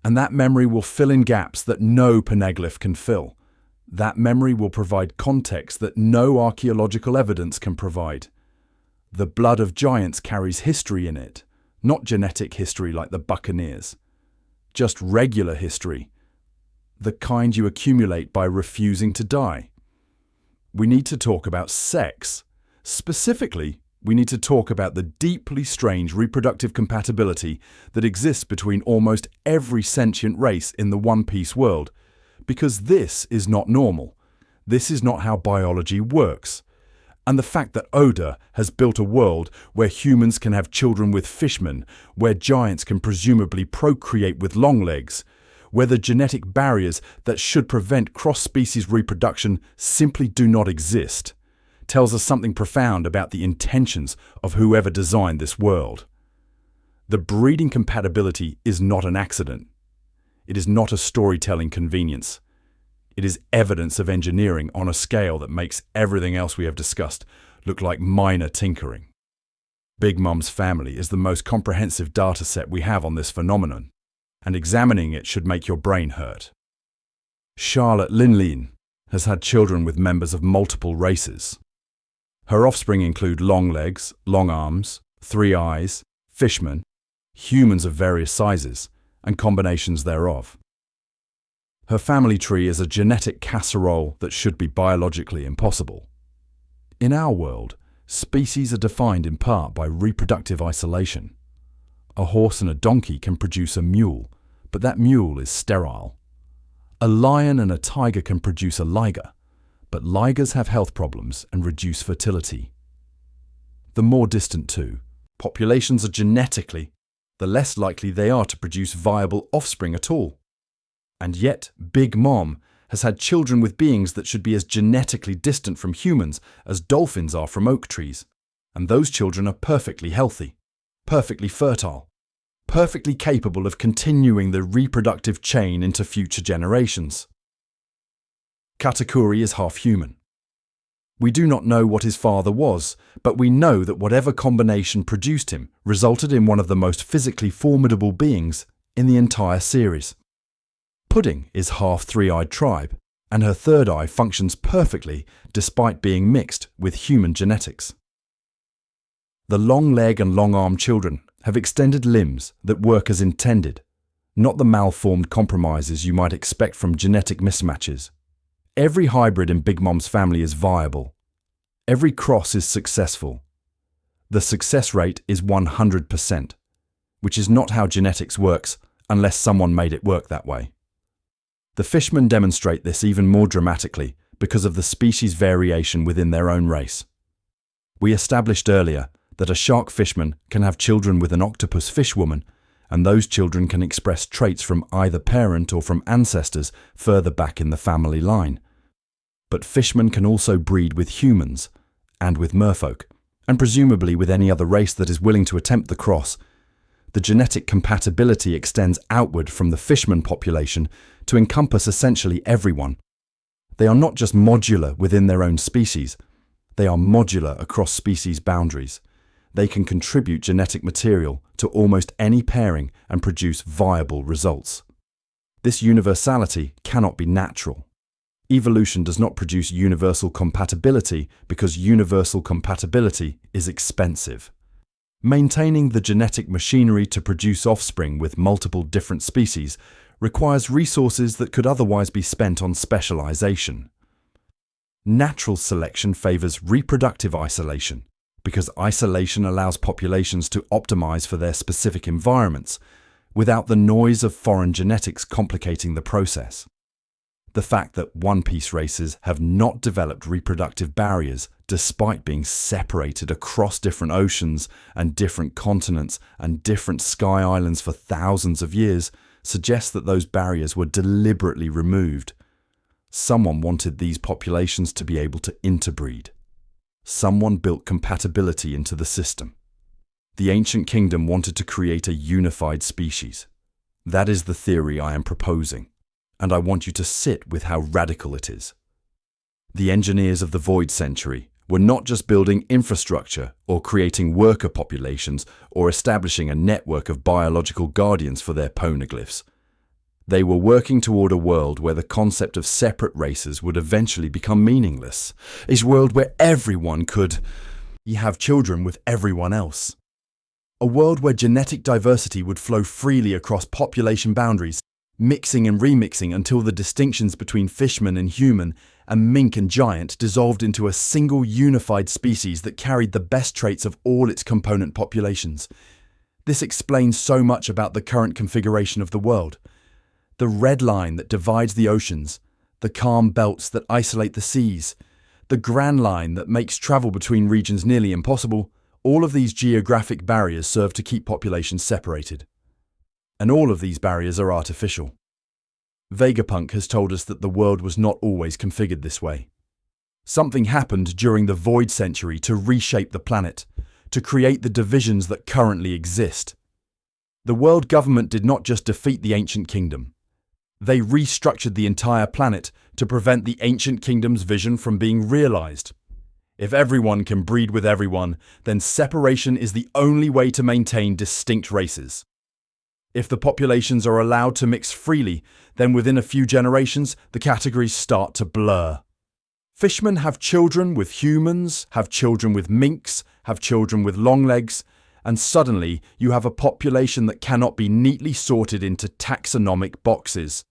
And that memory will fill in gaps that no poneglyph can fill. That memory will provide context that no archaeological evidence can provide. The blood of giants carries history in it, not genetic history like the Buccaneers. Just regular history, the kind you accumulate by refusing to die. We need to talk about sex. Specifically, we need to talk about the deeply strange reproductive compatibility that exists between almost every sentient race in the One Piece world, because this is not normal. This is not how biology works. And the fact that Oda has built a world where humans can have children with fishmen, where giants can presumably procreate with long legs, where the genetic barriers that should prevent cross-species reproduction simply do not exist, tells us something profound about the intentions of whoever designed this world. The breeding compatibility is not an accident. It is not a storytelling convenience. It is evidence of engineering on a scale that makes everything else we have discussed look like minor tinkering. Big Mum's family is the most comprehensive data set we have on this phenomenon, and examining it should make your brain hurt. Charlotte Linlin has had children with members of multiple races. Her offspring include long legs, long arms, 3 eyes, fishmen, humans of various sizes, and combinations thereof. Her family tree is a genetic casserole that should be biologically impossible. In our world, species are defined in part by reproductive isolation. A horse and a donkey can produce a mule, but that mule is sterile. A lion and a tiger can produce a liger, but ligers have health problems and reduce fertility. The more distant two, populations are genetically, the less likely they are to produce viable offspring at all. And yet, Big Mom has had children with beings that should be as genetically distant from humans as dolphins are from oak trees. And those children are perfectly healthy, perfectly fertile, perfectly capable of continuing the reproductive chain into future generations. Katakuri is half human. We do not know what his father was, but we know that whatever combination produced him resulted in one of the most physically formidable beings in the entire series. Pudding is half three-eyed tribe, and her third eye functions perfectly despite being mixed with human genetics. The long leg and long arm children have extended limbs that work as intended, not the malformed compromises you might expect from genetic mismatches. Every hybrid in Big Mom's family is viable. Every cross is successful. The success rate is 100%, which is not how genetics works unless someone made it work that way. The fishmen demonstrate this even more dramatically because of the species variation within their own race. We established earlier that a shark fishman can have children with an octopus fishwoman, and those children can express traits from either parent or from ancestors further back in the family line. But fishmen can also breed with humans and with merfolk, and presumably with any other race that is willing to attempt the cross. The genetic compatibility extends outward from the fishman population to encompass essentially everyone. They are not just modular within their own species, they are modular across species boundaries. They can contribute genetic material to almost any pairing and produce viable results. This universality cannot be natural. Evolution does not produce universal compatibility because universal compatibility is expensive. Maintaining the genetic machinery to produce offspring with multiple different species requires resources that could otherwise be spent on specialization. Natural selection favors reproductive isolation, because isolation allows populations to optimize for their specific environments, without the noise of foreign genetics complicating the process. The fact that one-piece races have not developed reproductive barriers despite being separated across different oceans and different continents and different sky islands for thousands of years suggests that those barriers were deliberately removed. Someone wanted these populations to be able to interbreed. Someone built compatibility into the system. The ancient kingdom wanted to create a unified species. That is the theory I am proposing, and I want you to sit with how radical it is. The engineers of the Void Century were not just building infrastructure or creating worker populations or establishing a network of biological guardians for their poneglyphs. They were working toward a world where the concept of separate races would eventually become meaningless. A world where everyone could have children with everyone else. A world where genetic diversity would flow freely across population boundaries, mixing and remixing until the distinctions between fishman and human and mink and giant dissolved into a single unified species that carried the best traits of all its component populations. This explains so much about the current configuration of the world. The red line that divides the oceans, the calm belts that isolate the seas, the grand line that makes travel between regions nearly impossible, all of these geographic barriers serve to keep populations separated. And all of these barriers are artificial. Vegapunk has told us that the world was not always configured this way. Something happened during the Void Century to reshape the planet, to create the divisions that currently exist. The world government did not just defeat the ancient kingdom. They restructured the entire planet to prevent the ancient kingdom's vision from being realized. If everyone can breed with everyone, then separation is the only way to maintain distinct races. If the populations are allowed to mix freely, then within a few generations, the categories start to blur. Fishmen have children with humans, have children with minks, have children with longlegs, and suddenly you have a population that cannot be neatly sorted into taxonomic boxes.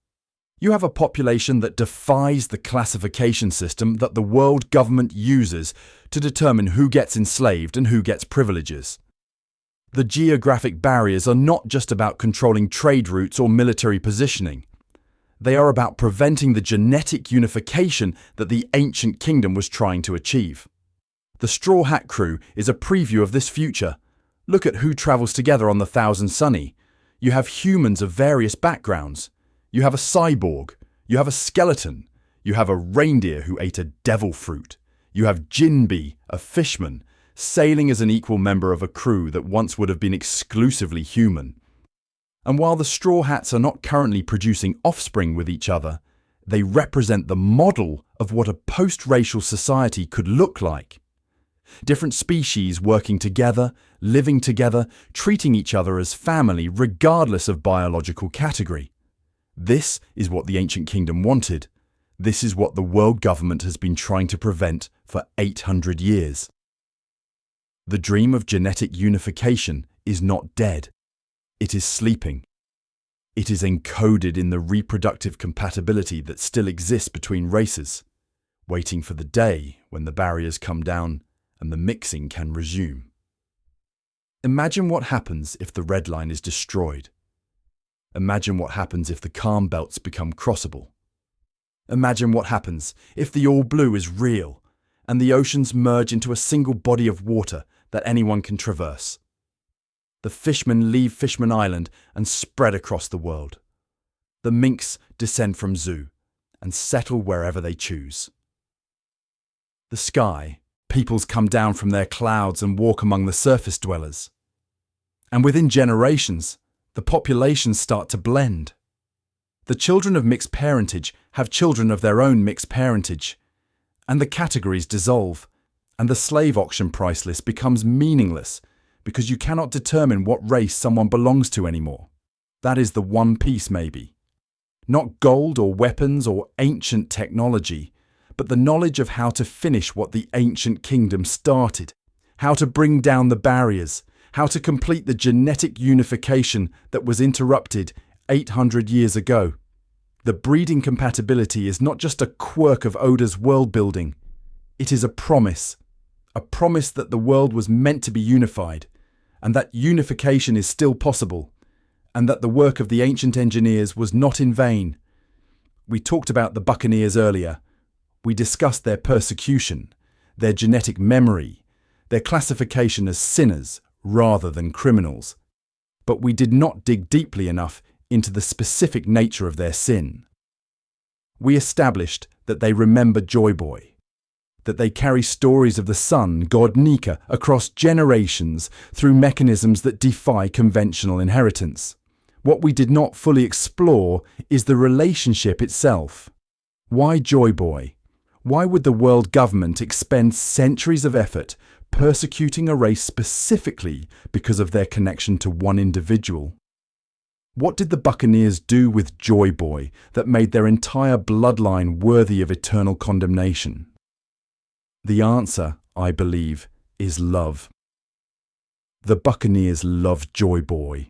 You have a population that defies the classification system that the world government uses to determine who gets enslaved and who gets privileges. The geographic barriers are not just about controlling trade routes or military positioning. They are about preventing the genetic unification that the ancient kingdom was trying to achieve. The Straw Hat Crew is a preview of this future. Look at who travels together on the Thousand Sunny. You have humans of various backgrounds. You have a cyborg. You have a skeleton. You have a reindeer who ate a devil fruit. You have Jinbi, a fishman, sailing as an equal member of a crew that once would have been exclusively human. And while the Straw Hats are not currently producing offspring with each other, they represent the model of what a post-racial society could look like. Different species working together, living together, treating each other as family regardless of biological category. This is what the ancient kingdom wanted. This is what the world government has been trying to prevent for 800 years. The dream of genetic unification is not dead. It is sleeping. It is encoded in the reproductive compatibility that still exists between races, waiting for the day when the barriers come down and the mixing can resume. Imagine what happens if the red line is destroyed. Imagine what happens if the calm belts become crossable. Imagine what happens if the all blue is real and the oceans merge into a single body of water that anyone can traverse. The fishmen leave Fishman Island and spread across the world. The minks descend from zoo and settle wherever they choose. The sky, peoples come down from their clouds and walk among the surface dwellers. And within generations, the populations start to blend. The children of mixed parentage have children of their own mixed parentage, and the categories dissolve, and the slave auction price list becomes meaningless because you cannot determine what race someone belongs to anymore. That is the one piece, maybe. Not gold or weapons or ancient technology, but the knowledge of how to finish what the ancient kingdom started, how to bring down the barriers, how to complete the genetic unification that was interrupted 800 years ago. The breeding compatibility is not just a quirk of Oda's world building. It is a promise that the world was meant to be unified, and that unification is still possible, and that the work of the ancient engineers was not in vain. We talked about the Buccaneers earlier. We discussed their persecution, their genetic memory, their classification as sinners rather than criminals. But we did not dig deeply enough into the specific nature of their sin. We established that they remember Joy Boy, that they carry stories of the sun god Nika across generations through mechanisms that defy conventional inheritance. What we did not fully explore is the relationship itself. Why Joy Boy? Why would the world government expend centuries of effort persecuting a race specifically because of their connection to one individual? What did the Buccaneers do with Joy Boy that made their entire bloodline worthy of eternal condemnation? The answer, I believe, is love. The Buccaneers loved Joy Boy,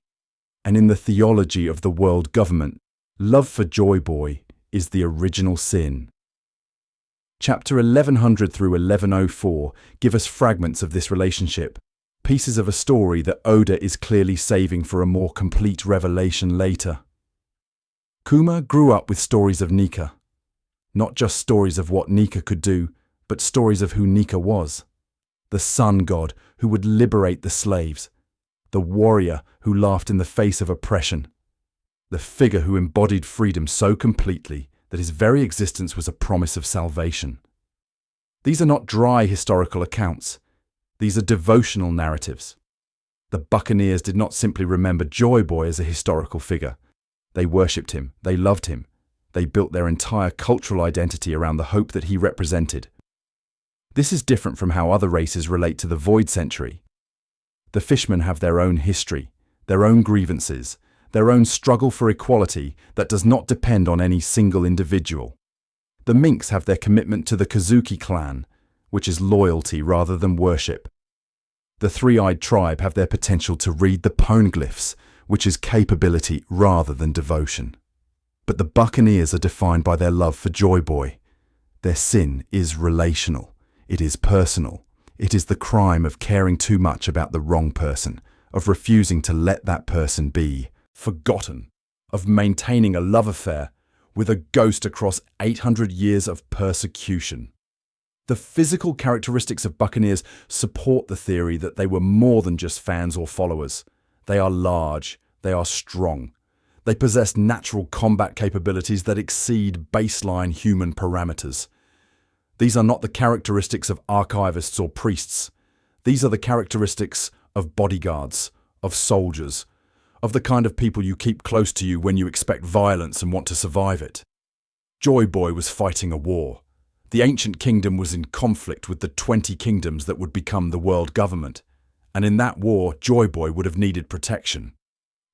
and in the theology of the world government, love for Joy Boy is the original sin. Chapter 1100 through 1104 give us fragments of this relationship, pieces of a story that Oda is clearly saving for a more complete revelation later. Kuma grew up with stories of Nika, not just stories of what Nika could do, but stories of who Nika was. The sun god who would liberate the slaves, the warrior who laughed in the face of oppression, the figure who embodied freedom so completely that his very existence was a promise of salvation. These are not dry historical accounts. These are devotional narratives. The Buccaneers did not simply remember Joy Boy as a historical figure. They worshipped him, they loved him, they built their entire cultural identity around the hope that he represented. This is different from how other races relate to the Void Century. The Fishmen have their own history, their own grievances, their own struggle for equality that does not depend on any single individual. The Minks have their commitment to the Kazuki clan, which is loyalty rather than worship. The three-eyed tribe have their potential to read the poneglyphs, which is capability rather than devotion. But the Buccaneers are defined by their love for Joy Boy. Their sin is relational. It is personal. It is the crime of caring too much about the wrong person, of refusing to let that person be forgotten, of maintaining a love affair with a ghost across 800 years of persecution. The physical characteristics of Buccaneers support the theory that they were more than just fans or followers. They are large, they are strong. They possess natural combat capabilities that exceed baseline human parameters. These are not the characteristics of archivists or priests. These are the characteristics of bodyguards, of soldiers, of the kind of people you keep close to you when you expect violence and want to survive it. Joy Boy was fighting a war. The ancient kingdom was in conflict with the 20 kingdoms that would become the world government. And in that war, Joy Boy would have needed protection.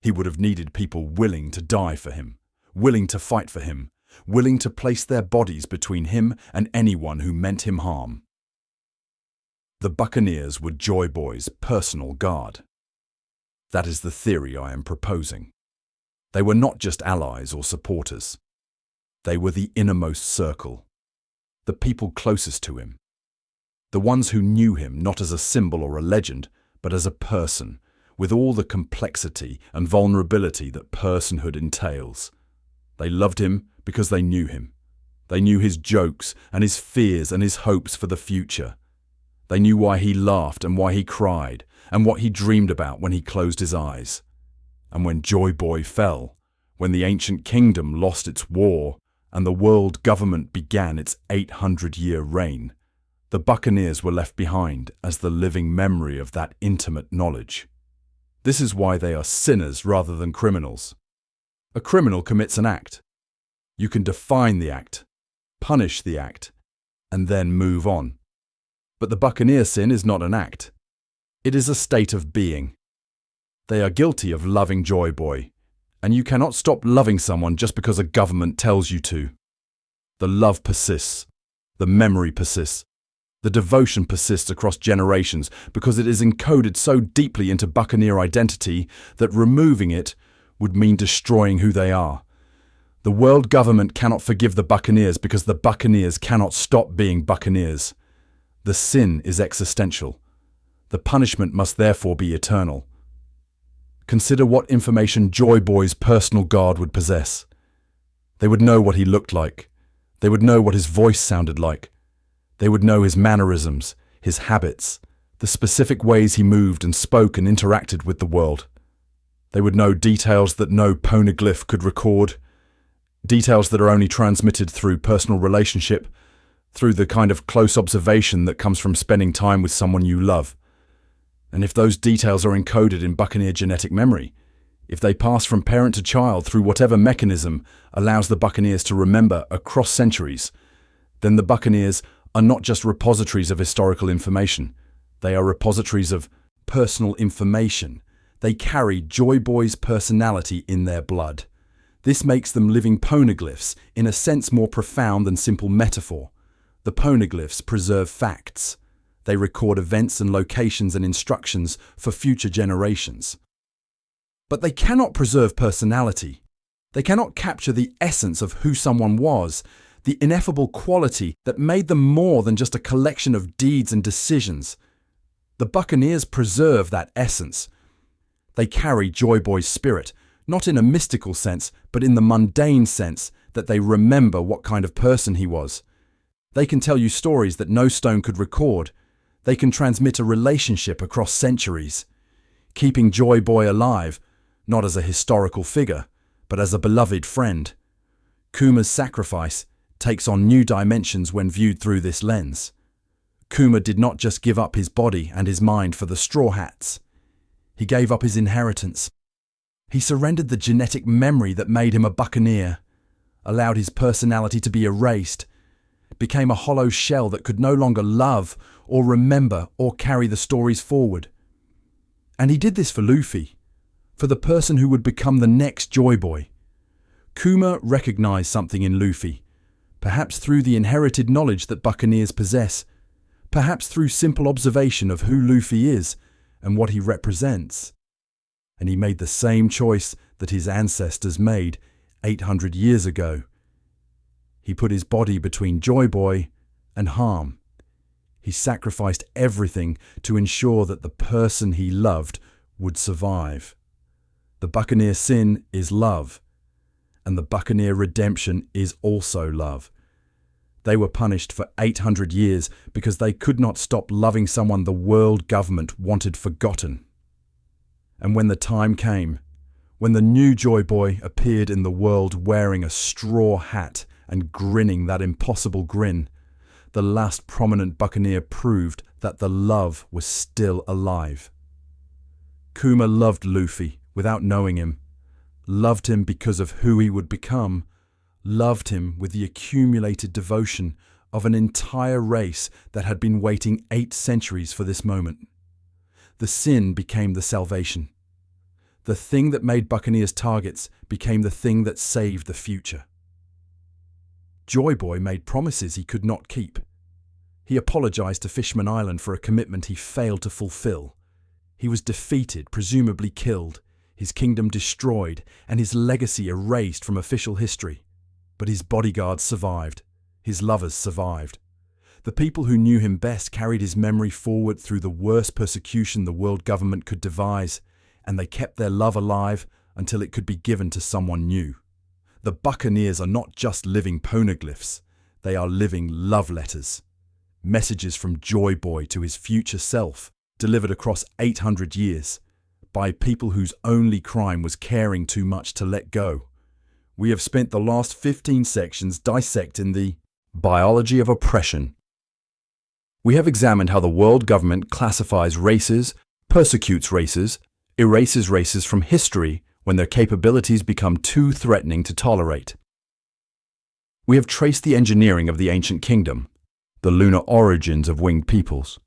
He would have needed people willing to die for him, willing to fight for him, willing to place their bodies between him and anyone who meant him harm. The Buccaneers were Joy Boy's personal guard. That is the theory I am proposing. They were not just allies or supporters. They were the innermost circle, the people closest to him, the ones who knew him not as a symbol or a legend, but as a person, with all the complexity and vulnerability that personhood entails. They loved him because they knew him. They knew his jokes and his fears and his hopes for the future. They knew why he laughed and why he cried and what he dreamed about when he closed his eyes. And when Joy Boy fell, when the ancient kingdom lost its war and the world government began its 800-year reign, the Buccaneers were left behind as the living memory of that intimate knowledge. This is why they are sinners rather than criminals. A criminal commits an act. You can define the act, punish the act, and then move on. But the Buccaneer sin is not an act. It is a state of being. They are guilty of loving Joy Boy, and you cannot stop loving someone just because a government tells you to. The love persists, the memory persists, the devotion persists across generations because it is encoded so deeply into Buccaneer identity that removing it would mean destroying who they are. The world government cannot forgive the Buccaneers because the Buccaneers cannot stop being Buccaneers. The sin is existential. The punishment must therefore be eternal. Consider what information Joy Boy's personal guard would possess. They would know what he looked like. They would know what his voice sounded like. They would know his mannerisms, his habits, the specific ways he moved and spoke and interacted with the world. They would know details that no poneglyph could record, details that are only transmitted through personal relationship, through the kind of close observation that comes from spending time with someone you love. And if those details are encoded in Buccaneer genetic memory, if they pass from parent to child through whatever mechanism allows the Buccaneers to remember across centuries, then the Buccaneers are not just repositories of historical information. They are repositories of personal information. They carry Joy Boy's personality in their blood. This makes them living poneglyphs, in a sense more profound than simple metaphor. The poneglyphs preserve facts. They record events and locations and instructions for future generations. But they cannot preserve personality. They cannot capture the essence of who someone was, the ineffable quality that made them more than just a collection of deeds and decisions. The Buccaneers preserve that essence. They carry Joy Boy's spirit, not in a mystical sense, but in the mundane sense that they remember what kind of person he was. They can tell you stories that no stone could record. They can transmit a relationship across centuries, keeping Joy Boy alive, not as a historical figure, but as a beloved friend. Kuma's sacrifice takes on new dimensions when viewed through this lens. Kuma did not just give up his body and his mind for the Straw Hats. He gave up his inheritance. He surrendered the genetic memory that made him a Buccaneer, allowed his personality to be erased, became a hollow shell that could no longer love or remember or carry the stories forward. And he did this for Luffy, for the person who would become the next Joy Boy. Kuma recognized something in Luffy, perhaps through the inherited knowledge that Buccaneers possess, perhaps through simple observation of who Luffy is, and what he represents. And he made the same choice that his ancestors made 800 years ago. He put his body between Joy Boy and harm. He sacrificed everything to ensure that the person he loved would survive. The Buccaneer sin is love, and the Buccaneer redemption is also love. They were punished for 800 years because they could not stop loving someone the world government wanted forgotten. And when the time came, when the new Joy Boy appeared in the world wearing a straw hat and grinning that impossible grin, the last prominent Buccaneer proved that the love was still alive. Kuma loved Luffy without knowing him, loved him because of who he would become, loved him with the accumulated devotion of an entire race that had been waiting 8 centuries for this moment. The sin became the salvation. The thing that made Buccaneers targets became the thing that saved the future. Joy Boy made promises he could not keep. He apologized to Fishmen Island for a commitment he failed to fulfill. He was defeated, presumably killed, his kingdom destroyed, and his legacy erased from official history. But his bodyguards survived. His lovers survived. The people who knew him best carried his memory forward through the worst persecution the world government could devise, and they kept their love alive until it could be given to someone new. The Buccaneers are not just living poneglyphs, they are living love letters. Messages from Joy Boy to his future self, delivered across 800 years, by people whose only crime was caring too much to let go. We have spent the last 15 sections dissecting the biology of oppression. We have examined how the world government classifies races, persecutes races, erases races from history when their capabilities become too threatening to tolerate. We have traced the engineering of the ancient kingdom, the lunar origins of winged peoples,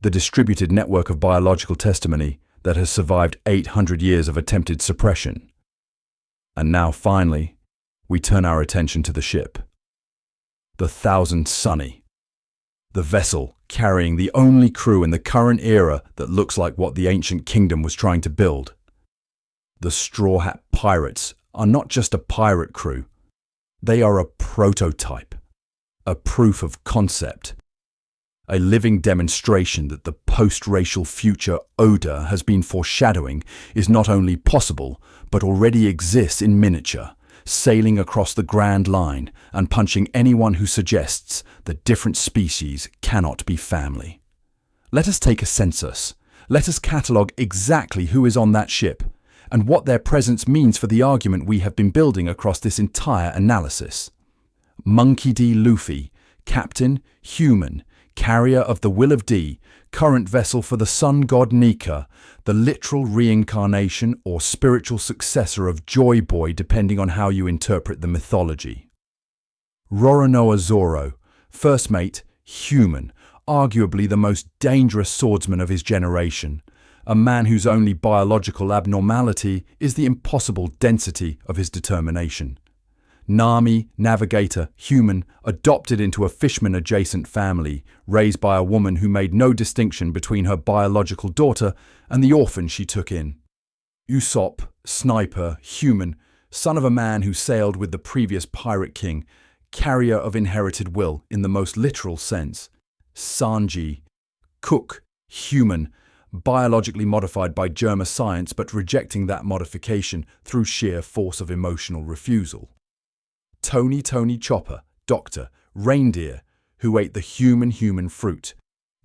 the distributed network of biological testimony that has survived 800 years of attempted suppression. And now, finally, we turn our attention to the ship. The Thousand Sunny. The vessel carrying the only crew in the current era that looks like what the ancient kingdom was trying to build. The Straw Hat Pirates are not just a pirate crew. They are a prototype, a proof of concept, a living demonstration that the post-racial future Oda has been foreshadowing is not only possible, but already exists in miniature, sailing across the Grand Line and punching anyone who suggests that different species cannot be family. Let us take a census. Let us catalogue exactly who is on that ship and what their presence means for the argument we have been building across this entire analysis. Monkey D. Luffy, Captain, Human, Carrier of the Will of D, current vessel for the sun god Nika, the literal reincarnation or spiritual successor of Joy Boy depending on how you interpret the mythology. Roronoa Zoro, first mate, Human, arguably the most dangerous swordsman of his generation, a man whose only biological abnormality is the impossible density of his determination. Nami, Navigator, Human, adopted into a Fishman-adjacent family, raised by a woman who made no distinction between her biological daughter and the orphan she took in. Usopp, Sniper, Human, son of a man who sailed with the previous pirate king, carrier of inherited will in the most literal sense. Sanji, Cook, Human, biologically modified by Germa science but rejecting that modification through sheer force of emotional refusal. Tony Chopper, Doctor, Reindeer, who ate the human fruit,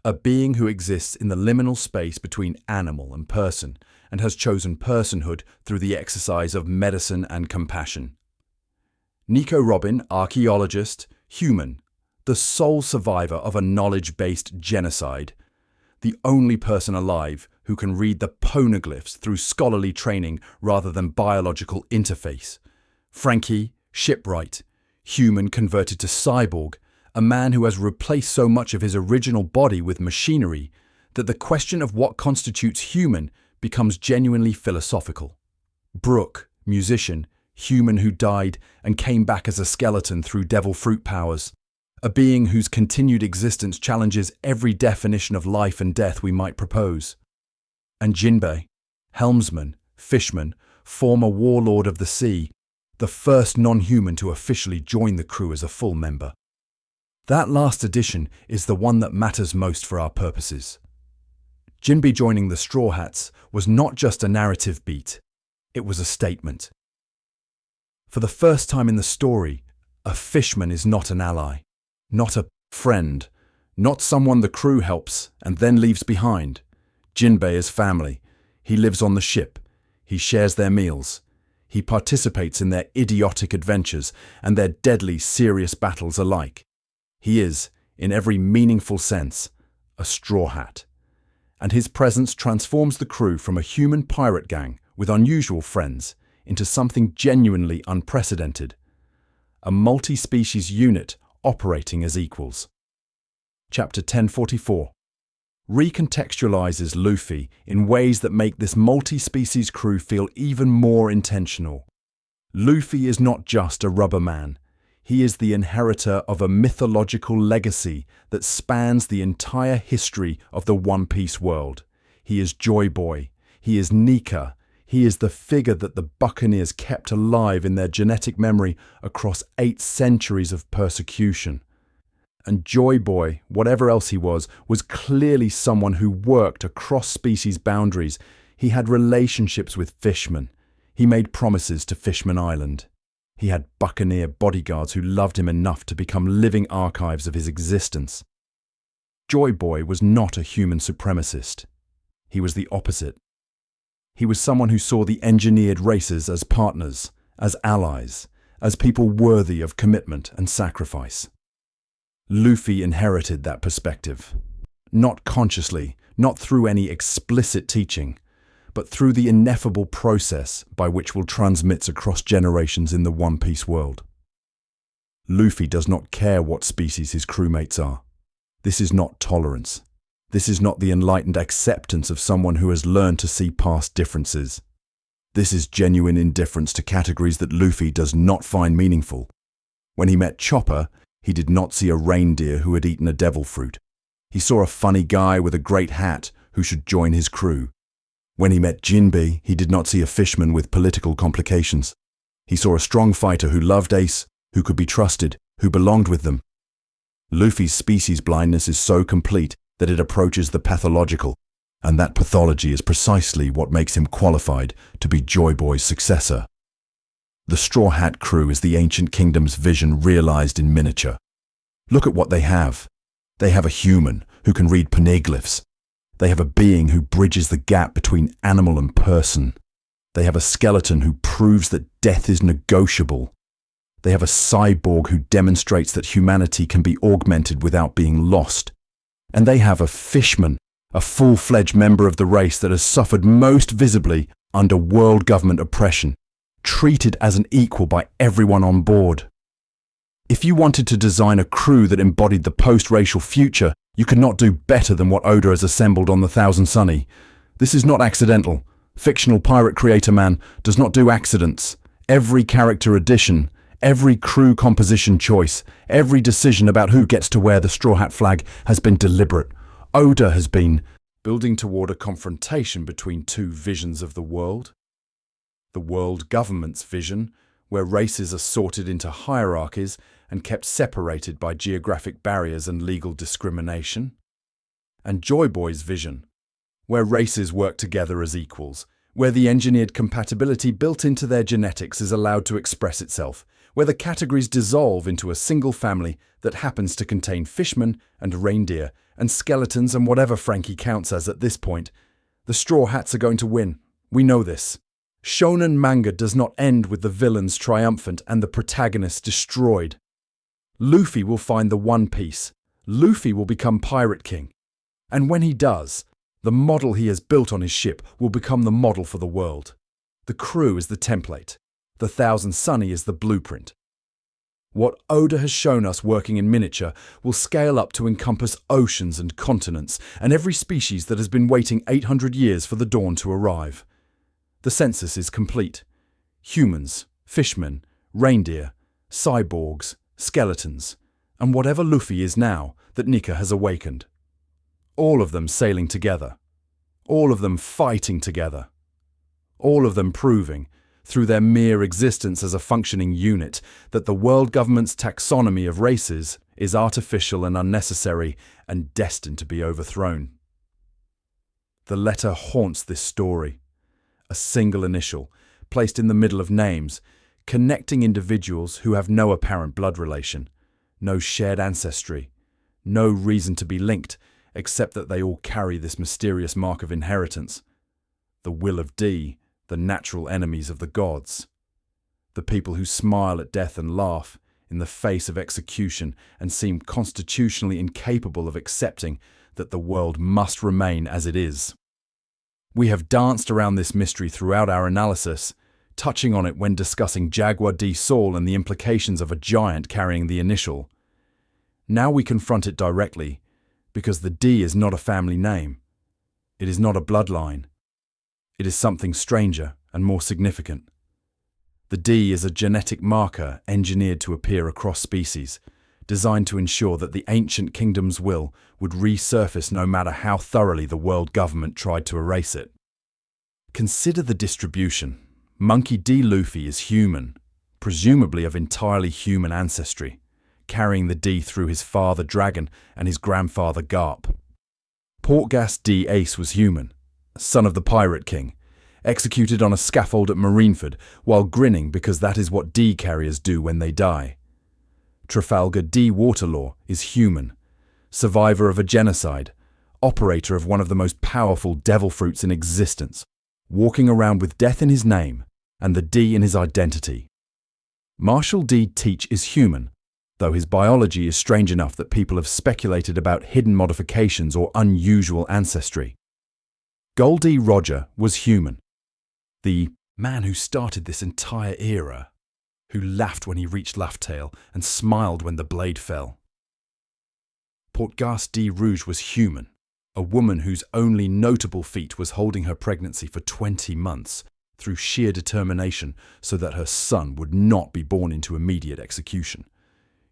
a being who exists in the liminal space between animal and person and has chosen personhood through the exercise of medicine and compassion. Nico Robin, archaeologist, Human, the sole survivor of a knowledge-based genocide, the only person alive who can read the poneglyphs through scholarly training rather than biological interface. Frankie, Shipwright, Human converted to cyborg, a man who has replaced so much of his original body with machinery that the question of what constitutes human becomes genuinely philosophical. Brooke, musician, Human who died and came back as a skeleton through devil fruit powers, a being whose continued existence challenges every definition of life and death we might propose. And Jinbei, helmsman, fishman, former warlord of the sea, the first non-human to officially join the crew as a full member. That last addition is the one that matters most for our purposes. Jinbei joining the Straw Hats was not just a narrative beat, it was a statement. For the first time in the story, a fishman is not an ally, not a friend, not someone the crew helps and then leaves behind. Jinbei is family. He lives on the ship. He shares their meals. He participates in their idiotic adventures and their deadly, serious battles alike. He is, in every meaningful sense, a straw hat. And his presence transforms the crew from a human pirate gang with unusual friends into something genuinely unprecedented. A multi-species unit operating as equals. Chapter 1044 recontextualizes Luffy in ways that make this multi-species crew feel even more intentional. Luffy is not just a rubber man. He is the inheritor of a mythological legacy that spans the entire history of the One Piece world. He is Joy Boy. He is Nika. He is the figure that the Buccaneers kept alive in their genetic memory across 8 centuries of persecution. And Joy Boy, whatever else he was clearly someone who worked across species boundaries. He had relationships with Fishmen. He made promises to Fishman Island. He had Buccaneer bodyguards who loved him enough to become living archives of his existence. Joy Boy was not a human supremacist. He was the opposite. He was someone who saw the engineered races as partners, as allies, as people worthy of commitment and sacrifice. Luffy inherited that perspective. Not consciously, not through any explicit teaching, but through the ineffable process by which will transmits across generations in the One Piece world. Luffy does not care what species his crewmates are. This is not tolerance. This is not the enlightened acceptance of someone who has learned to see past differences. This is genuine indifference to categories that Luffy does not find meaningful. When he met Chopper, he did not see a reindeer who had eaten a devil fruit. He saw a funny guy with a great hat who should join his crew. When he met Jinbei, he did not see a fishman with political complications. He saw a strong fighter who loved Ace, who could be trusted, who belonged with them. Luffy's species blindness is so complete that it approaches the pathological, and that pathology is precisely what makes him qualified to be Joy Boy's successor. The Straw Hat crew is the ancient kingdom's vision realized in miniature. Look at what they have. They have a human who can read poneglyphs. They have a being who bridges the gap between animal and person. They have a skeleton who proves that death is negotiable. They have a cyborg who demonstrates that humanity can be augmented without being lost. And they have a fishman, a full-fledged member of the race that has suffered most visibly under world government oppression, treated as an equal by everyone on board. If you wanted to design a crew that embodied the post-racial future, you could not do better than what Oda has assembled on the Thousand Sunny. This is not accidental. Fictional pirate creator man does not do accidents. Every character addition, every crew composition choice, every decision about who gets to wear the Straw Hat flag has been deliberate. Oda has been building toward a confrontation between two visions of the world. The world government's vision, where races are sorted into hierarchies and kept separated by geographic barriers and legal discrimination. And Joy Boy's vision, where races work together as equals, where the engineered compatibility built into their genetics is allowed to express itself, where the categories dissolve into a single family that happens to contain fishmen and reindeer and skeletons and whatever Frankie counts as at this point. The Straw Hats are going to win. We know this. Shonen manga does not end with the villains triumphant and the protagonists destroyed. Luffy will find the One Piece. Luffy will become Pirate King. And when he does, the model he has built on his ship will become the model for the world. The crew is the template. The Thousand Sunny is the blueprint. What Oda has shown us working in miniature will scale up to encompass oceans and continents and every species that has been waiting 800 years for the dawn to arrive. The census is complete. Humans, fishmen, reindeer, cyborgs, skeletons, and whatever Luffy is now that Nika has awakened. All of them sailing together. all of them fighting together, all of them proving, through their mere existence as a functioning unit, that the world government's taxonomy of races is artificial and unnecessary and destined to be overthrown. The letter haunts this story, a single initial, placed in the middle of names, connecting individuals who have no apparent blood relation, no shared ancestry, no reason to be linked, except that they all carry this mysterious mark of inheritance, the will of D, the natural enemies of the gods, the people who smile at death and laugh in the face of execution and seem constitutionally incapable of accepting that the world must remain as it is. We have danced around this mystery throughout our analysis, touching on it when discussing Jaguar D. Saul and the implications of a giant carrying the initial. Now we confront it directly, because the D is not a family name. It is not a bloodline. It is something stranger and more significant. The D is a genetic marker engineered to appear across species, designed to ensure that the ancient kingdom's will would resurface no matter how thoroughly the world government tried to erase it. Consider the distribution. Monkey D. Luffy is human, presumably of entirely human ancestry, carrying the D through his father Dragon and his grandfather Garp. Portgas D. Ace was human, son of the Pirate King, executed on a scaffold at Marineford while grinning because that is what D carriers do when they die. Trafalgar D. Waterlaw is human, survivor of a genocide, operator of one of the most powerful devil fruits in existence, walking around with death in his name and the D in his identity. Marshall D. Teach is human, though his biology is strange enough that people have speculated about hidden modifications or unusual ancestry. Goldie Roger was human, the man who started this entire era, who laughed when he reached Laugh-Tale and smiled when the blade fell. Portgas D. Rouge was human, a woman whose only notable feat was holding her pregnancy for 20 months through sheer determination so that her son would not be born into immediate execution.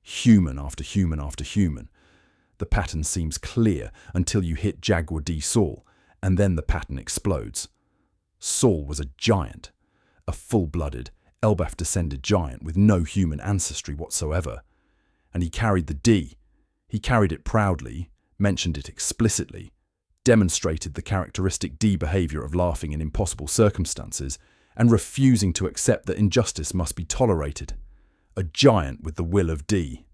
Human after human after human. The pattern seems clear until you hit Jaguar D. Saul, and then the pattern explodes. Saul was a giant, a full-blooded, Elbaf-descended giant with no human ancestry whatsoever. And he carried the D. He carried it proudly, mentioned it explicitly, demonstrated the characteristic D behavior of laughing in impossible circumstances, and refusing to accept that injustice must be tolerated. A giant with the will of D.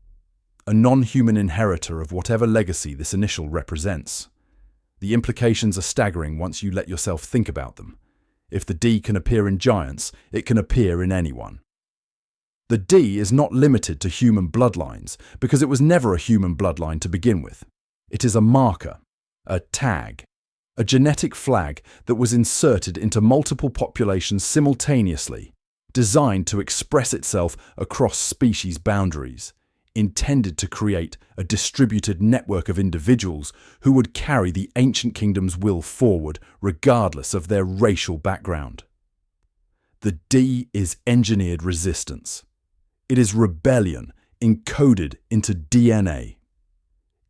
A non-human inheritor of whatever legacy this initial represents. The implications are staggering once you let yourself think about them. If the D can appear in giants, it can appear in anyone. The D is not limited to human bloodlines, because it was never a human bloodline to begin with. It is a marker, a tag, a genetic flag that was inserted into multiple populations simultaneously, designed to express itself across species boundaries, intended to create a distributed network of individuals who would carry the ancient kingdom's will forward regardless of their racial background. The D is engineered resistance. It is rebellion encoded into DNA.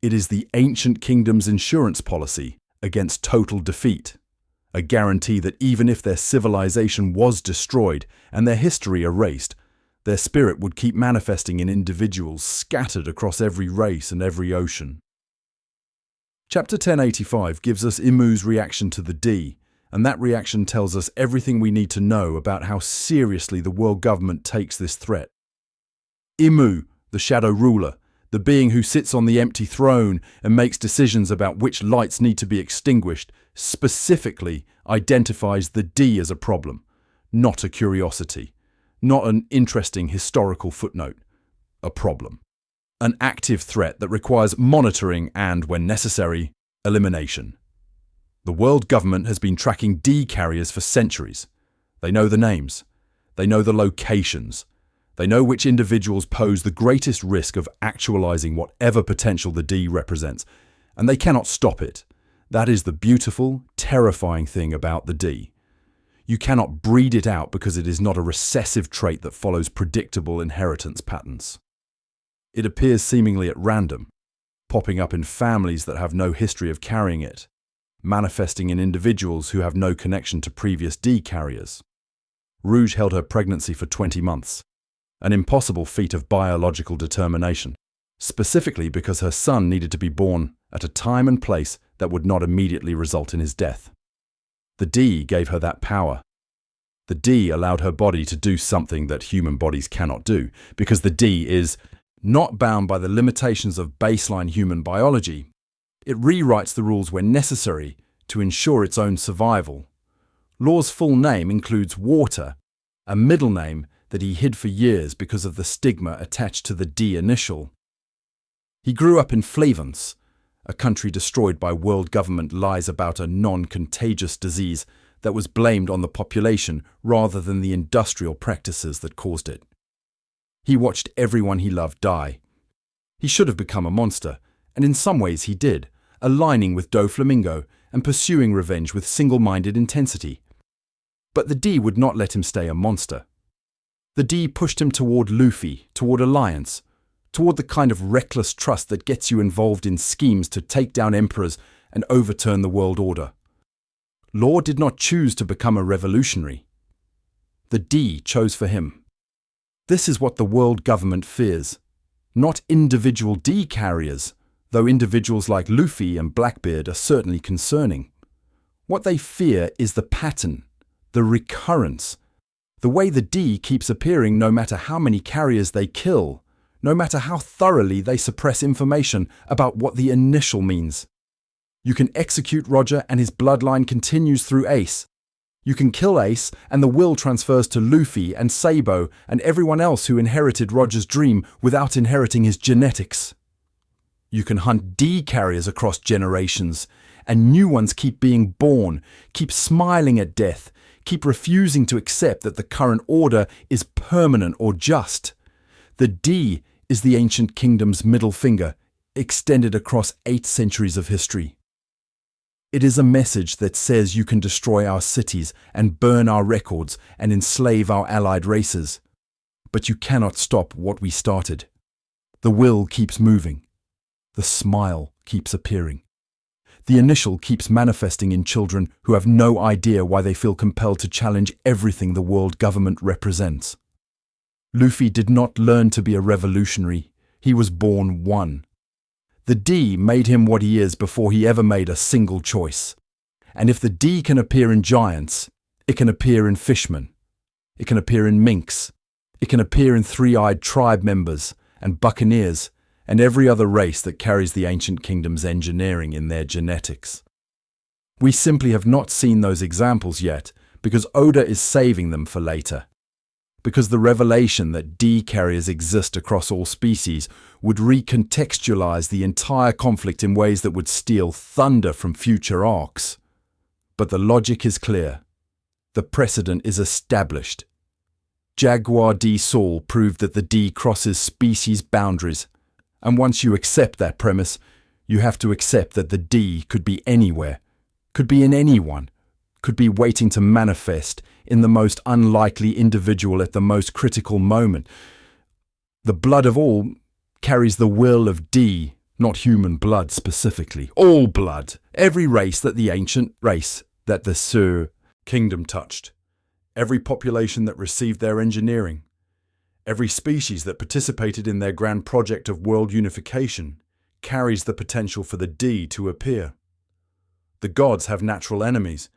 It is the ancient kingdom's insurance policy against total defeat, a guarantee that even if their civilization was destroyed and their history erased, their spirit would keep manifesting in individuals scattered across every race and every ocean. Chapter 1085 gives us Imu's reaction to the D, and that reaction tells us everything we need to know about how seriously the world government takes this threat. Imu, the shadow ruler, the being who sits on the empty throne and makes decisions about which lights need to be extinguished, specifically identifies the D as a problem, not a curiosity. Not an interesting historical footnote, a problem. An active threat that requires monitoring and, when necessary, elimination. The world government has been tracking D carriers for centuries. They know the names. They know the locations. They know which individuals pose the greatest risk of actualizing whatever potential the D represents, and they cannot stop it. That is the beautiful, terrifying thing about the D. You cannot breed it out because it is not a recessive trait that follows predictable inheritance patterns. It appears seemingly at random, popping up in families that have no history of carrying it, manifesting in individuals who have no connection to previous D carriers. Rouge held her pregnancy for 20 months, an impossible feat of biological determination, specifically because her son needed to be born at a time and place that would not immediately result in his death. The D gave her that power. The D allowed her body to do something that human bodies cannot do, because the D is not bound by the limitations of baseline human biology. It rewrites the rules when necessary to ensure its own survival. Law's full name includes Water, a middle name that he hid for years because of the stigma attached to the D initial. He grew up in Flavance, a country destroyed by world government lies about a non-contagious disease that was blamed on the population rather than the industrial practices that caused it. He watched everyone he loved die. He should have become a monster, and in some ways he did, aligning with Doflamingo and pursuing revenge with single-minded intensity. But the D would not let him stay a monster. The D pushed him toward Luffy, toward alliance, toward the kind of reckless trust that gets you involved in schemes to take down emperors and overturn the world order. Law did not choose to become a revolutionary. The D chose for him. This is what the world government fears. Not individual D carriers, though individuals like Luffy and Blackbeard are certainly concerning. What they fear is the pattern, the recurrence, the way the D keeps appearing no matter how many carriers they kill, no matter how thoroughly they suppress information about what the initial means. You can execute Roger and his bloodline continues through Ace. You can kill Ace and the will transfers to Luffy and Sabo and everyone else who inherited Roger's dream without inheriting his genetics. You can hunt D carriers across generations, and new ones keep being born, keep smiling at death, keep refusing to accept that the current order is permanent or just. The D is the ancient kingdom's middle finger, extended across 8 centuries of history. It is a message that says you can destroy our cities and burn our records and enslave our allied races. But you cannot stop what we started. The will keeps moving. The smile keeps appearing. The initial keeps manifesting in children who have no idea why they feel compelled to challenge everything the world government represents. Luffy did not learn to be a revolutionary. He was born one. The D made him what he is before he ever made a single choice. And if the D can appear in giants, it can appear in fishmen. It can appear in minks. It can appear in three-eyed tribe members and buccaneers and every other race that carries the ancient kingdom's engineering in their genetics. We simply have not seen those examples yet because Oda is saving them for later. Because the revelation that D carriers exist across all species would recontextualize the entire conflict in ways that would steal thunder from future arcs. But the logic is clear. The precedent is established. Jaguar D Saul proved that the D crosses species boundaries, and once you accept that premise, you have to accept that the D could be anywhere, could be in anyone, could be waiting to manifest in the most unlikely individual at the most critical moment. The blood of all carries the will of D, not human blood specifically. All blood, every race that the ancient race that the Sur kingdom touched, every population that received their engineering, every species that participated in their grand project of world unification carries the potential for the D to appear. The gods have natural enemies,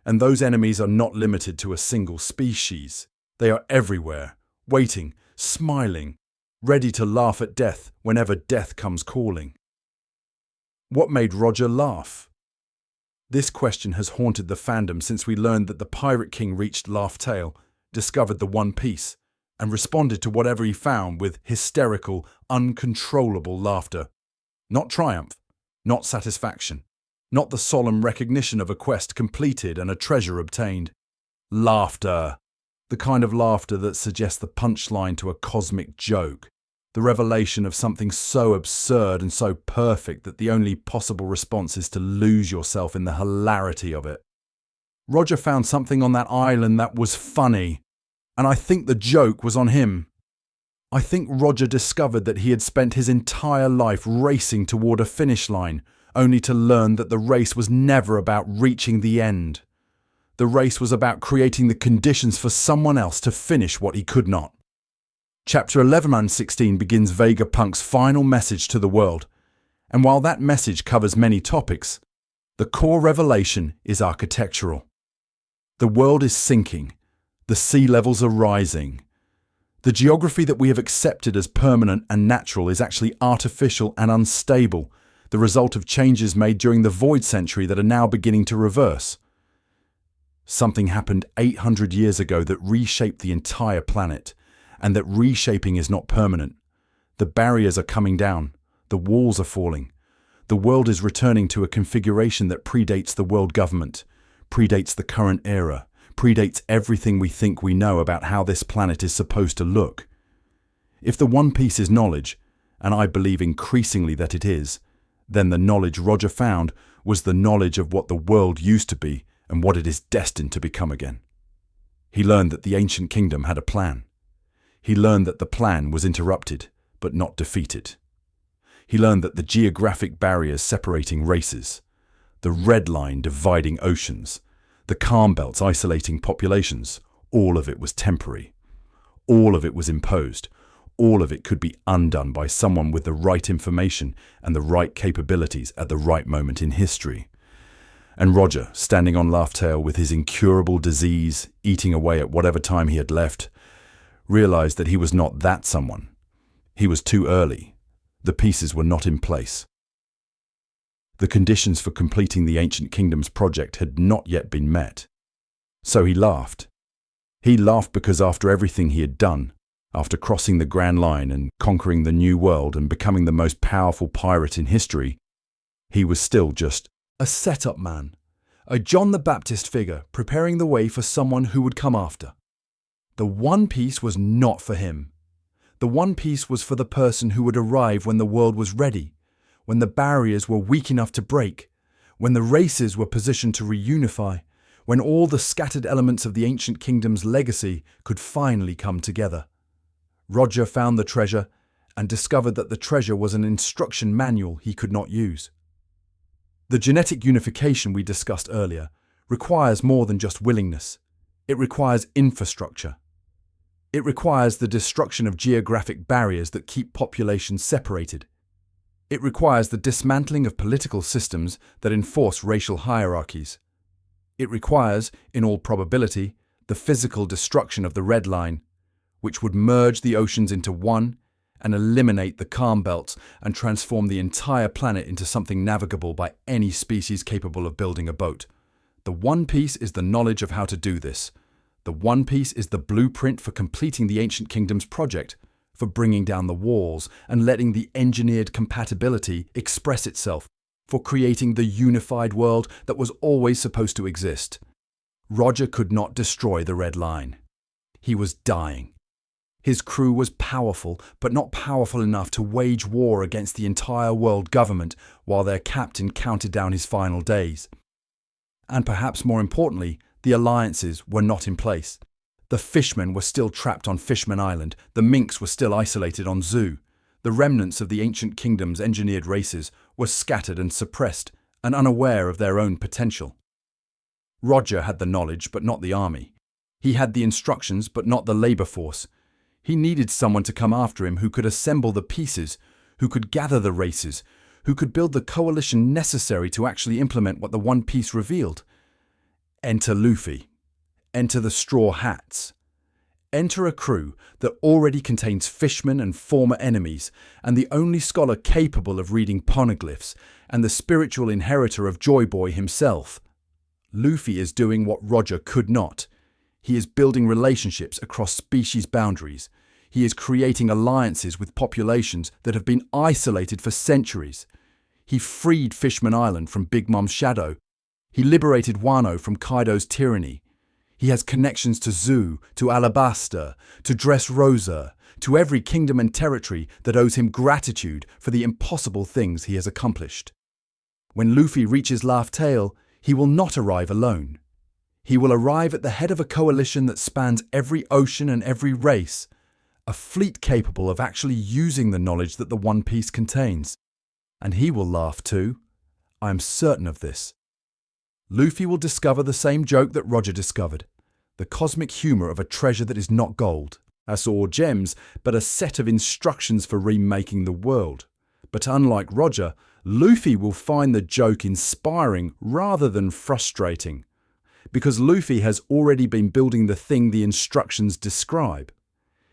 and those enemies are not limited to a single species. They are everywhere, waiting, smiling, ready to laugh at death whenever death comes calling. What made Roger laugh? This question has haunted the fandom since we learned that the Pirate King reached Laugh Tale, discovered the One Piece, and responded to whatever he found with hysterical, uncontrollable laughter. Not triumph, not satisfaction. Not the solemn recognition of a quest completed and a treasure obtained. Laughter. The kind of laughter that suggests the punchline to a cosmic joke. The revelation of something so absurd and so perfect that the only possible response is to lose yourself in the hilarity of it. Roger found something on that island that was funny, and I think the joke was on him. I think Roger discovered that he had spent his entire life racing toward a finish line, only to learn that the race was never about reaching the end. The race was about creating the conditions for someone else to finish what he could not. Chapter 11 and 16 begins Vegapunk's final message to the world, and while that message covers many topics, the core revelation is architectural. The world is sinking. The sea levels are rising. The geography that we have accepted as permanent and natural is actually artificial and unstable, the result of changes made during the void century that are now beginning to reverse. Something happened 800 years ago that reshaped the entire planet, and that reshaping is not permanent. The barriers are coming down. The walls are falling. The world is returning to a configuration that predates the world government, predates the current era, predates everything we think we know about how this planet is supposed to look. If the One Piece is knowledge, and I believe increasingly that it is, then the knowledge Roger found was the knowledge of what the world used to be and what it is destined to become again. He learned that the ancient kingdom had a plan. He learned that the plan was interrupted, but not defeated. He learned that the geographic barriers separating races, the red line dividing oceans, the calm belts isolating populations, all of it was temporary. All of it was imposed. All of it could be undone by someone with the right information and the right capabilities at the right moment in history. And Roger, standing on Laugh Tale with his incurable disease eating away at whatever time he had left, realized that he was not that someone. He was too early. The pieces were not in place. The conditions for completing the Ancient Kingdoms project had not yet been met. So he laughed. He laughed because after everything he had done, after crossing the Grand Line and conquering the New World and becoming the most powerful pirate in history, he was still just a setup man, a John the Baptist figure preparing the way for someone who would come after. The One Piece was not for him. The One Piece was for the person who would arrive when the world was ready, when the barriers were weak enough to break, when the races were positioned to reunify, when all the scattered elements of the ancient kingdom's legacy could finally come together. Roger found the treasure and discovered that the treasure was an instruction manual he could not use. The genetic unification we discussed earlier requires more than just willingness. It requires infrastructure. It requires the destruction of geographic barriers that keep populations separated. It requires the dismantling of political systems that enforce racial hierarchies. It requires, in all probability, the physical destruction of the Red Line, which would merge the oceans into one and eliminate the calm belts and transform the entire planet into something navigable by any species capable of building a boat. The One Piece is the knowledge of how to do this. The One Piece is the blueprint for completing the Ancient Kingdoms project, for bringing down the walls and letting the engineered compatibility express itself, for creating the unified world that was always supposed to exist. Roger could not destroy the Red Line. He was dying. His crew was powerful, but not powerful enough to wage war against the entire world government while their captain counted down his final days. And perhaps more importantly, the alliances were not in place. The Fishmen were still trapped on Fishmen Island, the minks were still isolated on Zoo. The remnants of the ancient kingdom's engineered races were scattered and suppressed and unaware of their own potential. Roger had the knowledge, but not the army. He had the instructions, but not the labor force. He needed someone to come after him who could assemble the pieces, who could gather the races, who could build the coalition necessary to actually implement what the One Piece revealed. Enter Luffy. Enter the Straw Hats. Enter a crew that already contains fishmen and former enemies, and the only scholar capable of reading poneglyphs, and the spiritual inheritor of Joy Boy himself. Luffy is doing what Roger could not. He is building relationships across species boundaries. He is creating alliances with populations that have been isolated for centuries. He freed Fishman Island from Big Mom's shadow. He liberated Wano from Kaido's tyranny. He has connections to Zoo, to Alabasta, to Dressrosa, to every kingdom and territory that owes him gratitude for the impossible things he has accomplished. When Luffy reaches Laugh Tale, he will not arrive alone. He will arrive at the head of a coalition that spans every ocean and every race, a fleet capable of actually using the knowledge that the One Piece contains. And he will laugh too. I am certain of this. Luffy will discover the same joke that Roger discovered, the cosmic humor of a treasure that is not gold, as or gems, but a set of instructions for remaking the world. But unlike Roger, Luffy will find the joke inspiring rather than frustrating, because Luffy has already been building the thing the instructions describe.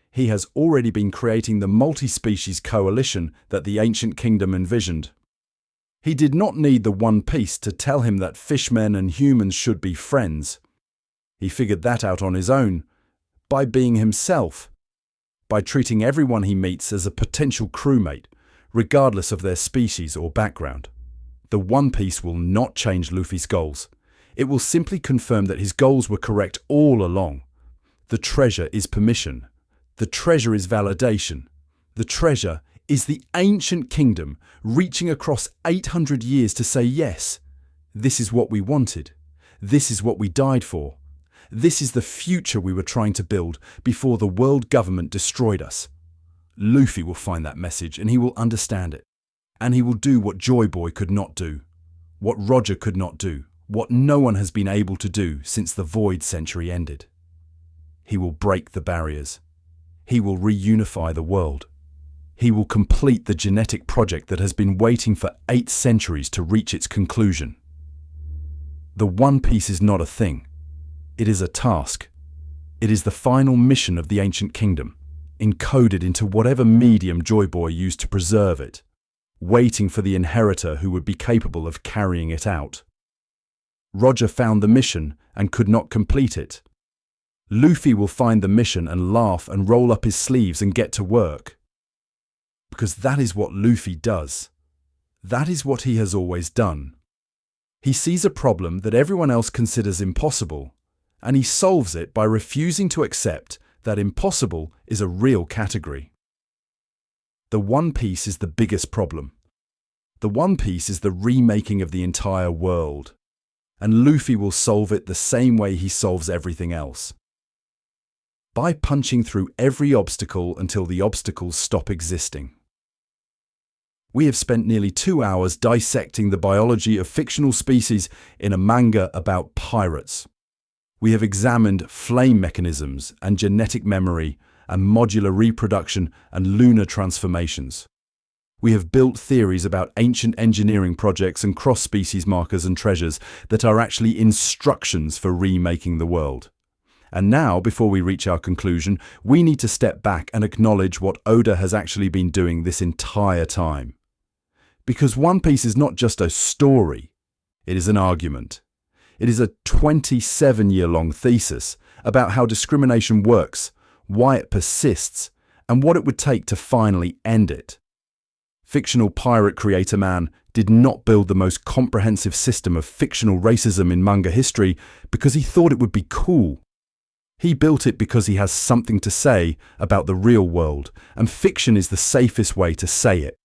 He has already been creating the multi-species coalition that the ancient kingdom envisioned. He did not need the One Piece to tell him that fishmen and humans should be friends. He figured that out on his own, by being himself, by treating everyone he meets as a potential crewmate, regardless of their species or background. The One Piece will not change Luffy's goals. It will simply confirm that his goals were correct all along. The treasure is permission. The treasure is validation. The treasure is the ancient kingdom reaching across 800 years to say, yes, this is what we wanted. This is what we died for. This is the future we were trying to build before the world government destroyed us. Luffy will find that message and he will understand it. And he will do what Joy Boy could not do, what Roger could not do, what no one has been able to do since the Void Century ended. He will break the barriers. He will reunify the world. He will complete the genetic project that has been waiting for 8 centuries to reach its conclusion. The One Piece is not a thing. It is a task. It is the final mission of the ancient kingdom, encoded into whatever medium Joy Boy used to preserve it, waiting for the inheritor who would be capable of carrying it out. Roger found the mission and could not complete it. Luffy will find the mission and laugh and roll up his sleeves and get to work. Because that is what Luffy does. That is what he has always done. He sees a problem that everyone else considers impossible, and he solves it by refusing to accept that impossible is a real category. The One Piece is the biggest problem. The One Piece is the remaking of the entire world, and Luffy will solve it the same way he solves everything else. By punching through every obstacle until the obstacles stop existing. We have spent nearly 2 hours dissecting the biology of fictional species in a manga about pirates. We have examined flame mechanisms and genetic memory and modular reproduction and lunar transformations. We have built theories about ancient engineering projects and cross-species markers and treasures that are actually instructions for remaking the world. And now, before we reach our conclusion, we need to step back and acknowledge what Oda has actually been doing this entire time. Because One Piece is not just a story, it is an argument. It is a 27-year-long thesis about how discrimination works, why it persists, and what it would take to finally end it. Fictional pirate creator man did not build the most comprehensive system of fictional racism in manga history because he thought it would be cool. He built it because he has something to say about the real world, and fiction is the safest way to say it.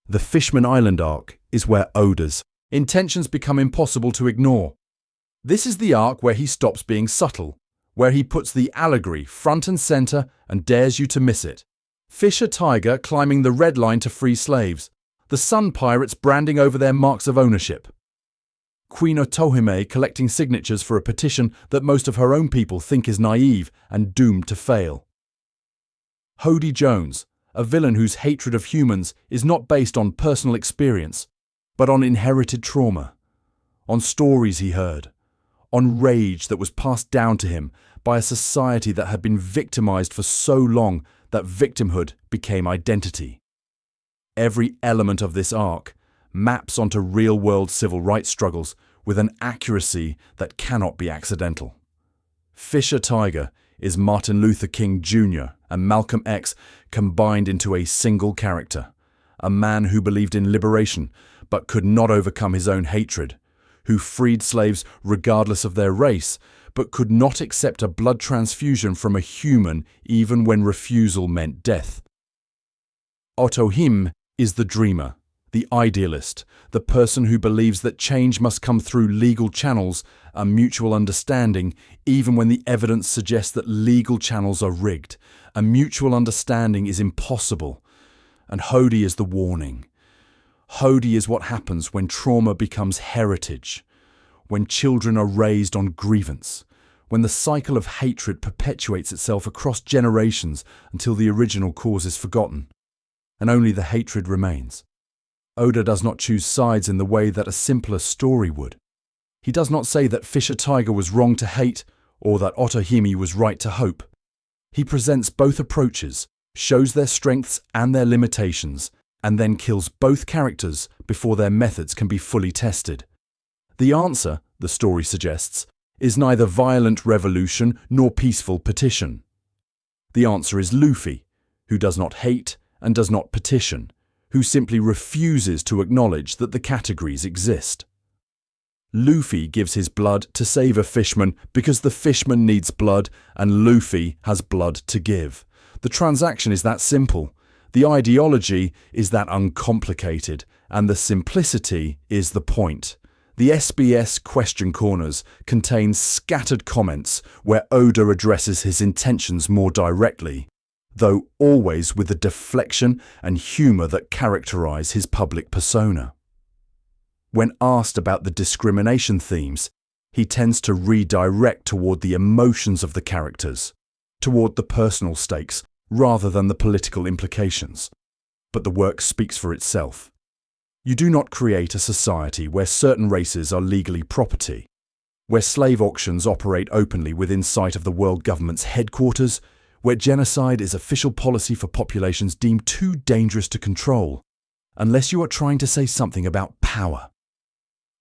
The Fishmen Island arc is where Oda's intentions become impossible to ignore. This is the arc where he stops being subtle, where he puts the allegory front and center and dares you to miss it. Fisher Tiger climbing the red line to free slaves, the Sun Pirates branding over their marks of ownership, Queen Otohime collecting signatures for a petition that most of her own people think is naive and doomed to fail. Hody Jones, a villain whose hatred of humans is not based on personal experience, but on inherited trauma, on stories he heard, on rage that was passed down to him by a society that had been victimized for so long that victimhood became identity. Every element of this arc maps onto real-world civil rights struggles with an accuracy that cannot be accidental. Fisher Tiger is Martin Luther King Jr. and Malcolm X combined into a single character, a man who believed in liberation but could not overcome his own hatred, who freed slaves regardless of their race but could not accept a blood transfusion from a human even when refusal meant death. Otohime is the dreamer, the idealist, the person who believes that change must come through legal channels and mutual understanding, even when the evidence suggests that legal channels are rigged and mutual understanding is impossible. And Hody is the warning. Hody is what happens when trauma becomes heritage, when children are raised on grievance, when the cycle of hatred perpetuates itself across generations until the original cause is forgotten, and only the hatred remains. Oda does not choose sides in the way that a simpler story would. He does not say that Fisher Tiger was wrong to hate or that Otohime was right to hope. He presents both approaches, shows their strengths and their limitations, and then kills both characters before their methods can be fully tested. The answer, the story suggests, is neither violent revolution nor peaceful petition. The answer is Luffy, who does not hate and does not petition, who simply refuses to acknowledge that the categories exist. Luffy gives his blood to save a fishman because the fishman needs blood and Luffy has blood to give. The transaction is that simple. The ideology is that uncomplicated, and the simplicity is the point. The SBS Question Corners contains scattered comments where Oda addresses his intentions more directly, though always with the deflection and humour that characterise his public persona. When asked about the discrimination themes, he tends to redirect toward the emotions of the characters, toward the personal stakes, rather than the political implications. But the work speaks for itself. You do not create a society where certain races are legally property, where slave auctions operate openly within sight of the world government's headquarters, where genocide is official policy for populations deemed too dangerous to control, unless you are trying to say something about power,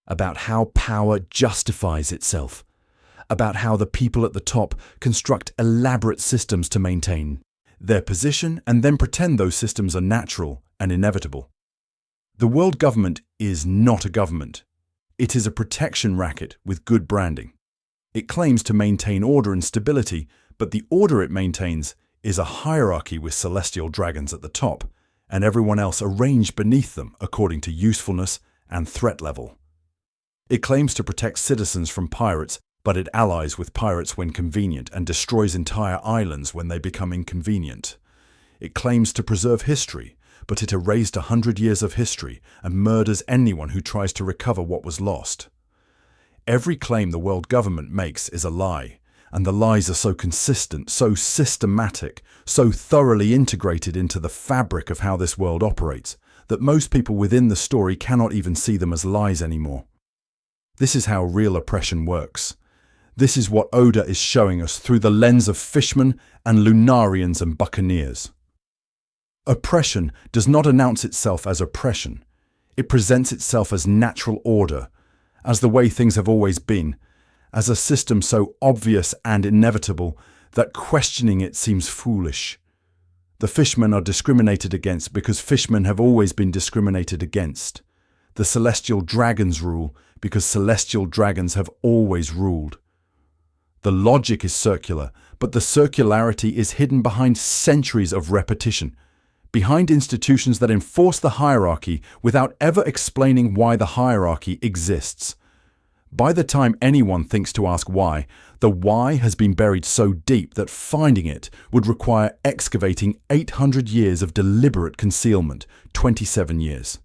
about how power justifies itself, about how the people at the top construct elaborate systems to maintain their position and then pretend those systems are natural and inevitable. The world government is not a government. It is a protection racket with good branding. It claims to maintain order and stability, but the order it maintains is a hierarchy with celestial dragons at the top, and everyone else arranged beneath them according to usefulness and threat level. It claims to protect citizens from pirates, but it allies with pirates when convenient and destroys entire islands when they become inconvenient. It claims to preserve history, but it erased 100 years of history and murders anyone who tries to recover what was lost. Every claim the world government makes is a lie, and the lies are so consistent, so systematic, so thoroughly integrated into the fabric of how this world operates, that most people within the story cannot even see them as lies anymore. This is how real oppression works. This is what Oda is showing us through the lens of Fishmen and Lunarians and Buccaneers. Oppression does not announce itself as oppression. It presents itself as natural order, as the way things have always been, as a system so obvious and inevitable that questioning it seems foolish. The fishmen are discriminated against because fishmen have always been discriminated against. The celestial dragons rule because celestial dragons have always ruled. The logic is circular, but the circularity is hidden behind centuries of repetition, behind institutions that enforce the hierarchy without ever explaining why the hierarchy exists. By the time anyone thinks to ask why, the why has been buried so deep that finding it would require excavating 800 years of deliberate concealment, 27 years.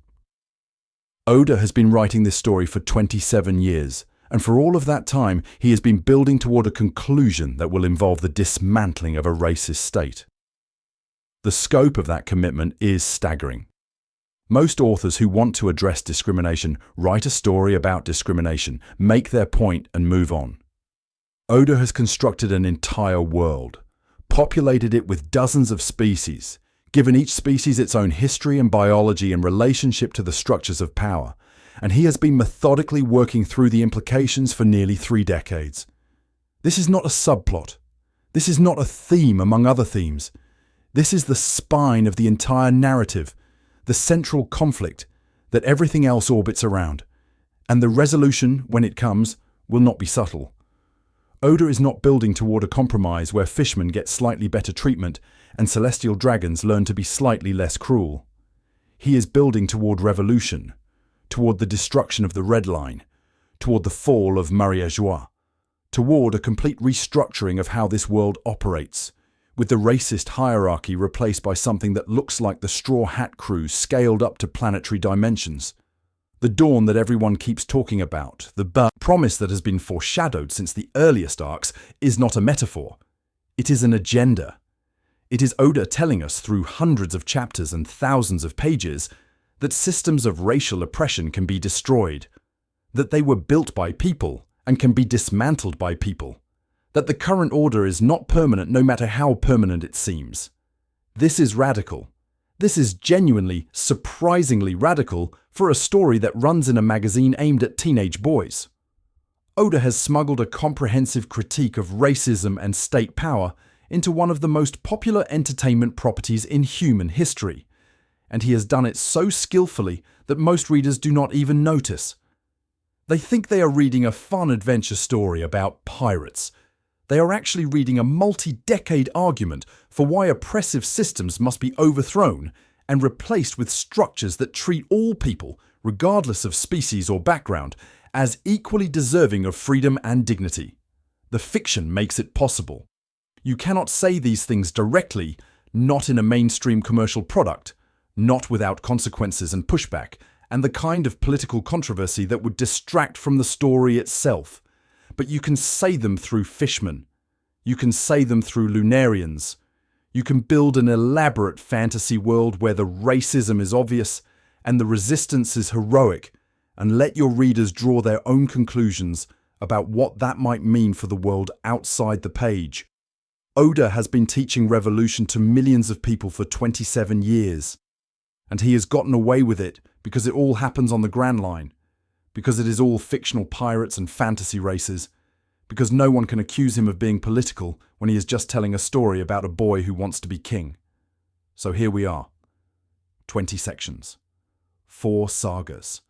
Oda has been writing this story for 27 years, and for all of that time he has been building toward a conclusion that will involve the dismantling of a racist state. The scope of that commitment is staggering. Most authors who want to address discrimination write a story about discrimination, make their point and move on. Oda has constructed an entire world, populated it with dozens of species, given each species its own history and biology in relationship to the structures of power, and he has been methodically working through the implications for nearly 3 decades. This is not a subplot. This is not a theme among other themes. This is the spine of the entire narrative, the central conflict that everything else orbits around, and the resolution, when it comes, will not be subtle. Oda is not building toward a compromise where fishmen get slightly better treatment and celestial dragons learn to be slightly less cruel. He is building toward revolution, toward the destruction of the Red Line, toward the fall of Maria Joie, toward a complete restructuring of how this world operates, with the racist hierarchy replaced by something that looks like the Straw Hat Crew scaled up to planetary dimensions. The dawn that everyone keeps talking about, the promise that has been foreshadowed since the earliest arcs, is not a metaphor. It is an agenda. It is Oda telling us through hundreds of chapters and thousands of pages that systems of racial oppression can be destroyed, that they were built by people and can be dismantled by people, that the current order is not permanent no matter how permanent it seems. This is radical. This is genuinely, surprisingly radical for a story that runs in a magazine aimed at teenage boys. Oda has smuggled a comprehensive critique of racism and state power into one of the most popular entertainment properties in human history, and he has done it so skillfully that most readers do not even notice. They think they are reading a fun adventure story about pirates. They are actually reading a multi-decade argument for why oppressive systems must be overthrown and replaced with structures that treat all people, regardless of species or background, as equally deserving of freedom and dignity. The fiction makes it possible. You cannot say these things directly, not in a mainstream commercial product, not without consequences and pushback, and the kind of political controversy that would distract from the story itself. But you can say them through Fishmen. You can say them through Lunarians. You can build an elaborate fantasy world where the racism is obvious and the resistance is heroic, and let your readers draw their own conclusions about what that might mean for the world outside the page. Oda has been teaching revolution to millions of people for 27 years, and he has gotten away with it because it all happens on the Grand Line, because it is all fictional pirates and fantasy races, because no one can accuse him of being political when he is just telling a story about a boy who wants to be king. So here we are. 20 sections. 4 sagas.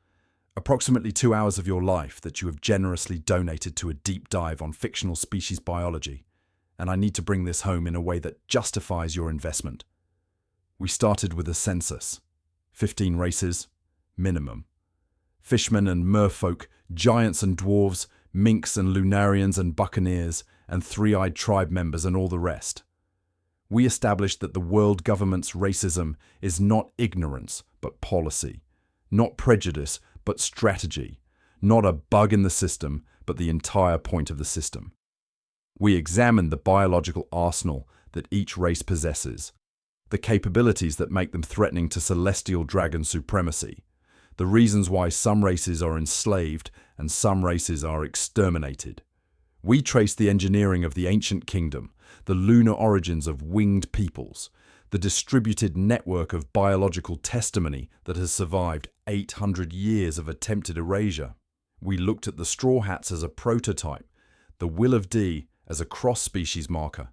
Approximately 2 hours of your life that you have generously donated to a deep dive on fictional species biology, and I need to bring this home in a way that justifies your investment. We started with a census. 15 races, minimum. Fishmen and merfolk, giants and dwarves, minks and Lunarians and Buccaneers, and three-eyed tribe members and all the rest. We established that the world government's racism is not ignorance, but policy. Not prejudice, but strategy. Not a bug in the system, but the entire point of the system. We examined the biological arsenal that each race possesses, the capabilities that make them threatening to celestial dragon supremacy, the reasons why some races are enslaved and some races are exterminated. We traced the engineering of the ancient kingdom, the lunar origins of winged peoples, the distributed network of biological testimony that has survived 800 years of attempted erasure. We looked at the Straw Hats as a prototype, the Will of D as a cross-species marker,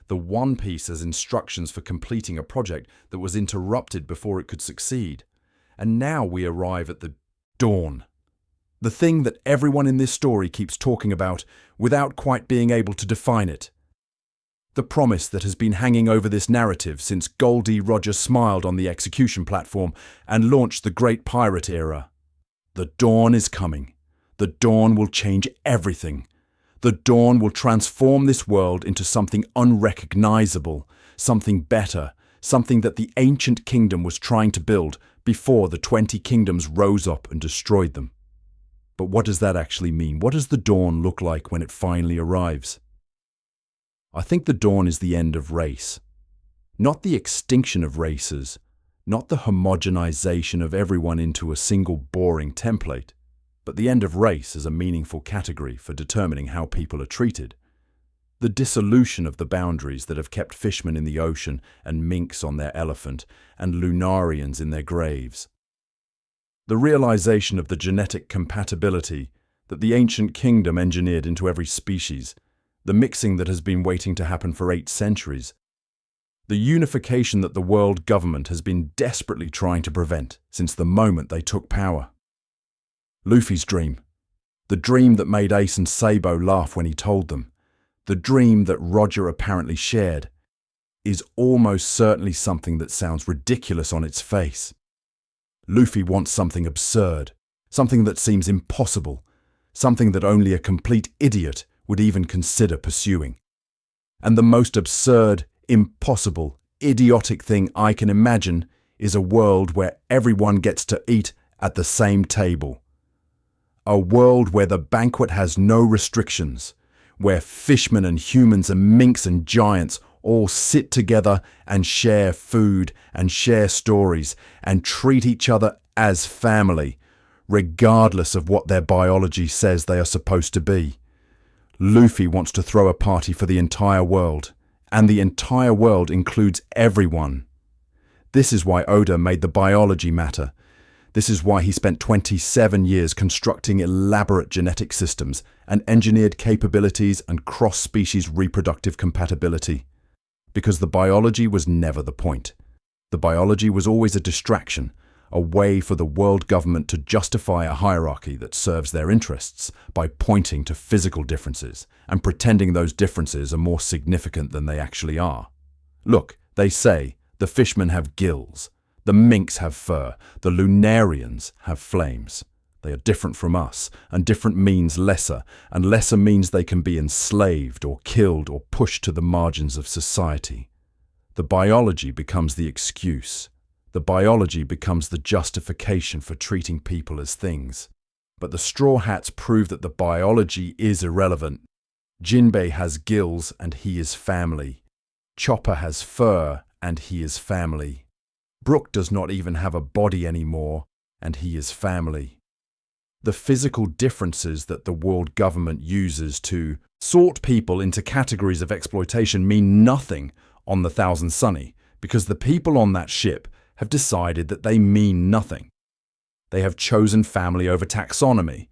the One Piece as instructions for completing a project that was interrupted before it could succeed. And now we arrive at the dawn. The thing that everyone in this story keeps talking about without quite being able to define it. The promise that has been hanging over this narrative since Goldie Roger smiled on the execution platform and launched the Great Pirate Era. The dawn is coming. The dawn will change everything. The dawn will transform this world into something unrecognizable, something better, something that the ancient kingdom was trying to build before the 20 kingdoms rose up and destroyed them. But what does that actually mean? What does the dawn look like when it finally arrives? I think the dawn is the end of race. Not the extinction of races, not the homogenization of everyone into a single boring template, but the end of race as a meaningful category for determining how people are treated. The dissolution of the boundaries that have kept fishmen in the ocean and minks on their elephant and Lunarians in their graves. The realization of the genetic compatibility that the ancient kingdom engineered into every species, the mixing that has been waiting to happen for 8 centuries, the unification that the world government has been desperately trying to prevent since the moment they took power. Luffy's dream, the dream that made Ace and Sabo laugh when he told them, the dream that Roger apparently shared, is almost certainly something that sounds ridiculous on its face. Luffy wants something absurd, something that seems impossible, something that only a complete idiot would even consider pursuing. And the most absurd, impossible, idiotic thing I can imagine is a world where everyone gets to eat at the same table. A world where the banquet has no restrictions, where fishmen and humans and minks and giants all sit together and share food and share stories and treat each other as family, regardless of what their biology says they are supposed to be. Luffy wants to throw a party for the entire world, and the entire world includes everyone. This is why Oda made the biology matter. This is why he spent 27 years constructing elaborate genetic systems and engineered capabilities and cross-species reproductive compatibility. Because the biology was never the point. The biology was always a distraction, a way for the world government to justify a hierarchy that serves their interests by pointing to physical differences and pretending those differences are more significant than they actually are. Look, they say, the fishmen have gills, the minks have fur, the Lunarians have flames. They are different from us, and different means lesser, and lesser means they can be enslaved or killed or pushed to the margins of society. The biology becomes the excuse. The biology becomes the justification for treating people as things. But the Straw Hats prove that the biology is irrelevant. Jinbei has gills and he is family. Chopper has fur and he is family. Brook does not even have a body anymore and he is family. The physical differences that the world government uses to sort people into categories of exploitation mean nothing on the Thousand Sunny, because the people on that ship have decided that they mean nothing. They have chosen family over taxonomy.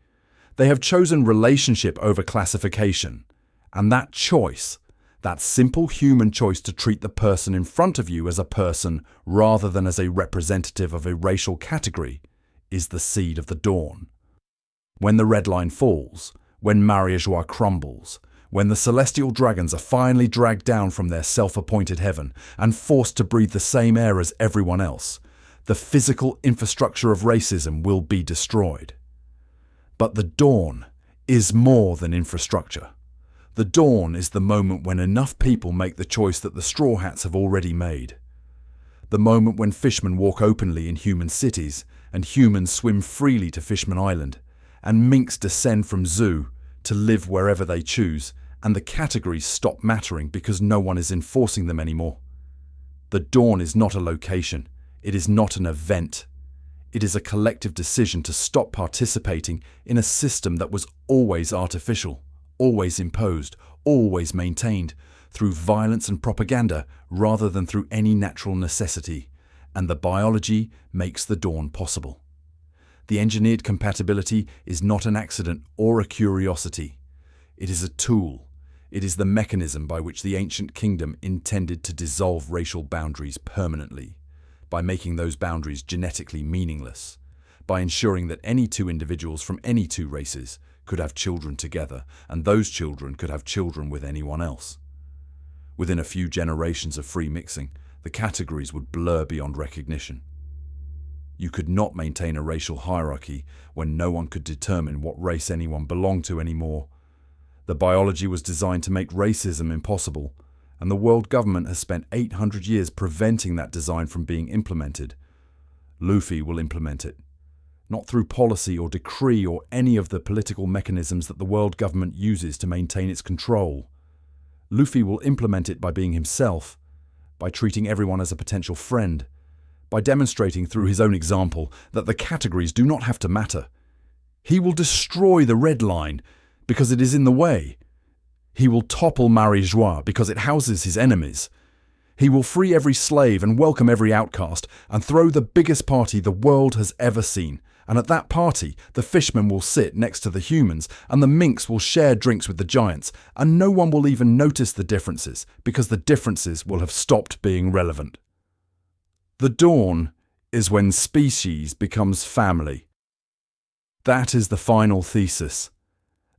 They have chosen relationship over classification. And that choice, that simple human choice to treat the person in front of you as a person rather than as a representative of a racial category, is the seed of the dawn. When the red line falls, when Mariajois crumbles, when the celestial dragons are finally dragged down from their self-appointed heaven and forced to breathe the same air as everyone else, the physical infrastructure of racism will be destroyed. But the dawn is more than infrastructure. The dawn is the moment when enough people make the choice that the Straw Hats have already made. The moment when fishmen walk openly in human cities and humans swim freely to Fishman Island, and minks descend from zoo to live wherever they choose, and the categories stop mattering because no one is enforcing them anymore. The dawn is not a location. It is not an event. It is a collective decision to stop participating in a system that was always artificial, always imposed, always maintained, through violence and propaganda rather than through any natural necessity, and the biology makes the dawn possible. The engineered compatibility is not an accident or a curiosity. It is a tool. It is the mechanism by which the ancient kingdom intended to dissolve racial boundaries permanently, by making those boundaries genetically meaningless, by ensuring that any two individuals from any two races could have children together, and those children could have children with anyone else. Within a few generations of free mixing, the categories would blur beyond recognition. You could not maintain a racial hierarchy when no one could determine what race anyone belonged to anymore. The biology was designed to make racism impossible, and the world government has spent 800 years preventing that design from being implemented. Luffy will implement it. Not through policy or decree or any of the political mechanisms that the world government uses to maintain its control. Luffy will implement it by being himself, by treating everyone as a potential friend, by demonstrating through his own example that the categories do not have to matter. He will destroy the red line because it is in the way. He will topple Mariajois because it houses his enemies. He will free every slave and welcome every outcast and throw the biggest party the world has ever seen. And at that party, the fishmen will sit next to the humans and the minks will share drinks with the giants, and no one will even notice the differences because the differences will have stopped being relevant. The dawn is when species becomes family. That is the final thesis.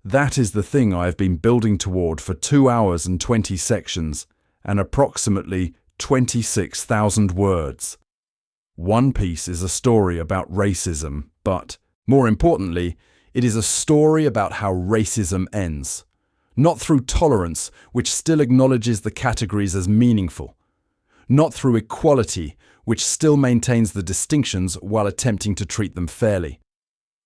That is the thing I have been building toward for 2 hours and 20 sections and approximately 26,000 words. One Piece is a story about racism, but, more importantly, it is a story about how racism ends. Not through tolerance, which still acknowledges the categories as meaningful. Not through equality, which still maintains the distinctions while attempting to treat them fairly.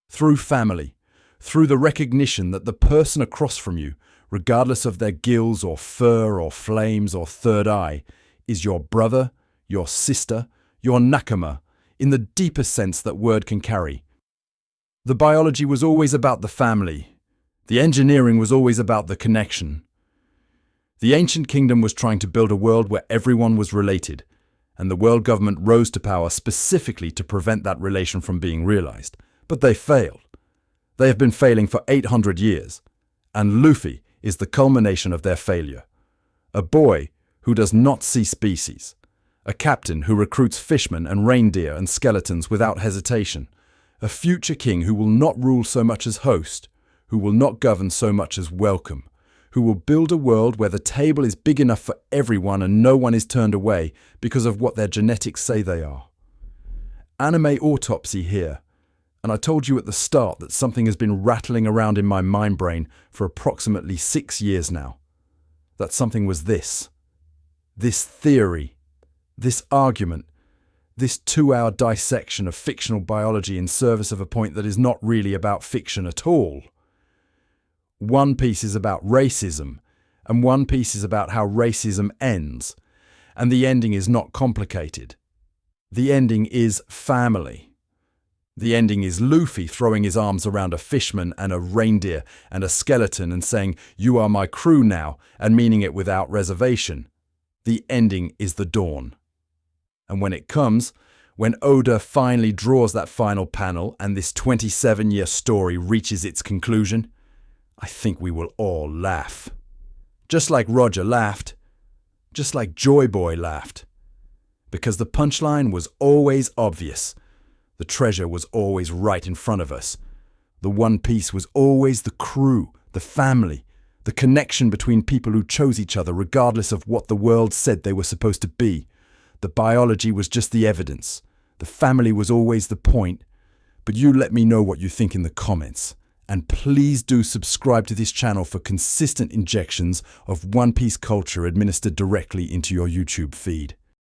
Through family, through the recognition that the person across from you, regardless of their gills or fur or flames or third eye, is your brother, your sister, your nakama, in the deepest sense that word can carry. The biology was always about the family. The engineering was always about the connection. The ancient kingdom was trying to build a world where everyone was related, and the world government rose to power specifically to prevent that relation from being realized. But they failed. They have been failing for 800 years, and Luffy is the culmination of their failure. A boy who does not see species. A captain who recruits fishmen and reindeer and skeletons without hesitation. A future king who will not rule so much as host, who will not govern so much as welcome, who will build a world where the table is big enough for everyone and no one is turned away because of what their genetics say they are. Anime autopsy here, and I told you at the start that something has been rattling around in my mind brain for approximately 6 years now. That something was this theory, this argument, this 2-hour dissection of fictional biology in service of a point that is not really about fiction at all. One piece is about racism, and one piece is about how racism ends, and the ending is not complicated. The ending is family. The ending is Luffy throwing his arms around a fishman and a reindeer and a skeleton and saying, "You are my crew now," and meaning it without reservation. The ending is the dawn. And when it comes, when Oda finally draws that final panel and this 27-year story reaches its conclusion, I think we will all laugh. Just like Roger laughed. Just like Joy Boy laughed. Because the punchline was always obvious. The treasure was always right in front of us. The one piece was always the crew, the family, the connection between people who chose each other regardless of what the world said they were supposed to be. The biology was just the evidence. The family was always the point. But you let me know what you think in the comments. And please do subscribe to this channel for consistent injections of One Piece culture administered directly into your YouTube feed.